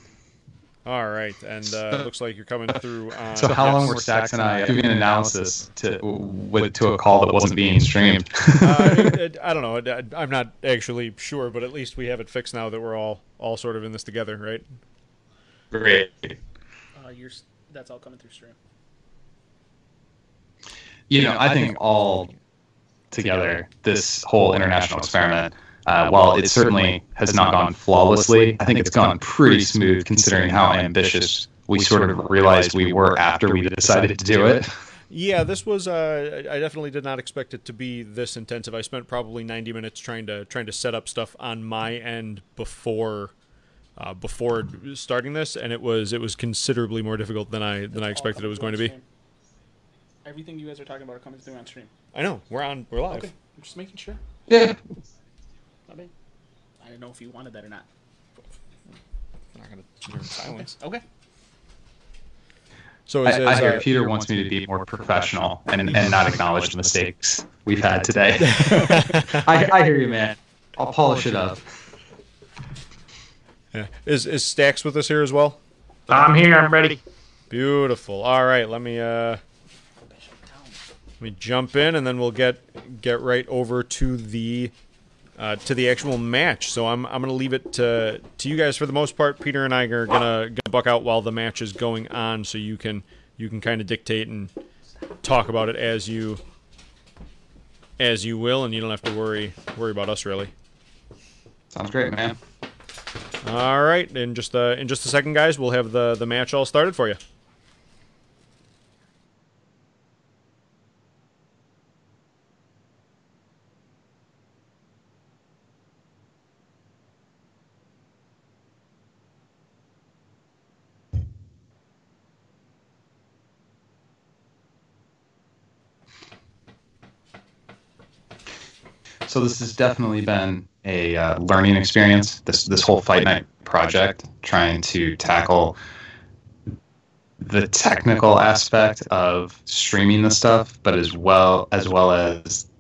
Speaker 2: All right, and it looks like you're coming through.
Speaker 6: So how long were Stacks and I doing an analysis to a call that wasn't being streamed?
Speaker 2: I don't know. I'm not actually sure, but at least we have it fixed now that we're all sort of in this together, right?
Speaker 6: Great.
Speaker 1: That's all coming through stream.
Speaker 6: I think all together, this whole international experiment, while it certainly has not gone flawlessly, I think it's gone pretty smooth considering how ambitious we sort of realized we were after we decided to do it.
Speaker 2: Yeah, this was. I definitely did not expect it to be this intensive. I spent probably 90 minutes trying to set up stuff on my end before starting this, and it was considerably more difficult than I expected it was going to be.
Speaker 1: Everything you guys are talking about are coming through on stream.
Speaker 2: I know. We're live.
Speaker 1: Okay, I'm just making sure.
Speaker 6: Yeah.
Speaker 1: Not bad. I didn't know if you wanted that or not.
Speaker 2: I'm not going to sit here in silence.
Speaker 1: Okay.
Speaker 2: So
Speaker 6: I hear Peter wants me to be more professional and not acknowledge the mistakes we've had today. I hear you, man. I'll polish it up.
Speaker 2: Yeah. Is Stacks with us here as well?
Speaker 7: I'm here. I'm ready.
Speaker 2: Beautiful. All right. Let me jump in, and then we'll get right over to the actual match. So I'm gonna leave it to you guys for the most part. Peter and I are gonna buck out while the match is going on, so you can kind of dictate and talk about it as you will, and you don't have to worry about us really.
Speaker 6: Sounds great, man.
Speaker 2: All right, in just a second, guys, we'll have the match all started for you.
Speaker 6: So this has definitely been a learning experience. This whole Fight Night project, trying to tackle the technical aspect of streaming the stuff, but as well as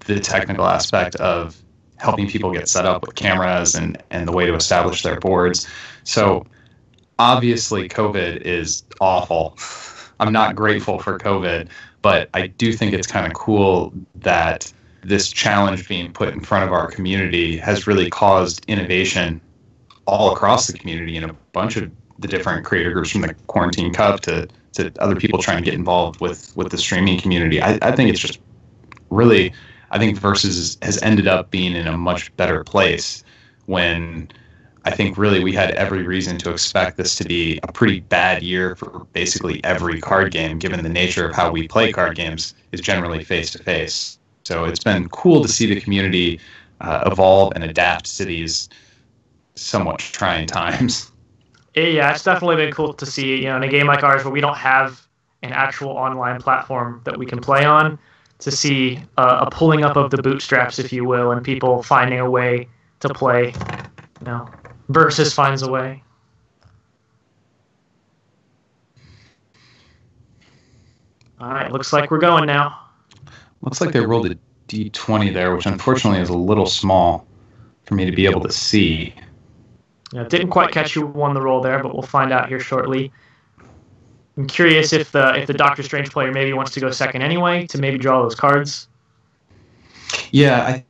Speaker 6: the technical aspect of helping people get set up with cameras and the way to establish their boards. So obviously COVID is awful. I'm not grateful for COVID, but I do think it's kind of cool that this challenge being put in front of our community has really caused innovation all across the community in a bunch of the different creator groups, from the Quarantine Cup to other people trying to get involved with the streaming community. I think it's just really, I think Versus has ended up being in a much better place, when I think really we had every reason to expect this to be a pretty bad year for basically every card game, given the nature of how we play card games is generally face-to-face. So it's been cool to see the community evolve and adapt to these somewhat trying times.
Speaker 7: Yeah, it's definitely been cool to see, in a game like ours where we don't have an actual online platform that we can play on, to see a pulling up of the bootstraps, if you will, and people finding a way to play. Versus finds a way. All right, looks like we're going now.
Speaker 6: Looks like they rolled a d20 there, which unfortunately is a little small for me to be able to see.
Speaker 7: Yeah, didn't quite catch who won the roll there, but we'll find out here shortly. I'm curious if the Doctor Strange player maybe wants to go second anyway, to maybe draw those cards.
Speaker 6: Yeah,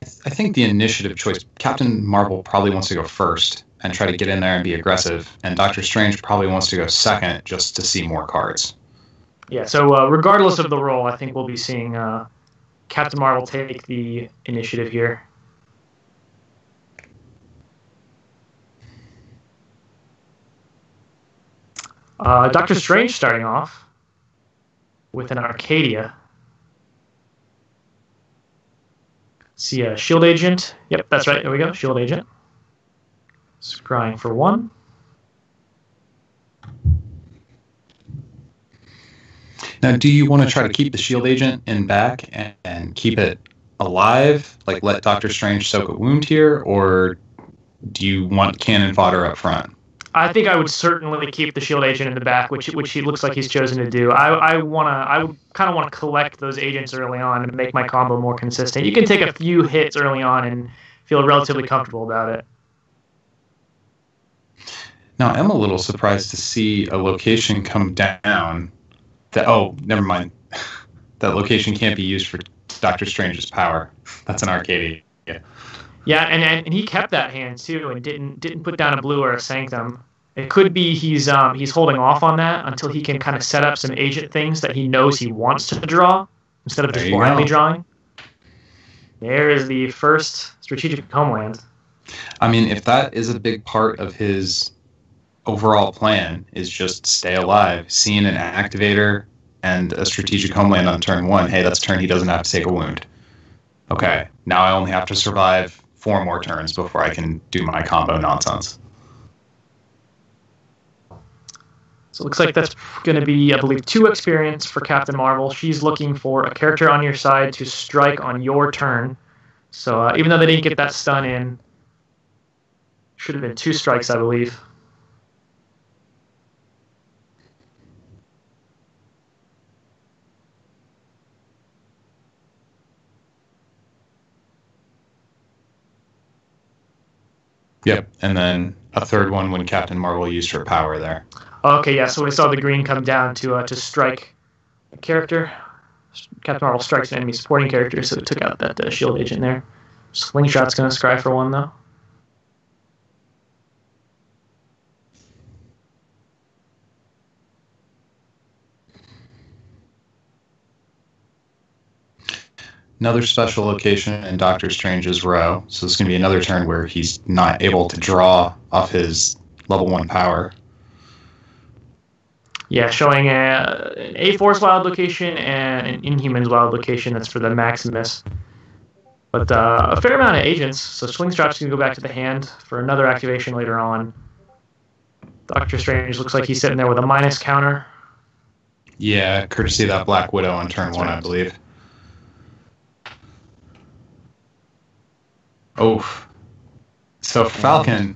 Speaker 6: I think the initiative choice, Captain Marvel probably wants to go first and try to get in there and be aggressive, and Doctor Strange probably wants to go second just to see more cards.
Speaker 7: Yeah, so regardless of the roll, I think we'll be seeing Captain Marvel take the initiative here. Doctor Strange starting off with an Arcadia. See a shield agent. Yep, that's right. There we go. Shield agent. Scrying for 1.
Speaker 6: Now, do you want to try to keep the shield agent in back and keep it alive? Like let Doctor Strange soak a wound here, or do you want cannon fodder up front?
Speaker 7: I think I would certainly keep the shield agent in the back, which he looks like he's chosen to do. I would kind of want to collect those agents early on and make my combo more consistent. You can take a few hits early on and feel relatively comfortable about it.
Speaker 6: Now, I'm a little surprised to see a location come down. Oh, never mind. That location can't be used for Doctor Strange's power. That's an Arcadia.
Speaker 7: Yeah, and he kept that hand too, and didn't put down a blue or a sanctum. It could be he's holding off on that until he can kind of set up some agent things that he knows he wants to draw instead of just blindly drawing. There is the first strategic homeland.
Speaker 6: I mean, if that is a big part of his overall plan, is just stay alive, seeing an activator and a strategic homeland on turn 1, hey, that's a turn he doesn't have to take a wound. Okay, now I only have to survive 4 more turns before I can do my combo nonsense.
Speaker 7: So it looks like that's going to be, I believe, 2 experience for Captain Marvel. She's looking for a character on your side to strike on your turn. So even though they didn't get that stun in, should have been 2 strikes, I believe.
Speaker 6: Yep, and then a third one when Captain Marvel used her power there.
Speaker 7: Okay, yeah, so we saw the green come down to strike a character. Captain Marvel strikes an enemy supporting character, so it took out that shield agent there. Slingshot's going to scry for 1, though.
Speaker 6: Another special location in Doctor Strange's row. So it's going to be another turn where he's not able to draw off his level 1 power.
Speaker 7: Yeah, showing an A-Force wild location and an Inhumans wild location. That's for the Maximus. But a fair amount of agents. So Slingshot's going to go back to the hand for another activation later on. Doctor Strange looks like he's sitting there with a minus counter.
Speaker 6: Yeah, courtesy of that Black Widow on turn 1, I believe. Oh, so Falcon,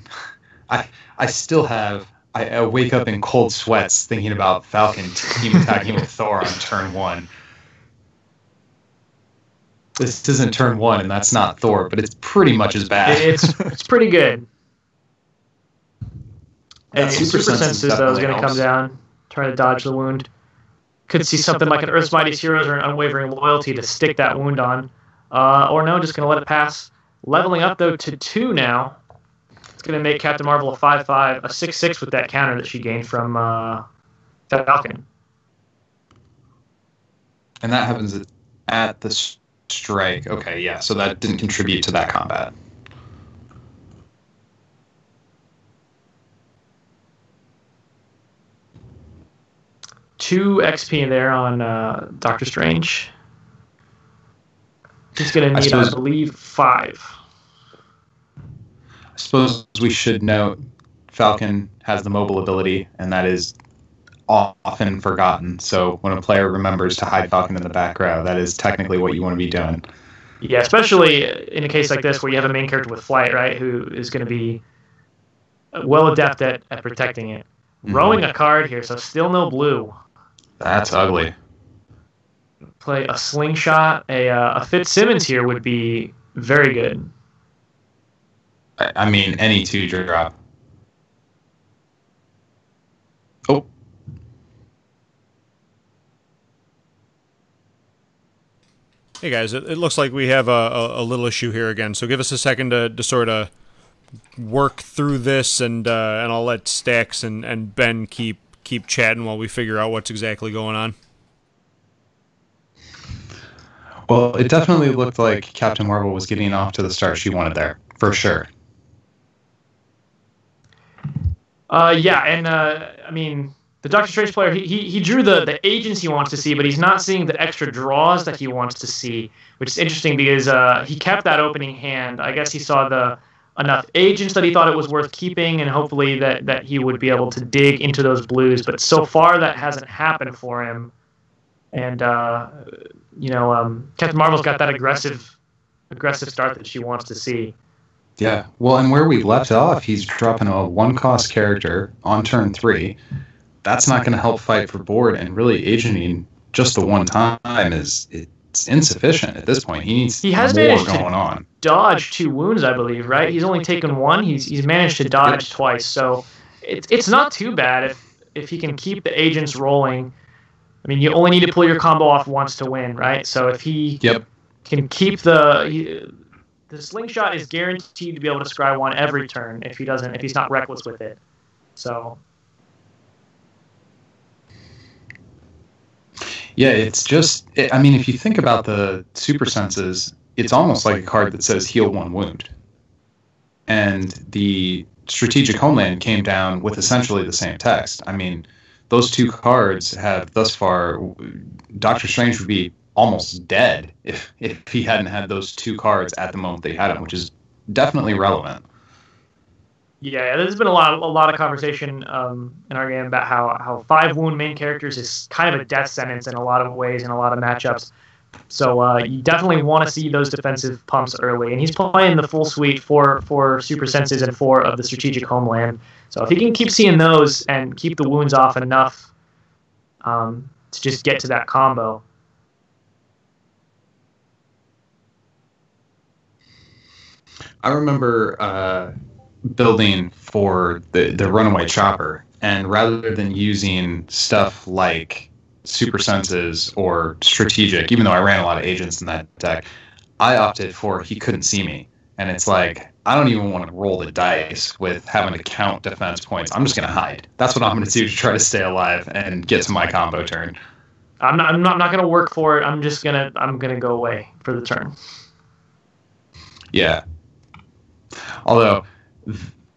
Speaker 6: I still have, I wake up in cold sweats thinking about Falcon team attacking with Thor on turn 1. This isn't turn 1, and that's not Thor, but it's pretty much as bad.
Speaker 7: It's pretty good. And Super Senses, though, is going to come down, try to dodge the wound. Could see something like an Earth's Mightiest Heroes or an Unwavering Loyalty to stick that wound on. Or no, just going to let it pass. Leveling up, though, to 2 now. It's going to make Captain Marvel a 5/5, a 6/6 with that counter that she gained from Falcon.
Speaker 6: And that happens at the strike. Okay, yeah, so that didn't contribute to that combat.
Speaker 7: Two XP there on Doctor Strange. He's going to need, I believe, 5.
Speaker 6: I suppose we should note Falcon has the mobile ability, and that is often forgotten. So when a player remembers to hide Falcon in the back row, that is technically what you want to be doing.
Speaker 7: Yeah, especially in a case like this where you have a main character with flight, right, who is going to be well adept at protecting it. Mm-hmm. Rowing a card here, so still no blue.
Speaker 6: That's ugly.
Speaker 7: Play a slingshot. A Fitzsimmons here would be very good.
Speaker 6: I mean, any 2-drop. Oh.
Speaker 2: Hey guys, it looks like we have a little issue here again, so give us a second to sort of work through this, and I'll let Stacks and Ben keep chatting while we figure out what's exactly going on.
Speaker 6: Well, it definitely looked like Captain Marvel was getting off to the start she wanted there, for sure.
Speaker 7: Yeah, and I mean, the Doctor Strange player, he drew the agents he wants to see, but he's not seeing the extra draws that he wants to see, which is interesting because he kept that opening hand. I guess he saw enough agents that he thought it was worth keeping, and hopefully that he would be able to dig into those blues. But so far, that hasn't happened for him. And Captain Marvel's got that aggressive start that she wants to see.
Speaker 6: Yeah, well, and where we left off, he's dropping a 1-cost character on turn 3. That's not going to help fight for board, and really agenting just the one time it's insufficient at this point. He has more
Speaker 7: managed
Speaker 6: going
Speaker 7: to
Speaker 6: on.
Speaker 7: Dodge 2 wounds, I believe, right? He's only taken 1. He's managed to dodge twice, so it's not too bad if he can keep the agents rolling. I mean, you only need to pull your combo off once to win, right? So if he can keep the slingshot is guaranteed to be able to scry 1 every turn if he's not reckless with it. So
Speaker 6: yeah, it's just I mean, if you think about the super senses, it's almost like a card that says heal 1 wound. And the strategic homeland came down with essentially the same text. I mean, those 2 cards have thus far, Doctor Strange would be almost dead if he hadn't had those 2 cards at the moment they had him, which is definitely relevant.
Speaker 7: Yeah, there's been a lot of conversation in our game about how 5 wound main characters is kind of a death sentence in a lot of ways in a lot of matchups. So you definitely want to see those defensive pumps early, and he's playing the full suite for super senses and 4 of the strategic homeland. So if he can keep seeing those and keep the wounds off enough to just get to that combo.
Speaker 6: I remember building for the runaway chopper, and rather than using stuff like super senses or strategic, even though I ran a lot of agents in that deck, I opted for he couldn't see me. And it's like, I don't even want to roll the dice with having to count defense points. I'm just going to hide. That's what I'm going to do to try to stay alive and get to my combo turn.
Speaker 7: I'm not going to work for it. I'm going to go away for the turn.
Speaker 6: Yeah. Although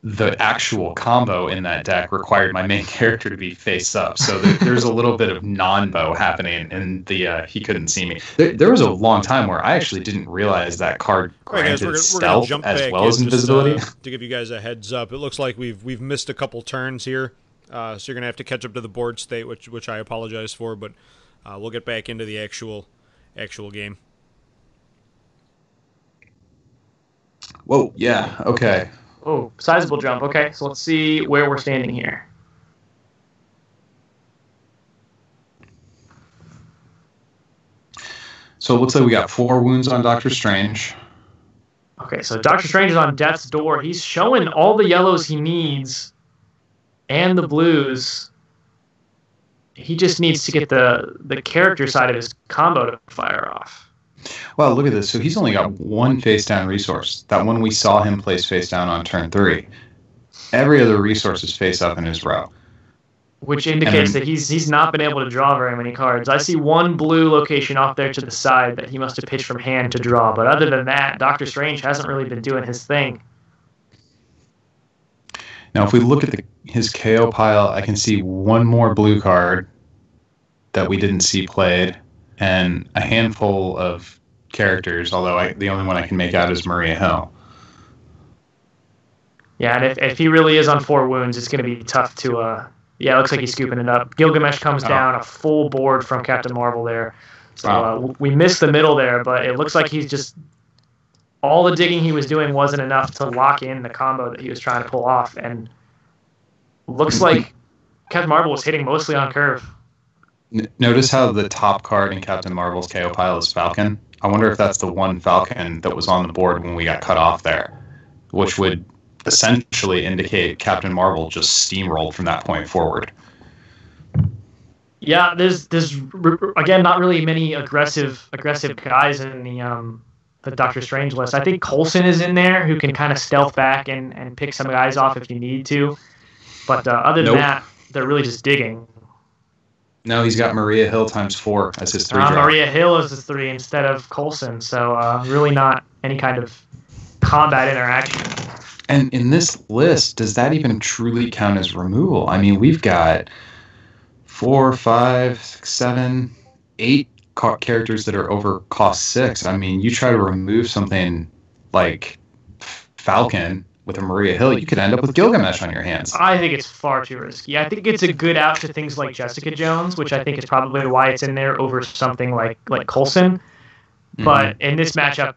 Speaker 6: the actual combo in that deck required my main character to be face up, so there's a little bit of non-bow happening in the he couldn't see me. There was a long time where I actually didn't realize that card granted stealth as well as invisibility.
Speaker 2: Just, to give you guys a heads up, it looks like we've missed a couple turns here, so you're gonna have to catch up to the board state, which I apologize for, but we'll get back into the actual game.
Speaker 6: Whoa, yeah, okay.
Speaker 7: Oh, sizable jump. Okay, so let's see where we're standing here.
Speaker 6: So it looks like we got 4 wounds on Doctor Strange.
Speaker 7: Okay, so Doctor Strange is on death's door. He's showing all the yellows he needs and the blues. He just needs to get the character side of his combo to fire off.
Speaker 6: Well, look at this. So he's only got 1 face-down resource. That one we saw him place face-down on turn 3. Every other resource is face-up in his row.
Speaker 7: Which indicates that he's not been able to draw very many cards. I see 1 blue location off there to the side that he must have pitched from hand to draw. But other than that, Doctor Strange hasn't really been doing his thing.
Speaker 6: Now, if we look at his KO pile, I can see 1 more blue card that we didn't see played, and a handful of characters, although the only one I can make out is Maria Hill.
Speaker 7: Yeah, and if he really is on 4 wounds, it's going to be tough to... yeah, it looks like he's scooping it up. Gilgamesh comes down, a full board from Captain Marvel there. So we missed the middle there, but it looks like he's just... All the digging he was doing wasn't enough to lock in the combo that he was trying to pull off, and looks like Captain Marvel was hitting mostly on curve.
Speaker 6: Notice how the top card in Captain Marvel's KO pile is Falcon. I wonder if that's the 1 Falcon that was on the board when we got cut off there, which would essentially indicate Captain Marvel just steamrolled from that point forward.
Speaker 7: Yeah, there's again not really many aggressive guys in the Doctor Strange list. I think Coulson is in there who can kind of stealth back and pick some guys off if you need to, but other than that, they're really just digging.
Speaker 6: No, he's got Maria Hill ×4 as his 3 drop.
Speaker 7: Maria Hill is his 3 instead of Coulson, so really not any kind of combat interaction.
Speaker 6: And in this list, does that even truly count as removal? I mean, we've got 4, 5, 6, 7, 8 characters that are over cost 6. I mean, you try to remove something like Falcon with a Maria Hill, you could end up with Gilgamesh on your hands.
Speaker 7: I think it's far too risky. I think it's a good out to things like Jessica Jones, which I think is probably why it's in there over something like Coulson. But in this matchup,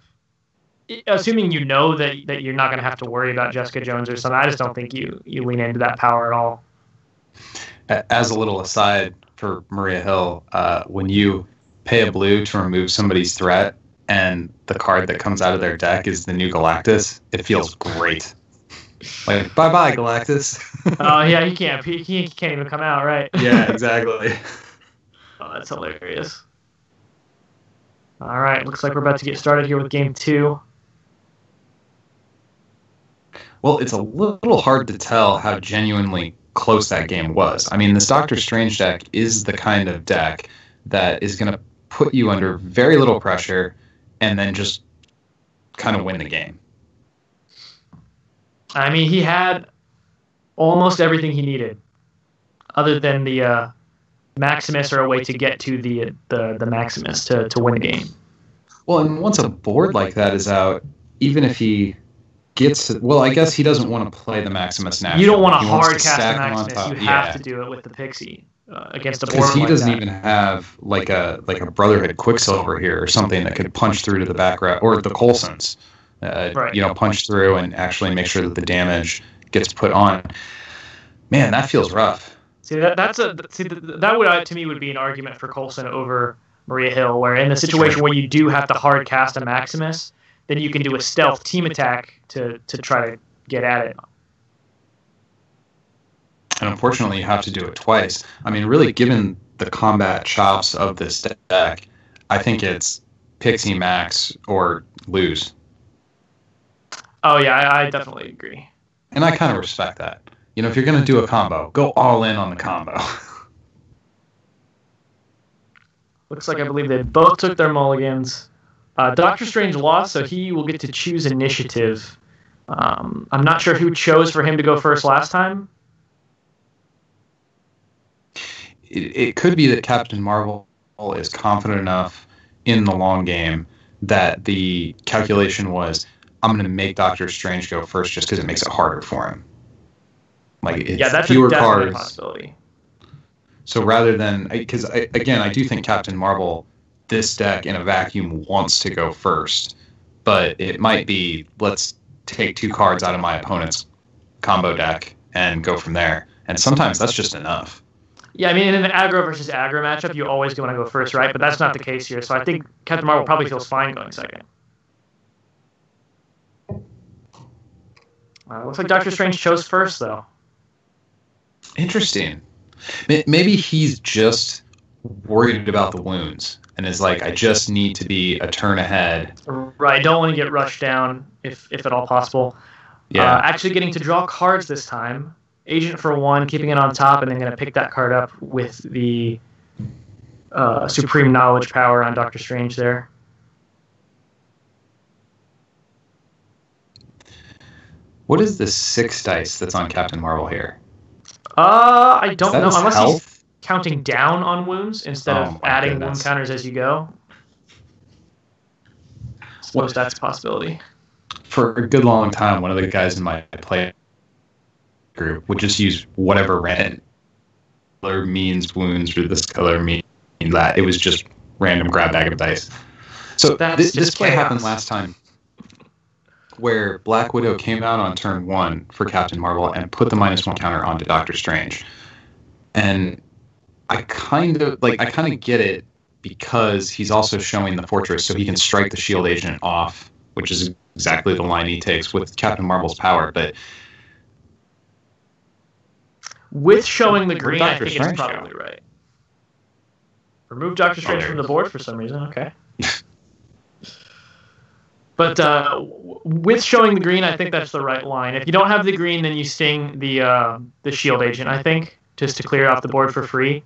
Speaker 7: assuming you know that you're not going to have to worry about Jessica Jones or something, I just don't think you lean into that power at all.
Speaker 6: As a little aside for Maria Hill, when you pay a blue to remove somebody's threat and the card that comes out of their deck is the new Galactus, it feels great. Like, bye-bye, Galactus.
Speaker 7: Oh, yeah, he can't even come out, right?
Speaker 6: Yeah, exactly.
Speaker 7: Oh, that's hilarious. All right, looks like we're about to get started here with game 2.
Speaker 6: Well, it's a little hard to tell how genuinely close that game was. I mean, this Doctor Strange deck is the kind of deck that is going to put you under very little pressure and then just kind of win the game.
Speaker 7: I mean, he had almost everything he needed, other than the Maximus or a way to get to the Maximus to win the game.
Speaker 6: Well, and once a board like that is out, even if he gets... Well, I guess he doesn't want to play the Maximus now.
Speaker 7: You don't want to hard cast the Maximus. You have to do it with the Pixie against a board like that.
Speaker 6: Because he doesn't even have like a Brotherhood Quicksilver here or something that could punch through to the back row, or the Coulsons.
Speaker 7: Right.
Speaker 6: Punch through and actually make sure that the damage gets put on. Man, that feels rough.
Speaker 7: See, that would to me would be an argument for Coulson over Maria Hill, where in the situation where you do have to hard cast a Maximus, then you can do a stealth team attack to try to get at it.
Speaker 6: And unfortunately, you have to do it twice. I mean, really, given the combat chops of this deck, I think it's Pixie Max or lose.
Speaker 7: Oh, yeah, I definitely agree.
Speaker 6: And I kind of respect that. If you're going to do a combo, go all in on the combo.
Speaker 7: Looks like I believe they both took their mulligans. Doctor Strange lost, so he will get to choose initiative. I'm not sure who chose for him to go first last time.
Speaker 6: It could be that Captain Marvel is confident enough in the long game that the calculation was, I'm going to make Doctor Strange go first just because it makes it harder for him. Like, it's
Speaker 7: that's
Speaker 6: fewer
Speaker 7: a definite
Speaker 6: cards.
Speaker 7: Possibility.
Speaker 6: So rather than, because again, I do think Captain Marvel, this deck in a vacuum, wants to go first, but it might be, let's take 2 cards out of my opponent's combo deck and go from there. And sometimes that's just enough.
Speaker 7: Yeah, I mean, in an aggro versus aggro matchup, you always want to go first, right? But that's not the case here. So I think Captain Marvel probably feels fine going second. Looks like Doctor Strange chose first, though.
Speaker 6: Interesting. Maybe he's just worried about the wounds and is like, I just need to be a turn ahead.
Speaker 7: Right, don't want to get rushed down, if at all possible.
Speaker 6: Yeah.
Speaker 7: Actually getting to draw cards this time. Agent for 1, keeping it on top, and then going to pick that card up with the Supreme Knowledge power on Doctor Strange there.
Speaker 6: What is the 6 dice that's on Captain Marvel here?
Speaker 7: I don't know, unless
Speaker 6: health?
Speaker 7: he's counting down on wounds instead of adding wound counters as you go. I suppose that's a possibility.
Speaker 6: For a good long time, one of the guys in my play group would just use whatever random color means wounds or this color means that. It was just random grab bag of dice. So this play happened last time, where Black Widow came out on turn 1 for Captain Marvel and put the -1 counter onto Doctor Strange. And I kind of get it, because he's also showing the fortress so he can strike the shield agent off, which is exactly the line he takes with Captain Marvel's power. But
Speaker 7: with showing the green, I think it's probably right. Remove Doctor Strange from the board for some reason. Okay. But with showing the green, I think that's the right line. If you don't have the green, then you sting the shield agent, I think, just to clear off the board for free.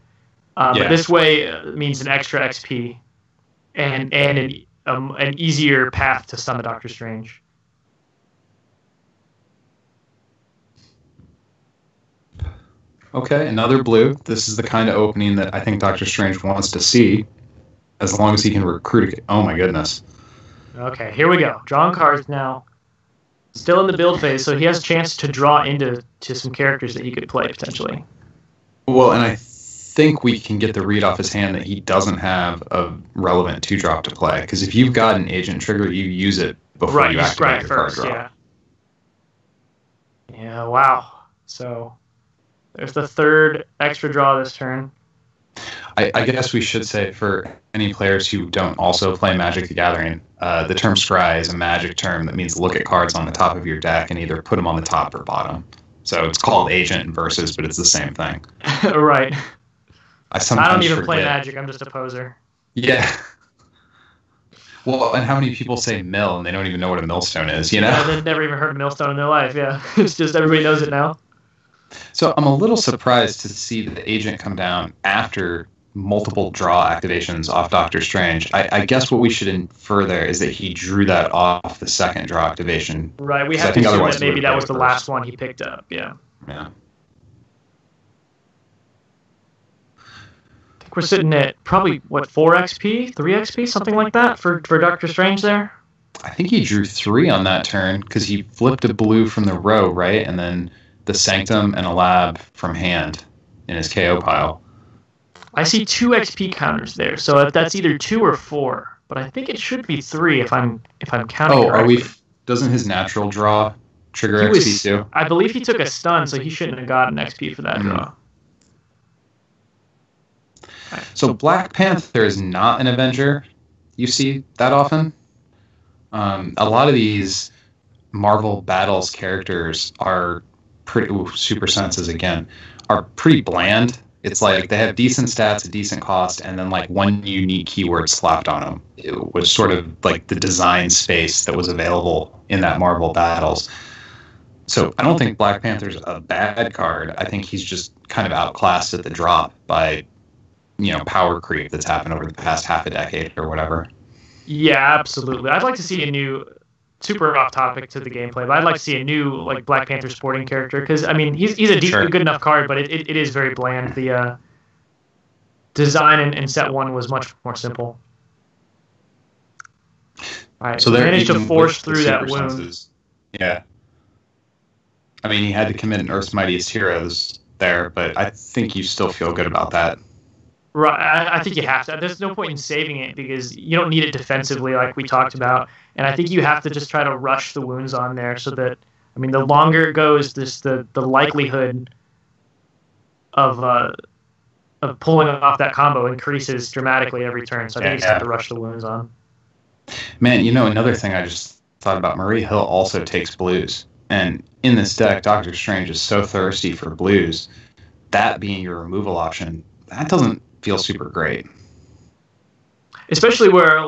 Speaker 7: But this way means an extra XP and an easier path to summon Doctor Strange.
Speaker 6: Okay, another blue. This is the kind of opening that I think Doctor Strange wants to see, as long as he can recruit it. Oh my goodness.
Speaker 7: Okay, here we go. Drawing cards now. Still in the build phase, so he has a chance to draw into some characters that he could play potentially.
Speaker 6: Well, and I think we can get the read off his hand that he doesn't have a relevant 2-drop to play. Because if you've got an agent trigger, you use it before you activate your card draw.
Speaker 7: Yeah. Yeah, wow. So there's the third extra draw this turn.
Speaker 6: I guess we should say for any players who don't also play Magic the Gathering, the term scry is a Magic term that means look at cards on the top of your deck and either put them on the top or bottom. So it's called Agent and Versus, but it's the same thing.
Speaker 7: Right.
Speaker 6: I
Speaker 7: don't even play Magic. I'm just a poser.
Speaker 6: Yeah. Well, and how many people say mill and they don't even know what a millstone is, you know?
Speaker 7: Yeah, they've never even heard of millstone in their life, yeah. It's just everybody knows it now.
Speaker 6: So I'm a little surprised to see the agent come down after multiple draw activations off Doctor Strange. I guess what we should infer there is that he drew that off the second draw activation.
Speaker 7: Right, we have to assume that maybe that was the last one he picked up, yeah.
Speaker 6: Yeah.
Speaker 7: I think we're sitting at probably, 4 XP? 3 XP? Something like that for Doctor Strange there?
Speaker 6: I think he drew 3 on that turn because he flipped a blue from the row, right? And then the Sanctum and a Lab from hand in his KO pile.
Speaker 7: I see 2 XP counters there, so that's either 2 or 4. But I think it should be 3 if I'm counting.
Speaker 6: Oh, correctly. Doesn't his natural draw trigger XP too?
Speaker 7: I believe he took a stun, so he shouldn't have gotten XP for that draw.
Speaker 6: So Black Panther is not an Avenger. You see that often. A lot of these Marvel Battles characters are pretty super senses again are pretty bland. It's like they have decent stats, a decent cost, and then like one unique keyword slapped on them. It was sort of like the design space that was available in that Marvel Battles. So I don't think Black Panther's a bad card. I think he's just kind of outclassed at the drop by, power creep that's happened over the past half a decade or whatever.
Speaker 7: Yeah, absolutely. I'd like to see a new, super off topic to the gameplay, but I'd like to see a new Black Panther sporting character because he's a good enough card, but it is very bland. The design in set 1 was much more simple. All right, so they managed to force through that wound.
Speaker 6: Senses. Yeah. He had to commit an Earth's Mightiest Heroes there, but I think you still feel good about that.
Speaker 7: Right, I think you have to. There's no point in saving it because you don't need it defensively like we talked about. And I think you have to just try to rush the wounds on there so that, the longer it goes, the likelihood of pulling off that combo increases dramatically every turn. So I think you just have to rush the wounds on.
Speaker 6: Man, another thing I just thought about, Maria Hill also takes blues. And in this deck, Doctor Strange is so thirsty for blues. That being your removal option, that doesn't feel super great.
Speaker 7: Especially where,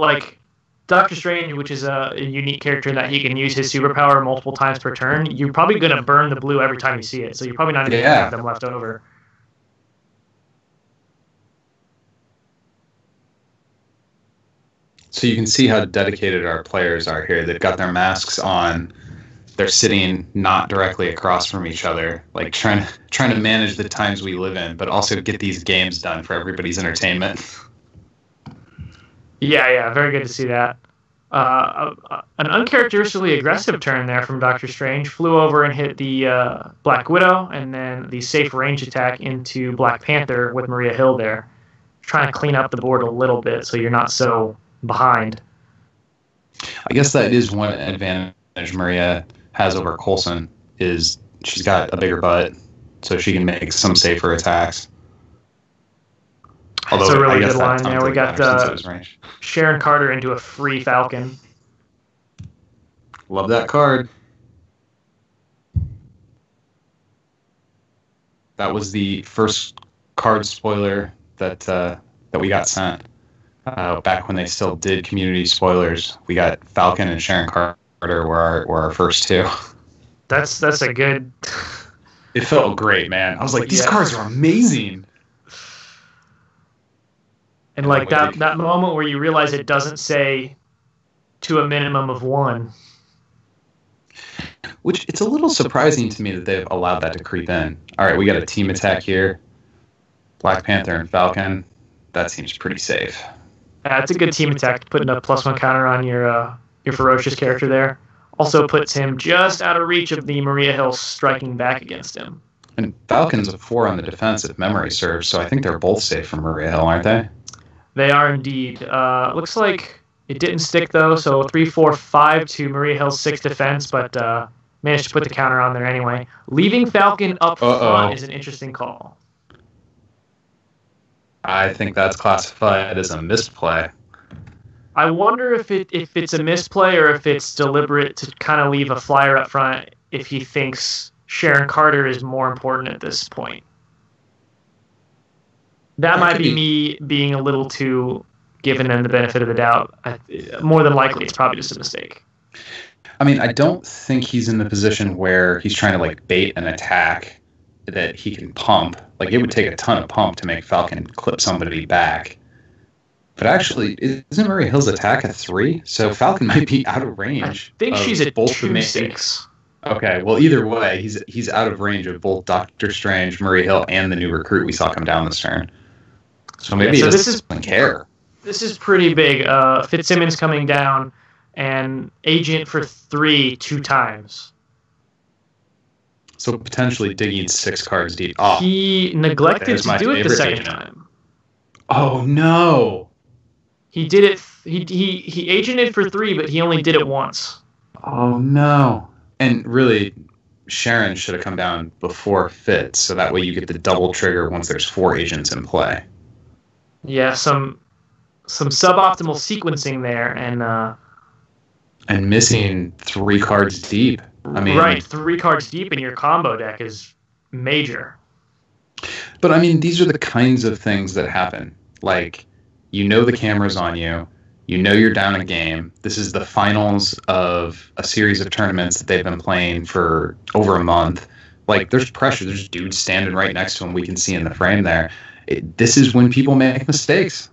Speaker 7: Doctor Strange, which is a unique character in that he can use his superpower multiple times per turn, you're probably going to burn the blue every time you see it, so you're probably not even going to have them left over.
Speaker 6: So you can see how dedicated our players are here. They've got their masks on. They're sitting not directly across from each other, trying to manage the times we live in, but also get these games done for everybody's entertainment.
Speaker 7: Yeah, very good to see that. An uncharacteristically aggressive turn there from Doctor Strange. Flew over and hit the Black Widow, and then the safe range attack into Black Panther with Maria Hill there. Trying to clean up the board a little bit so you're not so behind.
Speaker 6: I guess that is one advantage Maria has over Coulson, is she's got a bigger butt, so she can make some safer attacks.
Speaker 7: Although, that's a really good line there. We got Sharon Carter into a free Falcon.
Speaker 6: Love that card. That was the first card spoiler that we got sent back when they still did community spoilers. We got Falcon and Sharon Carter were our first 2.
Speaker 7: That's a good.
Speaker 6: It felt great, man. I was like, these cards are amazing.
Speaker 7: And that moment where you realize it doesn't say to a minimum of 1.
Speaker 6: Which, it's a little surprising to me that they've allowed that to creep in. All right, we got a team attack here. Black Panther and Falcon. That seems pretty safe.
Speaker 7: It's a good team attack, putting a +1 counter on your ferocious character there. Also puts him just out of reach of the Maria Hill striking back against him.
Speaker 6: And Falcon's a 4 on the defense if memory serves, so I think they're both safe from Maria Hill, aren't they?
Speaker 7: They are indeed. Looks like it didn't stick, though, so 3-4-5 to Maria Hill's 6 defense, but managed to put the counter on there anyway. Leaving Falcon up front is an interesting call.
Speaker 6: I think that's classified as a misplay.
Speaker 7: I wonder if it's a misplay or if it's deliberate to kind of leave a flyer up front if he thinks Sharon Carter is more important at this point. That might be me being a little too giving them the benefit of the doubt. More than likely, it's probably just a mistake.
Speaker 6: I mean, I don't think he's in the position where he's trying to like bait an attack that he can pump. Like, it would take a ton of pump to make Falcon clip somebody back. But actually, isn't Maria Hill's attack a 3? So Falcon might be out of range.
Speaker 7: I think she's at
Speaker 6: both
Speaker 7: 2-6.
Speaker 6: Okay, well, either way, he's out of range of both Doctor Strange, Maria Hill, and the new recruit we saw come down this turn. So maybe he doesn't care.
Speaker 7: This is pretty big. Fitzsimmons coming down, and Agent for 3 2 times.
Speaker 6: So potentially digging 6 cards deep. Oh,
Speaker 7: he neglected to do it the second time.
Speaker 6: Oh no!
Speaker 7: He did it. He agented for 3, but he only did it once.
Speaker 6: Oh no! And really, Sharon should have come down before Fitz, so that way you get the double trigger once there's 4 agents in play.
Speaker 7: Yeah, some suboptimal sequencing there,
Speaker 6: and missing 3 cards deep. I mean,
Speaker 7: right, 3 cards deep in your combo deck is major.
Speaker 6: But I mean, these are the kinds of things that happen. Like, you know the camera's on you. You know you're down a game. This is the finals of a series of tournaments that they've been playing for over a month. Like, there's pressure. There's dudes standing right next to him. We can see in the frame there. This is when people make mistakes.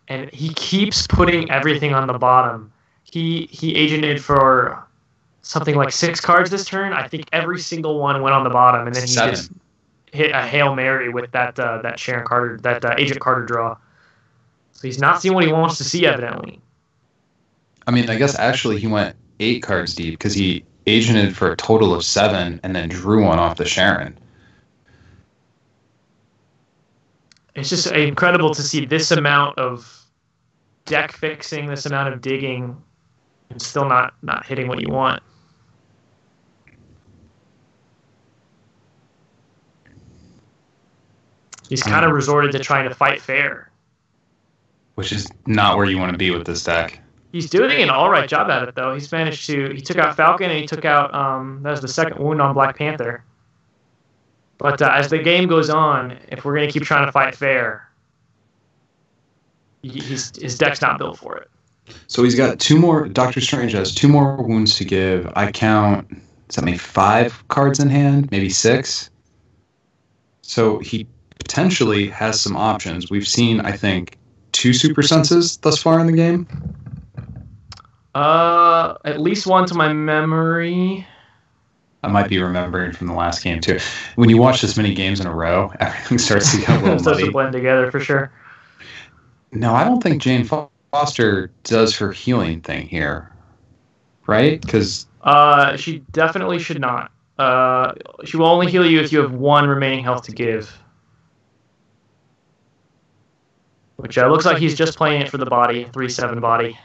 Speaker 7: And he keeps putting everything on the bottom. He agented for something like 6 cards this turn. I think every single one went on the bottom, and then he
Speaker 6: 7.
Speaker 7: just hit a Hail Mary with that Sharon Carter, that Agent Carter draw. So he's not seeing what he wants to see, evidently.
Speaker 6: I mean, I guess actually he went 8 cards deep because he agented for a total of 7 and then drew one off the Sharon.
Speaker 7: It's just incredible to see this amount of deck fixing, this amount of digging, and still not hitting what you want. He's kind of resorted to trying to fight fair.
Speaker 6: Which is not where you want to be with this deck.
Speaker 7: He's doing an all right job at it, though. He took out Falcon, and he took out, that was the second wound on Black Panther. But as the game goes on, if we're going to keep trying to fight fair, his deck's not built for it.
Speaker 6: So he's got 2 more, Doctor Strange has 2 more wounds to give. I count, does that make 5 cards in hand? Maybe 6? So he potentially has some options. We've seen, I think, 2 super senses thus far in the game.
Speaker 7: At least one to my memory.
Speaker 6: I might be remembering from the last game too. When you watch this many games in a row, everything starts to get a little
Speaker 7: It starts
Speaker 6: muddy.
Speaker 7: to blend together for sure.
Speaker 6: No, I don't think Jane Foster does her healing thing here, right? Because
Speaker 7: she definitely should not. She will only heal you if you have 1 remaining health to give. Which looks like he's just playing it for the body, 3/7 body.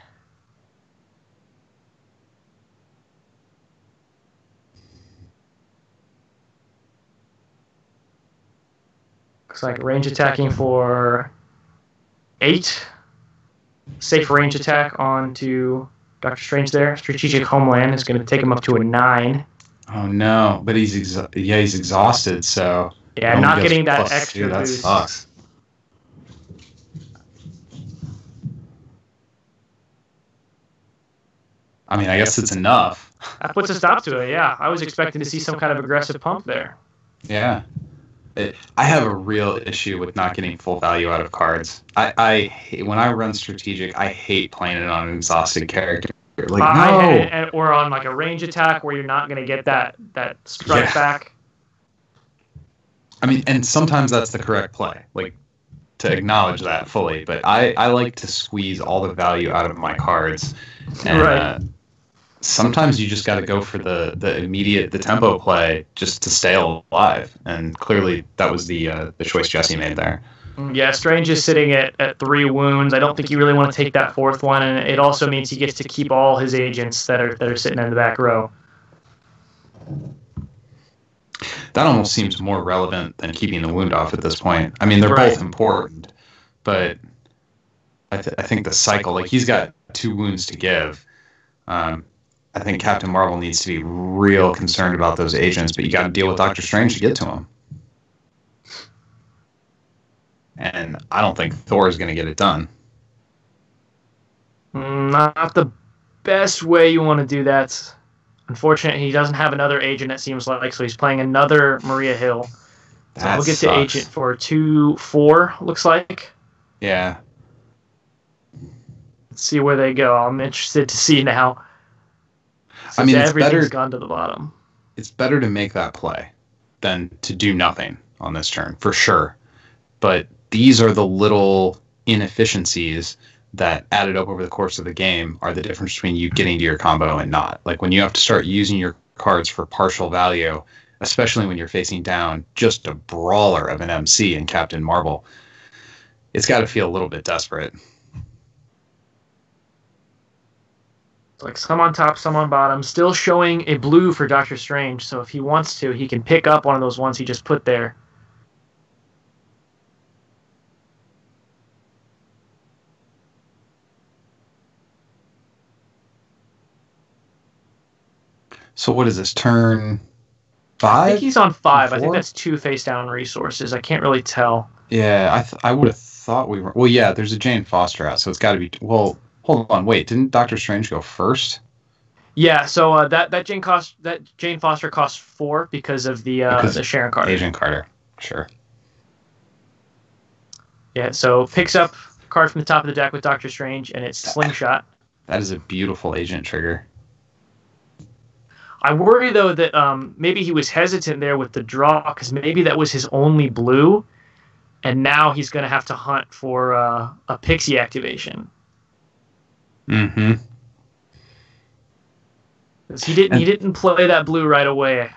Speaker 7: Looks like range attacking for 8. Safe range attack onto Doctor Strange there. Strategic Homeland is going to take him up to a 9.
Speaker 6: oh no, but he's exhausted, so
Speaker 7: Yeah, not getting that extra
Speaker 6: that
Speaker 7: boost.
Speaker 6: sucks. I mean, I guess it's enough.
Speaker 7: That puts a stop to it, yeah. I was expecting to see some kind of aggressive pump there.
Speaker 6: Yeah. I have a real issue with not getting full value out of cards. When I run strategic, I hate playing it on an exhausted character Like, no.
Speaker 7: Or on like a range attack where you're not going to get that strike back.
Speaker 6: I mean, and sometimes that's the correct play, like, to acknowledge that fully. But I like to squeeze all the value out of my cards. And sometimes you just got to go for the immediate, the tempo play just to stay alive. And clearly that was the choice Jesse made there.
Speaker 7: Yeah, Strange is sitting at 3 wounds. I don't think you really want to take that 4th one, and it also means he gets to keep all his agents that are sitting in the back row.
Speaker 6: That almost seems more relevant than keeping the wound off at this point. I mean, they're both important, but I think the cycle, like, he's got 2 wounds to give. I think Captain Marvel needs to be real concerned about those agents, but you got to deal with Doctor Strange to get to him. And I don't think Thor is going to get it done.
Speaker 7: Not the best way you want to do that. Unfortunately, he doesn't have another agent, it seems like, so he's playing another Maria Hill. So we'll get to agent for 2-4, looks like.
Speaker 6: Yeah.
Speaker 7: Let's see where they go. I'm interested to see now.
Speaker 6: I mean,
Speaker 7: everything's gone to the bottom.
Speaker 6: It's better to make that play than to do nothing on this turn, for sure. But these are the little inefficiencies that added up over the course of the game are the difference between you getting to your combo and not. Like, when you have to start using your cards for partial value, especially when you're facing down just a brawler of an MC in Captain Marvel, it's got to feel a little bit desperate.
Speaker 7: Like, some on top, some on bottom. Still showing a blue for Doctor Strange, so if he wants to, he can pick up one of those ones he just put there.
Speaker 6: So what is this, turn 5?
Speaker 7: I think he's on 5. I think that's 2 face-down resources. I can't really tell.
Speaker 6: Yeah, I would have thought we were... Well, yeah, there's a Jane Foster out, so it's got to be... Well, hold on, wait. Didn't Doctor Strange go first?
Speaker 7: Yeah, so that Jane Foster costs 4 because of the Sharon Carter.
Speaker 6: Agent Carter, sure.
Speaker 7: Yeah, so picks up a card from the top of the deck with Doctor Strange, and it's Slingshot.
Speaker 6: That is a beautiful agent trigger.
Speaker 7: I worry, though, that maybe he was hesitant there with the draw, because maybe that was his only blue, and now he's going to have to hunt for a Pixie activation.
Speaker 6: Mm-hmm.
Speaker 7: He didn't play that blue right away.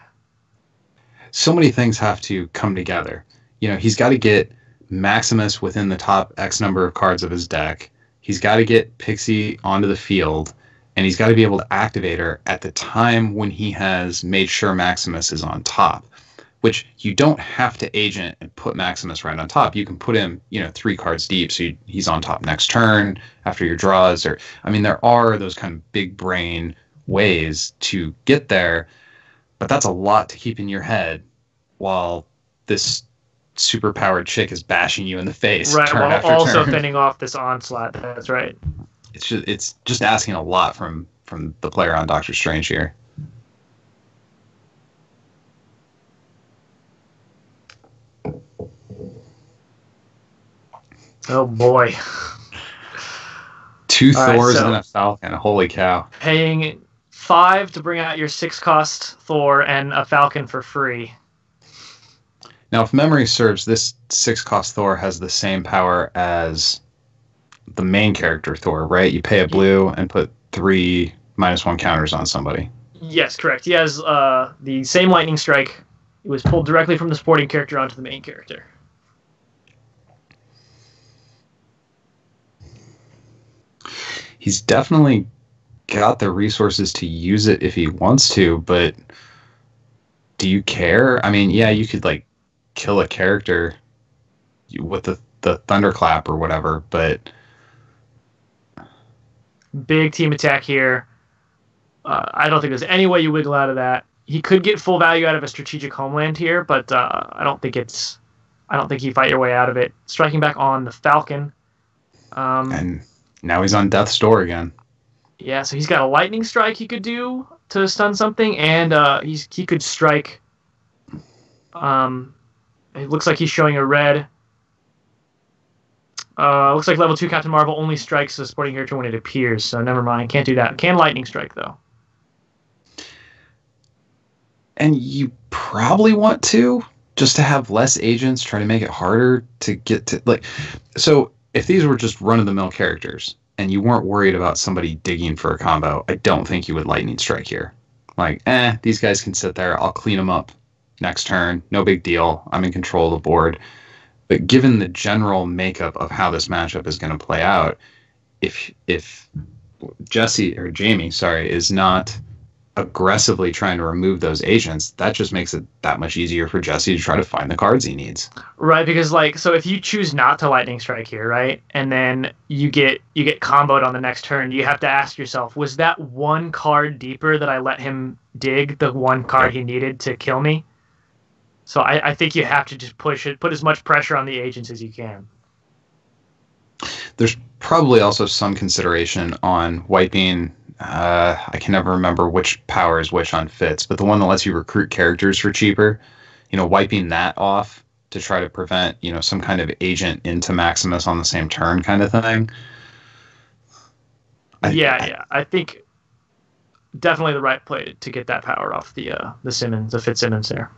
Speaker 6: So many things have to come together. You know, he's got to get Maximus within the top X number of cards of his deck. He's got to get Pixie onto the field. And he's got to be able to activate her at the time when he has made sure Maximus is on top, which you don't have to agent and put Maximus right on top. You can put him, 3 cards deep, so he's on top next turn after your draws. Or, I mean, there are those kind of big brain ways to get there, but that's a lot to keep in your head while this super-powered chick is bashing you in the face.
Speaker 7: Right,
Speaker 6: turn
Speaker 7: while
Speaker 6: after
Speaker 7: also
Speaker 6: turn.
Speaker 7: fending off this onslaught. That's right.
Speaker 6: It's just asking a lot from the player on Doctor Strange here.
Speaker 7: Oh boy.
Speaker 6: 2 Thors and a Falcon. Holy cow.
Speaker 7: Paying 5 to bring out your 6-cost Thor and a Falcon for free.
Speaker 6: Now, if memory serves, this 6-cost Thor has the same power as the main character Thor, right? You pay a blue and put 3 -1 counters on somebody.
Speaker 7: Yes, correct. He has the same lightning strike. It was pulled directly from the supporting character onto the main character.
Speaker 6: He's definitely got the resources to use it if he wants to, but do you care? I mean, yeah, you could like kill a character with the thunderclap or whatever, but
Speaker 7: big team attack here. I don't think there's any way you wiggle out of that. He could get full value out of a strategic homeland here, but I don't think you fight your way out of it. Striking back on the Falcon.
Speaker 6: And now he's on death's door again.
Speaker 7: Yeah, so he's got a lightning strike he could do to stun something, and he could strike. It looks like he's showing a red. Looks like level 2 Captain Marvel only strikes a supporting character when it appears, so never mind. Can't do that. Can lightning strike, though.
Speaker 6: And you probably want to, just to have less agents, try to make it harder to get to, like, so if these were just run-of-the-mill characters, and you weren't worried about somebody digging for a combo, I don't think you would lightning strike here. Like, these guys can sit there, I'll clean them up next turn, no big deal, I'm in control of the board. But given the general makeup of how this matchup is going to play out, if Jaime, is not aggressively trying to remove those agents, that just makes it that much easier for Jesse to try to find the cards he needs.
Speaker 7: Right, because like, so if you choose not to lightning strike here, right, and then you get comboed on the next turn, you have to ask yourself, was that one card deeper that I let him dig the one card he needed to kill me? So I think you have to just put as much pressure on the agents as you can.
Speaker 6: There's probably also some consideration on wiping. I can never remember which power is which on Fitz, but the one that lets you recruit characters for cheaper, wiping that off to try to prevent, some kind of agent into Maximus on the same turn kind of thing.
Speaker 7: I think definitely the right play to get that power off the Fitzsimmons there.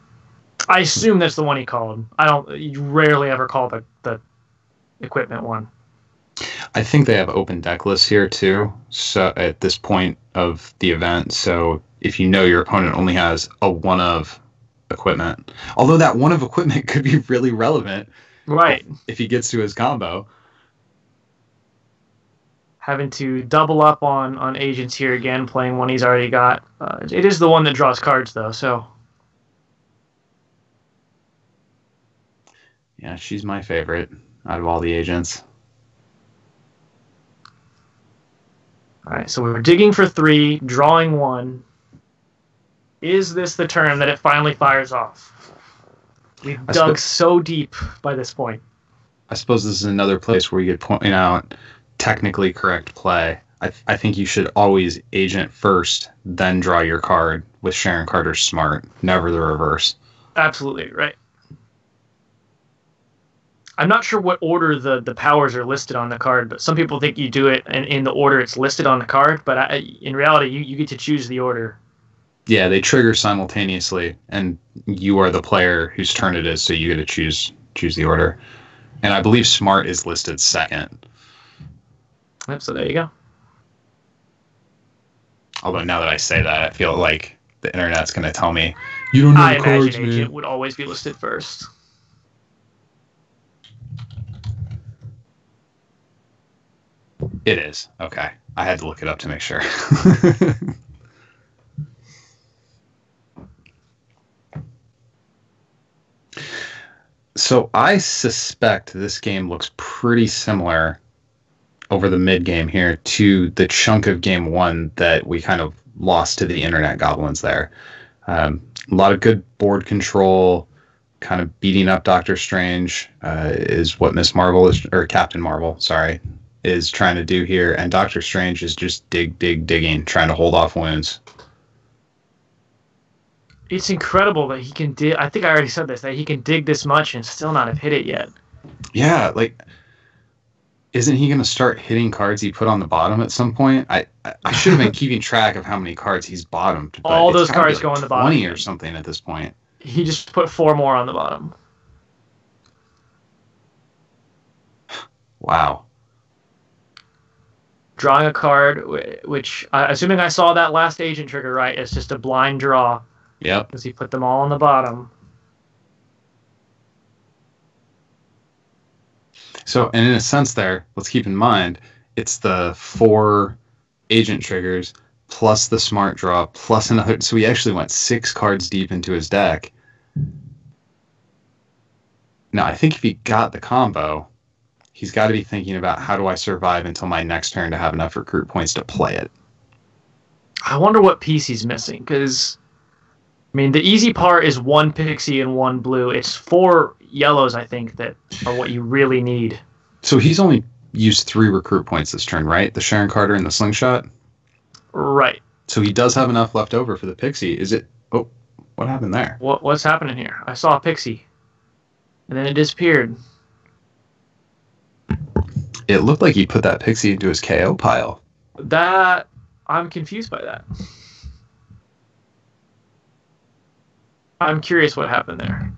Speaker 7: I assume that's the one he called. You rarely ever call the equipment one.
Speaker 6: I think they have open deck lists here too. So at this point of the event, so if your opponent only has a one of equipment, although that one of equipment could be really relevant,
Speaker 7: right?
Speaker 6: If he gets to his combo,
Speaker 7: having to double up on agents here again, playing one he's already got. It is the one that draws cards though, so.
Speaker 6: Yeah, she's my favorite out of all the agents.
Speaker 7: All right, so we're digging for 3, drawing 1. Is this the turn that it finally fires off? We've dug so deep by this point.
Speaker 6: I suppose this is another place where you could point out technically correct play. I think you should always agent first, then draw your card with Sharon Carter's smart, never the reverse.
Speaker 7: Absolutely, right. I'm not sure what order the powers are listed on the card, but some people think you do it in the order it's listed on the card, but in reality, you get to choose the order.
Speaker 6: Yeah, they trigger simultaneously, and you are the player whose turn it is, so you get to choose the order. And I believe Smart is listed second.
Speaker 7: Yep, so there you go.
Speaker 6: Although now that I say that, I feel like the internet's going to tell me, you don't know the cards,
Speaker 7: I imagine Agent would always be listed first.
Speaker 6: It is. Okay. I had to look it up to make sure. So I suspect this game looks pretty similar over the mid game here to the chunk of game 1 that we kind of lost to the internet goblins there. A lot of good board control, kind of beating up Doctor Strange is what Captain Marvel, is trying to do here, and Doctor Strange is just digging, trying to hold off wounds.
Speaker 7: It's incredible that he can dig. I think I already said this, that he can dig this much and still not have hit it yet.
Speaker 6: Yeah, like, isn't he going to start hitting cards he put on the bottom at some point? I should have been keeping track of how many cards he's bottomed. But
Speaker 7: all those cards go on the bottom.
Speaker 6: 20 or something at this point.
Speaker 7: He just put 4 more on the bottom.
Speaker 6: Wow.
Speaker 7: Drawing a card, which, assuming I saw that last agent trigger right, it's just a blind draw.
Speaker 6: Yep.
Speaker 7: Because he put them all on the bottom.
Speaker 6: So, and in a sense there, let's keep in mind, it's the 4 agent triggers, plus the smart draw, plus another. So he actually went 6 cards deep into his deck. Now, I think if he got the combo, he's got to be thinking about, how do I survive until my next turn to have enough recruit points to play it?
Speaker 7: I wonder what piece he's missing, because, I mean, the easy part is 1 pixie and 1 blue. It's 4 yellows, I think, that are what you really need.
Speaker 6: So he's only used 3 recruit points this turn, right? The Sharon Carter and the slingshot?
Speaker 7: Right.
Speaker 6: So he does have enough left over for the pixie. Is it... Oh, what happened there?
Speaker 7: What's happening here? I saw a pixie, and then it disappeared.
Speaker 6: It looked like he put that pixie into his KO pile.
Speaker 7: That I'm confused by that. I'm curious what happened there.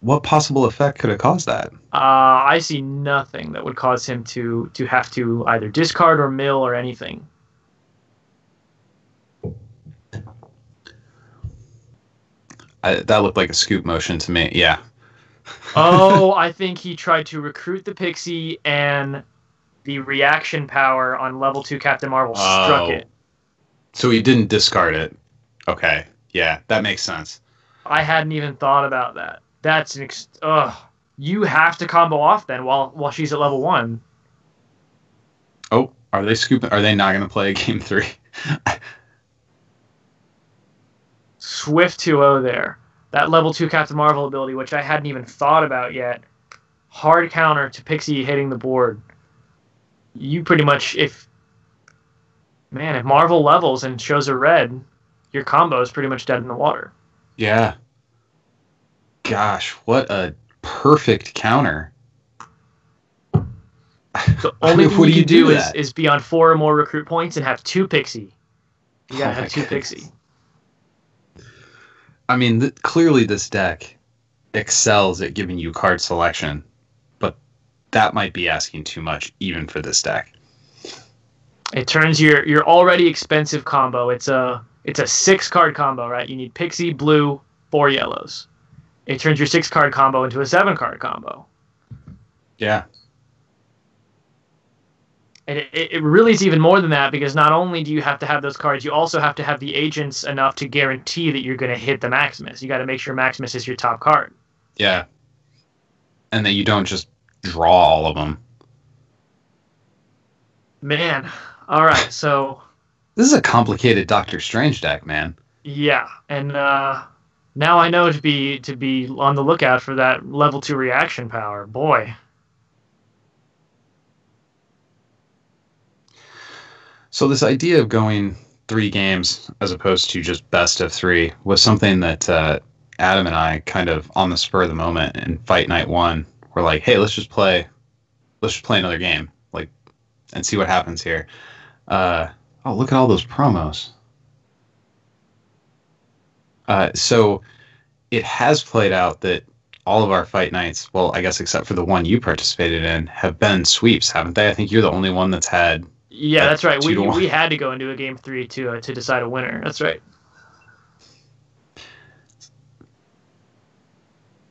Speaker 6: What possible effect could have caused that?
Speaker 7: I see nothing that would cause him to have to either discard or mill or anything.
Speaker 6: That looked like a scoop motion to me. Yeah.
Speaker 7: Oh, I think he tried to recruit the pixie and the reaction power on level 2 Captain Marvel struck it.
Speaker 6: So he didn't discard it. Okay. Yeah, that makes sense.
Speaker 7: I hadn't even thought about that. That's an you have to combo off then while she's at level 1.
Speaker 6: Oh, are they scooping? Are they not going to play game 3?
Speaker 7: Swift 2-0 there. That level 2 Captain Marvel ability, which I hadn't even thought about yet. Hard counter to Pixie hitting the board. You pretty much, if Marvel levels and shows a red, your combo is pretty much dead in the water.
Speaker 6: Yeah. Gosh, what a perfect counter.
Speaker 7: The only thing you can do is be on 4 or more recruit points and have 2 Pixie. You gotta have 2 Pixie.
Speaker 6: I mean, clearly this deck excels at giving you card selection, but that might be asking too much even for this deck.
Speaker 7: It turns your already expensive combo. It's a 6-card combo, right? You need Pixie, blue, 4 yellows. It turns your 6-card combo into a 7-card combo.
Speaker 6: Yeah.
Speaker 7: And it really is even more than that, because not only do you have to have those cards, you also have to have the agents enough to guarantee that you're going to hit the Maximus. You got to make sure Maximus is your top card.
Speaker 6: Yeah. And that you don't just draw all of them.
Speaker 7: Man. All right, so...
Speaker 6: This is a complicated Doctor Strange deck, man.
Speaker 7: Yeah, and now I know to be on the lookout for that level 2 reaction power. Boy.
Speaker 6: So this idea of going 3 games as opposed to just best of 3 was something that Adam and I kind of on the spur of the moment in Fight Night 1 were like, hey, let's just play another game, like, and see what happens here. Oh, look at all those promos. So it has played out that all of our fight nights, well, I guess except for the one you participated in, have been sweeps, haven't they? I think you're the only one that's had.
Speaker 7: Yeah, that's right. We had to go into a game 3 to decide a winner. That's right.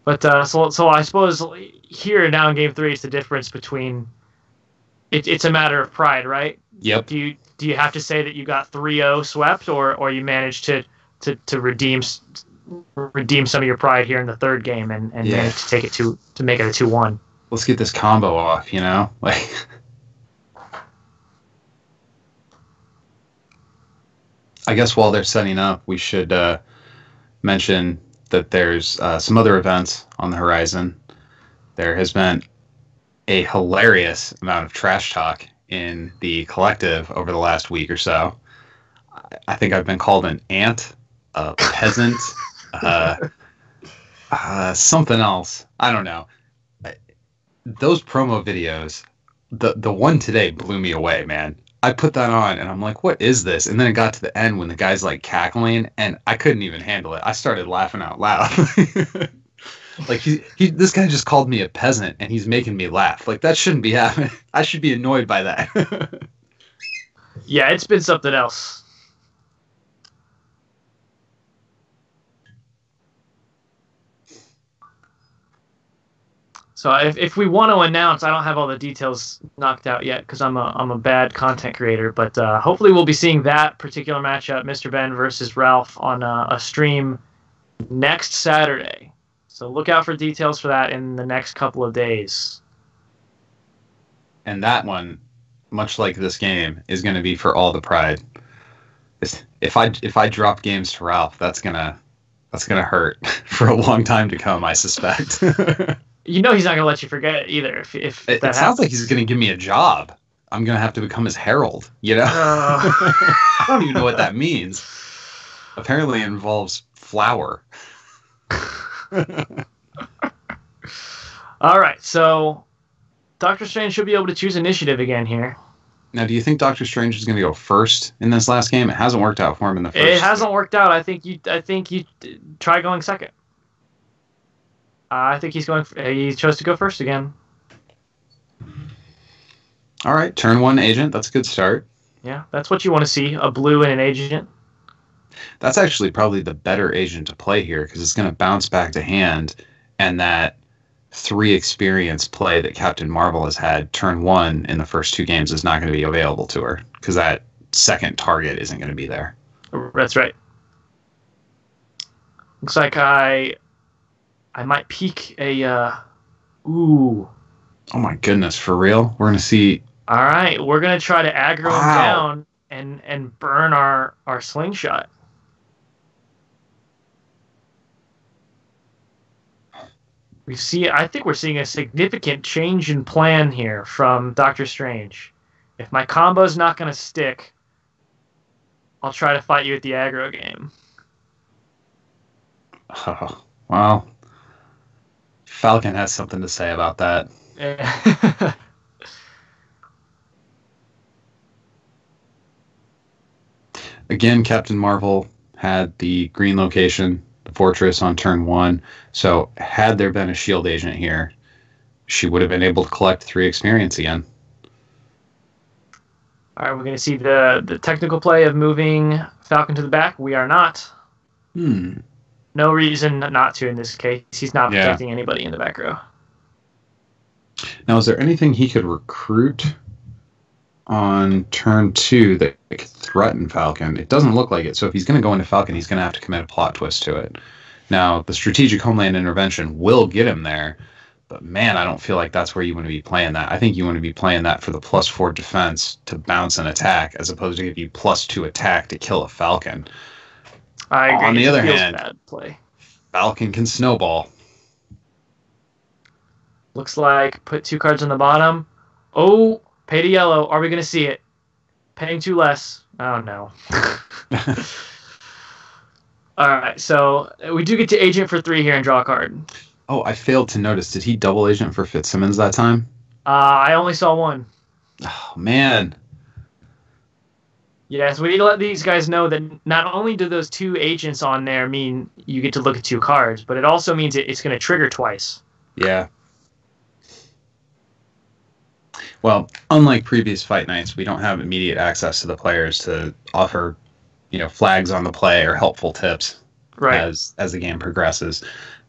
Speaker 7: But so I suppose here now in game 3, it's the difference between. It's a matter of pride, right?
Speaker 6: Yep.
Speaker 7: Do you have to say that you got 3-0 swept, or you managed to redeem some of your pride here in the 3rd game and manage to take it to make it a 2-1?
Speaker 6: Let's get this combo off, you know? Like. I guess while they're setting up, we should mention that there's some other events on the horizon. There has been a hilarious amount of trash talk in the collective over the last week or so. I think I've been called an ant, a peasant, something else. I don't know. Those promo videos, the one today blew me away, man. I put that on and I'm like, what is this? And then it got to the end when the guy's like cackling and I couldn't even handle it. I started laughing out loud. Like this guy just called me a peasant and he's making me laugh. Like that shouldn't be happening. I should be annoyed by that.
Speaker 7: Yeah, it's been something else. So if we want to announce, I don't have all the details knocked out yet because I'm a bad content creator, but hopefully we'll be seeing that particular matchup, Mr. Ben versus Ralph, on a stream next Saturday. So look out for details for that in the next couple of days.
Speaker 6: And that one, much like this game, is going to be for all the pride. If I drop games to Ralph, that's gonna hurt for a long time to come, I suspect.
Speaker 7: You know he's not going to let you forget it either. If
Speaker 6: it sounds like he's going to give me a job. I'm going to have to become his herald, you know? I don't even know what that means. Apparently it involves flour.
Speaker 7: All right, so Dr. Strange should be able to choose initiative again here.
Speaker 6: Now, do you think Doctor Strange is going to go first in this last game? It hasn't worked out for him in the first.
Speaker 7: It hasn't worked out. I think you try going second. I think he's going. He chose to go first again.
Speaker 6: All right, turn 1 agent. That's a good start.
Speaker 7: Yeah, that's what you want to see, a blue and an agent.
Speaker 6: That's actually probably the better agent to play here because it's going to bounce back to hand, and that 3 experience play that Captain Marvel has had turn 1 in the first 2 games is not going to be available to her because that second target isn't going to be there.
Speaker 7: That's right. Looks like I might peek a ooh.
Speaker 6: Oh my goodness, for real? We're going to see.
Speaker 7: All right, we're going to try to aggro him down and burn our slingshot. I think we're seeing a significant change in plan here from Doctor Strange. If my combo's not going to stick, I'll try to fight you at the aggro game.
Speaker 6: Oh, well, Falcon has something to say about that. Again, Captain Marvel had the green location, the fortress on turn 1. So had there been a shield agent here, she would have been able to collect 3 experience again.
Speaker 7: All right, we're going to see the technical play of moving Falcon to the back. We are not. No reason not to in this case. He's not protecting anybody in the back row.
Speaker 6: Now, is there anything he could recruit on turn 2 that could threaten Falcon? It doesn't look like it. So if he's going to go into Falcon, he's going to have to commit a plot twist to it. Now, the strategic homeland intervention will get him there, but man, I don't feel like that's where you want to be playing that. I think you want to be playing that for the +4 defense to bounce and attack, as opposed to give you +2 attack to kill a Falcon.
Speaker 7: I agree.
Speaker 6: On the other hand,
Speaker 7: bad play.
Speaker 6: Falcon can snowball.
Speaker 7: Looks like put 2 cards on the bottom. Oh, pay to yellow. Are we going to see it? Paying 2 less. Oh, no. All right, so we do get to agent for 3 here and draw a card.
Speaker 6: Oh, I failed to notice. Did he double agent for Fitzsimmons that time?
Speaker 7: I only saw 1.
Speaker 6: Oh, man.
Speaker 7: Yes, we need to let these guys know that not only do those 2 agents on there mean you get to look at 2 cards, but it also means it's going to trigger twice.
Speaker 6: Yeah. Well, unlike previous fight nights, we don't have immediate access to the players to offer, flags on the play or helpful tips as the game progresses.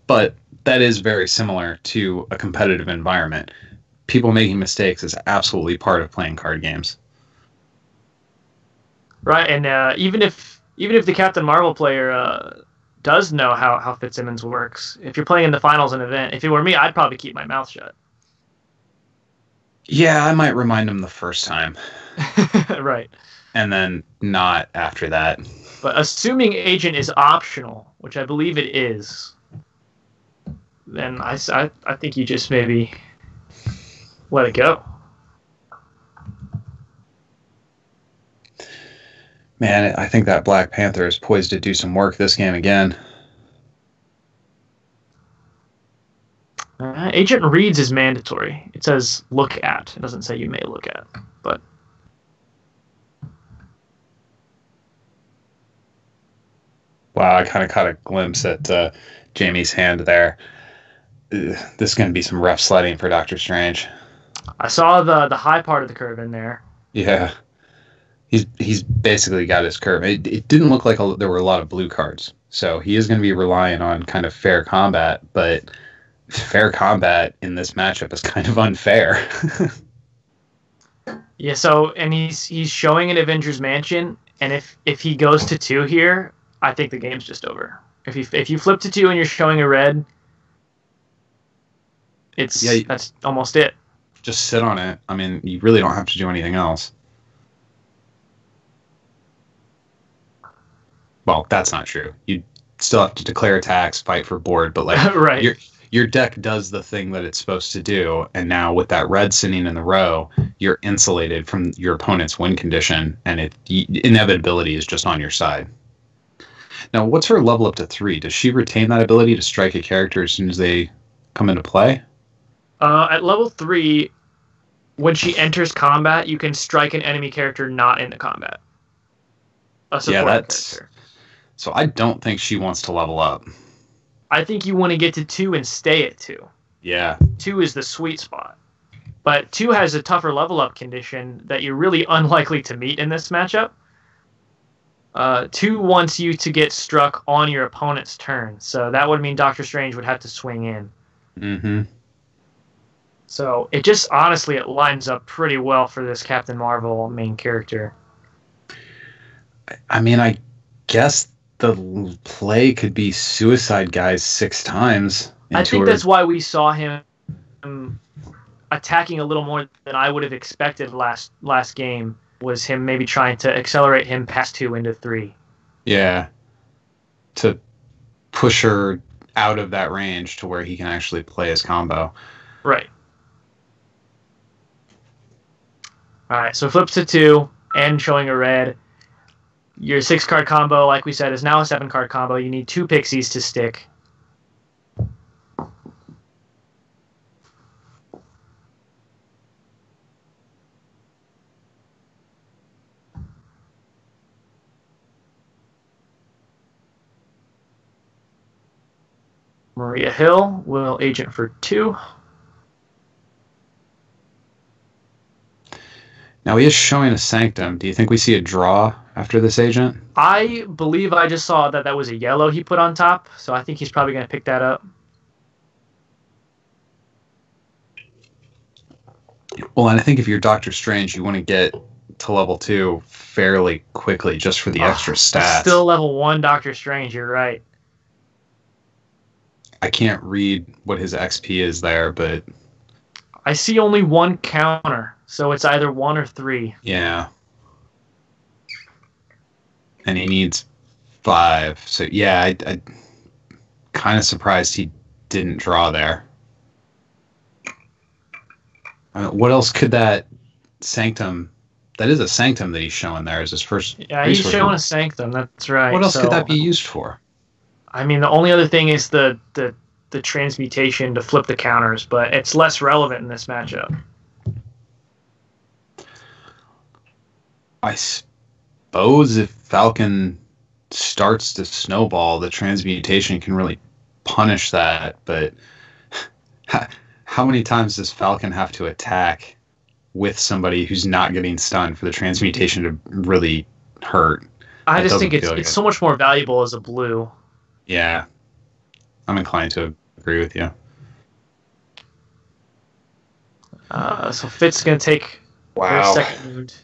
Speaker 6: But that is very similar to a competitive environment. People making mistakes is absolutely part of playing card games.
Speaker 7: Right, and even if the Captain Marvel player does know how Fitzsimmons works, if you're playing in the finals an event, if it were me, I'd probably keep my mouth shut.
Speaker 6: Yeah, I might remind him the first time.
Speaker 7: Right.
Speaker 6: And then not after that.
Speaker 7: But assuming agent is optional, which I believe it is, then I think you just maybe let it go.
Speaker 6: Man, I think that Black Panther is poised to do some work this game again.
Speaker 7: Agent reads is mandatory. It says look at. It doesn't say you may look at. But
Speaker 6: wow, I kind of caught a glimpse at Jaime's hand there. This is going to be some rough sledding for Doctor Strange.
Speaker 7: I saw the high part of the curve in there.
Speaker 6: Yeah. He's basically got his curve. It didn't look like there were a lot of blue cards. So he is going to be relying on kind of fair combat, but fair combat in this matchup is kind of unfair.
Speaker 7: Yeah, so and he's showing an Avengers Mansion, and if he goes to 2 here, I think the game's just over. If you flip to 2 and you're showing a red, that's almost it.
Speaker 6: Just sit on it. I mean, you really don't have to do anything else. Well, that's not true. You still have to declare attacks, fight for board, but like
Speaker 7: right.
Speaker 6: Your deck does the thing that it's supposed to do, and now with that red sitting in the row, you're insulated from your opponent's win condition, and inevitability is just on your side. Now, what's her level up to 3? Does she retain that ability to strike a character as soon as they come into play?
Speaker 7: At level 3, when she enters combat, you can strike an enemy character not into combat. A support character.
Speaker 6: So I don't think she wants to level up.
Speaker 7: I think you want to get to 2 and stay at 2.
Speaker 6: Yeah.
Speaker 7: 2 is the sweet spot. But 2 has a tougher level up condition that you're really unlikely to meet in this matchup. 2 wants you to get struck on your opponent's turn. So that would mean Doctor Strange would have to swing in.
Speaker 6: Mm-hmm.
Speaker 7: So it just, honestly, it lines up pretty well for this Captain Marvel main character.
Speaker 6: I mean, I guess the play could be Suicide Guys 6 times.
Speaker 7: I think that's why we saw him attacking a little more than I would have expected last game, was him maybe trying to accelerate him past 2 into 3.
Speaker 6: Yeah. To push her out of that range to where he can actually play his combo.
Speaker 7: Right. Alright, so flips to 2 and showing a red. Your 6-card combo, like we said, is now a 7-card combo. You need 2 pixies to stick. Maria Hill will agent for 2.
Speaker 6: Now he is showing a Sanctum. Do you think we see a draw after this agent?
Speaker 7: I believe I just saw that was a yellow he put on top, so I think he's probably going to pick that up.
Speaker 6: Well, and I think if you're Doctor Strange, you want to get to level 2 fairly quickly just for the extra stats.
Speaker 7: Still level 1 Doctor Strange, you're right.
Speaker 6: I can't read what his XP is there, but...
Speaker 7: I see only 1 counter, so it's either 1 or 3.
Speaker 6: Yeah. And he needs 5. So, yeah, I kind of surprised he didn't draw there. I mean, what else could that Sanctum... That is a Sanctum that he's showing there as his first...
Speaker 7: Yeah, he's showing a Sanctum, that's right.
Speaker 6: What else could that be used for?
Speaker 7: I mean, the only other thing is the transmutation to flip the counters, but it's less relevant in this matchup.
Speaker 6: I suppose if Falcon starts to snowball, the transmutation can really punish that, but how many times does Falcon have to attack with somebody who's not getting stunned for the transmutation to really hurt?
Speaker 7: I just think it's so much more valuable as a blue.
Speaker 6: Yeah, I'm inclined to agree with you.
Speaker 7: So Fitz going to take their second wound.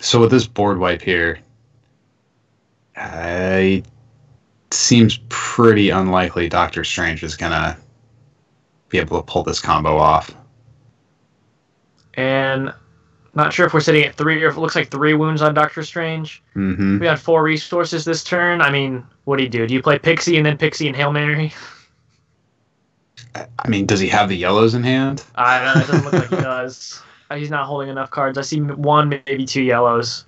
Speaker 6: So with this board wipe here, it seems pretty unlikely Doctor Strange is going to be able to pull this combo off.
Speaker 7: And not sure if we're sitting at 3 or if it looks like 3 wounds on Doctor Strange.
Speaker 6: Mm-hmm.
Speaker 7: We had 4 resources this turn. I mean, what do you do? Do you play Pixie and then Pixie and Hail Mary?
Speaker 6: I mean, does he have the yellows in hand?
Speaker 7: I don't know. It doesn't look like he does. He's not holding enough cards. I see 1, maybe 2 yellows.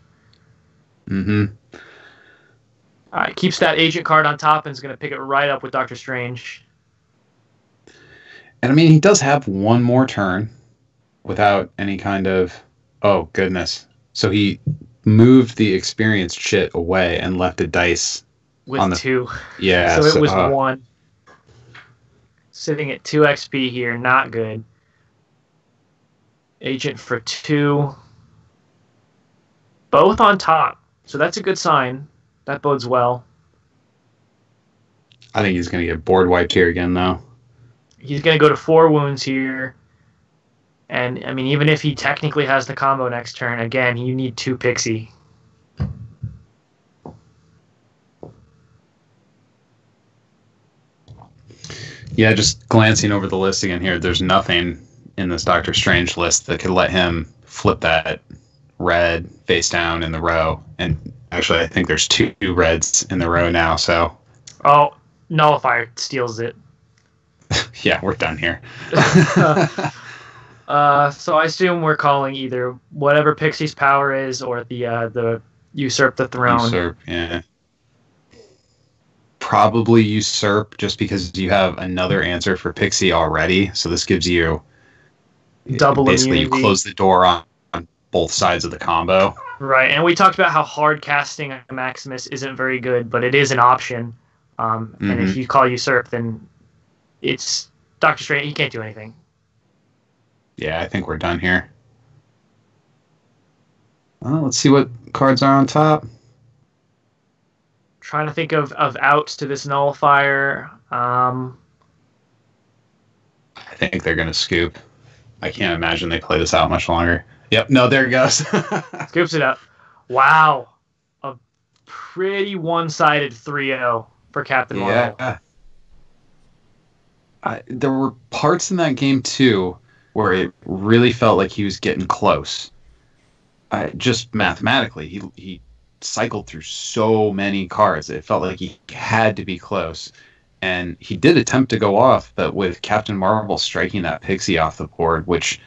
Speaker 6: Mm-hmm.
Speaker 7: All right, keeps that agent card on top and is going to pick it right up with Doctor Strange.
Speaker 6: And I mean, he does have 1 more turn without any kind of... Oh, goodness. So he moved the experienced shit away and left a dice
Speaker 7: with
Speaker 6: on the...
Speaker 7: 2.
Speaker 6: Yeah.
Speaker 7: So it was 1. Sitting at 2 XP here, not good. Agent for 2. Both on top. So that's a good sign. That bodes well.
Speaker 6: I think he's going to get board wiped here again, though.
Speaker 7: He's going to go to 4 wounds here. And, I mean, even if he technically has the combo next turn, again, you need 2 Pixie.
Speaker 6: Yeah, just glancing over the list again here, there's nothing in this Doctor Strange list that could let him flip that red face down in the row. And actually, I think there's 2 reds in the row now, so...
Speaker 7: Oh, Nullifier steals it.
Speaker 6: Yeah, we're done here.
Speaker 7: So I assume we're calling either whatever Pixie's power is or the Usurp the Throne.
Speaker 6: Usurp, yeah. Probably Usurp, just because you have another answer for Pixie already. So this gives you
Speaker 7: double
Speaker 6: basically
Speaker 7: immunity.
Speaker 6: you close the door on both sides of the combo.
Speaker 7: Right, and we talked about how hard casting a Maximus isn't very good, but it is an option. And if you call Usurp, then it's Doctor Strange. He can't do anything.
Speaker 6: Yeah, I think we're done here. Well, let's see what cards are on top.
Speaker 7: Trying to think of outs to this nullifier.
Speaker 6: I think they're going to scoop. I can't imagine they play this out much longer. Yep, no, there it goes.
Speaker 7: Scoops it up. Wow. A pretty one-sided 3-0 for Captain Marvel.
Speaker 6: Yeah. There were parts in that game, too, where it really felt like he was getting close. Just mathematically, he cycled through so many cards. It felt like he had to be close. And he did attempt to go off, but with Captain Marvel striking that pixie off the board, which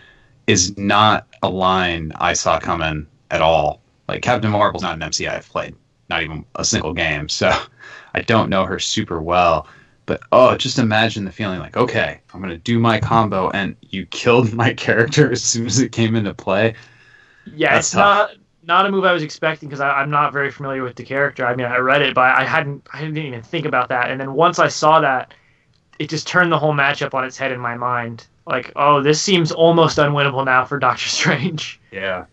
Speaker 6: is not a line I saw coming at all. Like, Captain Marvel's not an MC I've played, not even a single game, so I don't know her super well. But, just imagine the feeling like, okay, I'm going to do my combo, and you killed my character as soon as it came into play.
Speaker 7: Yeah,
Speaker 6: That's
Speaker 7: it's
Speaker 6: tough.
Speaker 7: not a move I was expecting because I'm not very familiar with the character. I mean, I read it, but I didn't even think about that. And then once I saw that, it just turned the whole matchup on its head in my mind. Like, oh, this seems almost unwinnable now for Doctor Strange.
Speaker 6: Yeah.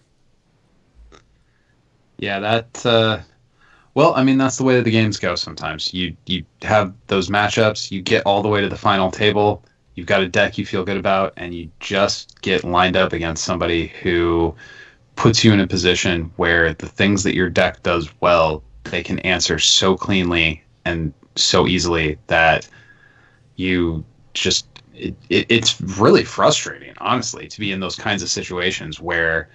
Speaker 6: Yeah, that... well, I mean, that's the way that the games go sometimes. You have those matchups, you get all the way to the final table, you've got a deck you feel good about, and you just get lined up against somebody who puts you in a position where the things that your deck does well, they can answer so cleanly and so easily that you just... It's really frustrating, honestly, to be in those kinds of situations where,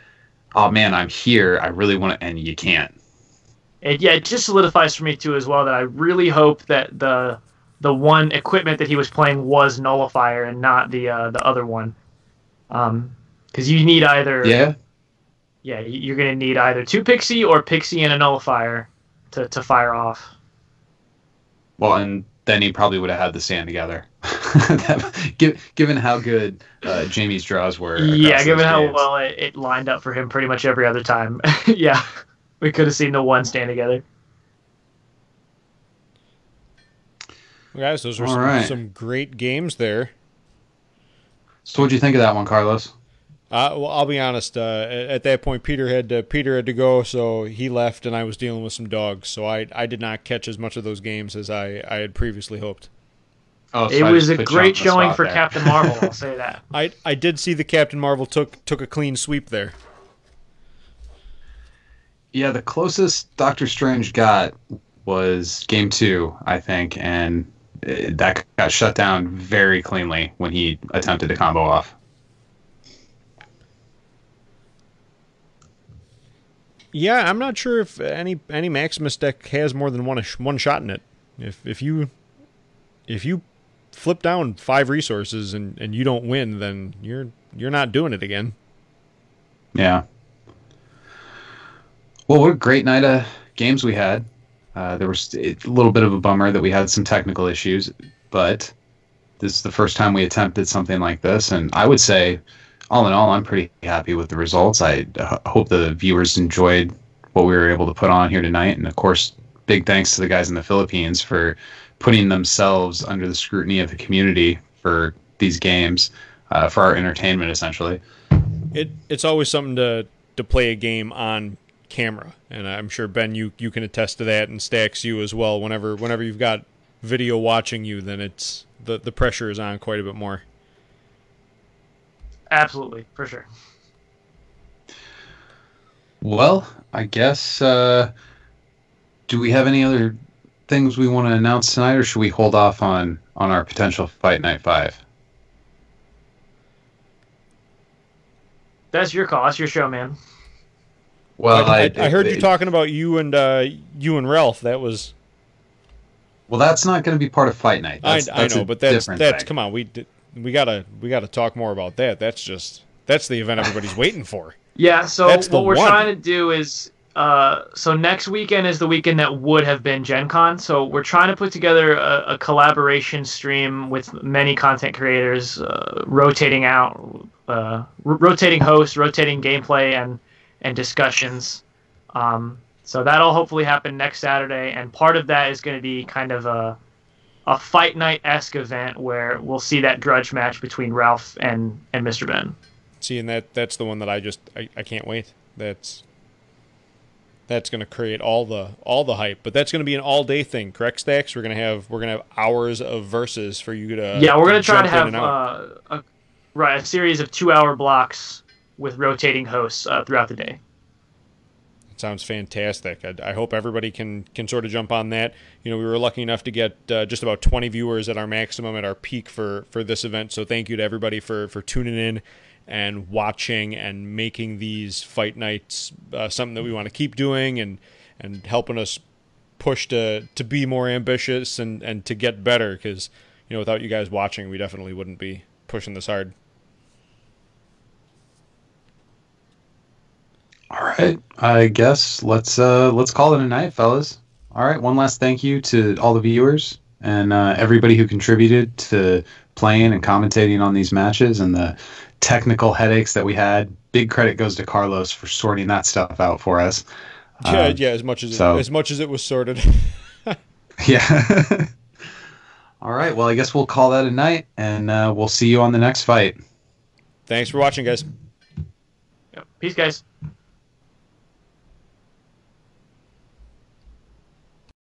Speaker 6: oh man, I'm here, I really want to, and you can't.
Speaker 7: It just solidifies for me too as well that I really hope that the one equipment that he was playing was Nullifier and not the other one, because you need either you're gonna need either 2 Pixie or Pixie and a Nullifier to fire off.
Speaker 6: Well, and then he probably would have had the stand together. Given how good Jamie's draws were.
Speaker 7: Yeah, given how
Speaker 6: games.
Speaker 7: well it lined up for him pretty much every other time. Yeah, we could have seen the one stand together.
Speaker 2: Guys, those were some great games there.
Speaker 6: So what'd you think of that one, Carlos?
Speaker 2: Well, I'll be honest. At that point, Peter had to go, so he left, and I was dealing with some dogs. So I did not catch as much of those games as I had previously hoped.
Speaker 6: Oh, so
Speaker 7: it was a
Speaker 6: great
Speaker 7: great showing for Captain Marvel, I'll say that.
Speaker 2: I did see the Captain Marvel took a clean sweep there.
Speaker 6: Yeah, the closest Doctor Strange got was Game 2, I think, and that got shut down very cleanly when he attempted to combo off.
Speaker 2: Yeah, I'm not sure if any Maximus deck has more than one shot in it. If you flip down 5 resources and you don't win, then you're not doing it again.
Speaker 6: Yeah. Well, what a great night of games we had. There was a little bit of a bummer that we had some technical issues, but this is the first time we attempted something like this, and I would say, all in all, I'm pretty happy with the results. I hope the viewers enjoyed what we were able to put on here tonight, and of course, big thanks to the guys in the Philippines for putting themselves under the scrutiny of the community for these games, for our entertainment, essentially.
Speaker 2: It's always something to play a game on camera, and I'm sure, Ben, you can attest to that, and Stacks, you as well. Whenever you've got video watching you, then it's the pressure is on quite a bit more.
Speaker 7: Absolutely, for sure.
Speaker 6: Well, I guess, do we have any other things we want to announce tonight, or should we hold off on our potential Fight Night 5?
Speaker 7: That's your call. That's your show, man.
Speaker 6: Well,
Speaker 2: I heard you talking about you and Ralph. That was...
Speaker 6: Well, that's not going to be part of Fight Night.
Speaker 2: I know, but that's
Speaker 6: thing.
Speaker 2: Come on, we gotta talk more about that. That's the event everybody's waiting for.
Speaker 7: Yeah, so
Speaker 2: That's
Speaker 7: what we're
Speaker 2: one.
Speaker 7: trying to do is, so next weekend is the weekend that would have been Gen Con, so we're trying to put together a collaboration stream with many content creators rotating out rotating hosts, rotating gameplay, and discussions. So that'll hopefully happen next Saturday, and part of that is going to be kind of a fight night-esque event where we'll see that grudge match between Ralph and Mr. Ben.
Speaker 2: See, and that's the one that I can't wait. That's going to create all the hype, but that's going to be an all-day thing, correct, Stacks? We're gonna have we're verses for you to
Speaker 7: we're gonna try to have a series of 2-hour blocks with rotating hosts throughout the day.
Speaker 2: Sounds fantastic. I hope everybody can sort of jump on that. We were lucky enough to get just about 20 viewers at our maximum, at our peak for this event. So thank you to everybody for tuning in and watching and making these fight nights something that we want to keep doing and helping us push to be more ambitious and to get better. Because without you guys watching, we definitely wouldn't be pushing this hard.
Speaker 6: All right, I guess let's call it a night, fellas. All right, one last thank you to all the viewers and everybody who contributed to playing and commentating on these matches and the technical headaches that we had. Big credit goes to Carlos for sorting that stuff out for us.
Speaker 2: Yeah, as much as it was sorted.
Speaker 6: Yeah. All right, well, I guess we'll call that a night, and we'll see you on the next fight.
Speaker 2: Thanks for watching, guys.
Speaker 7: Peace, guys.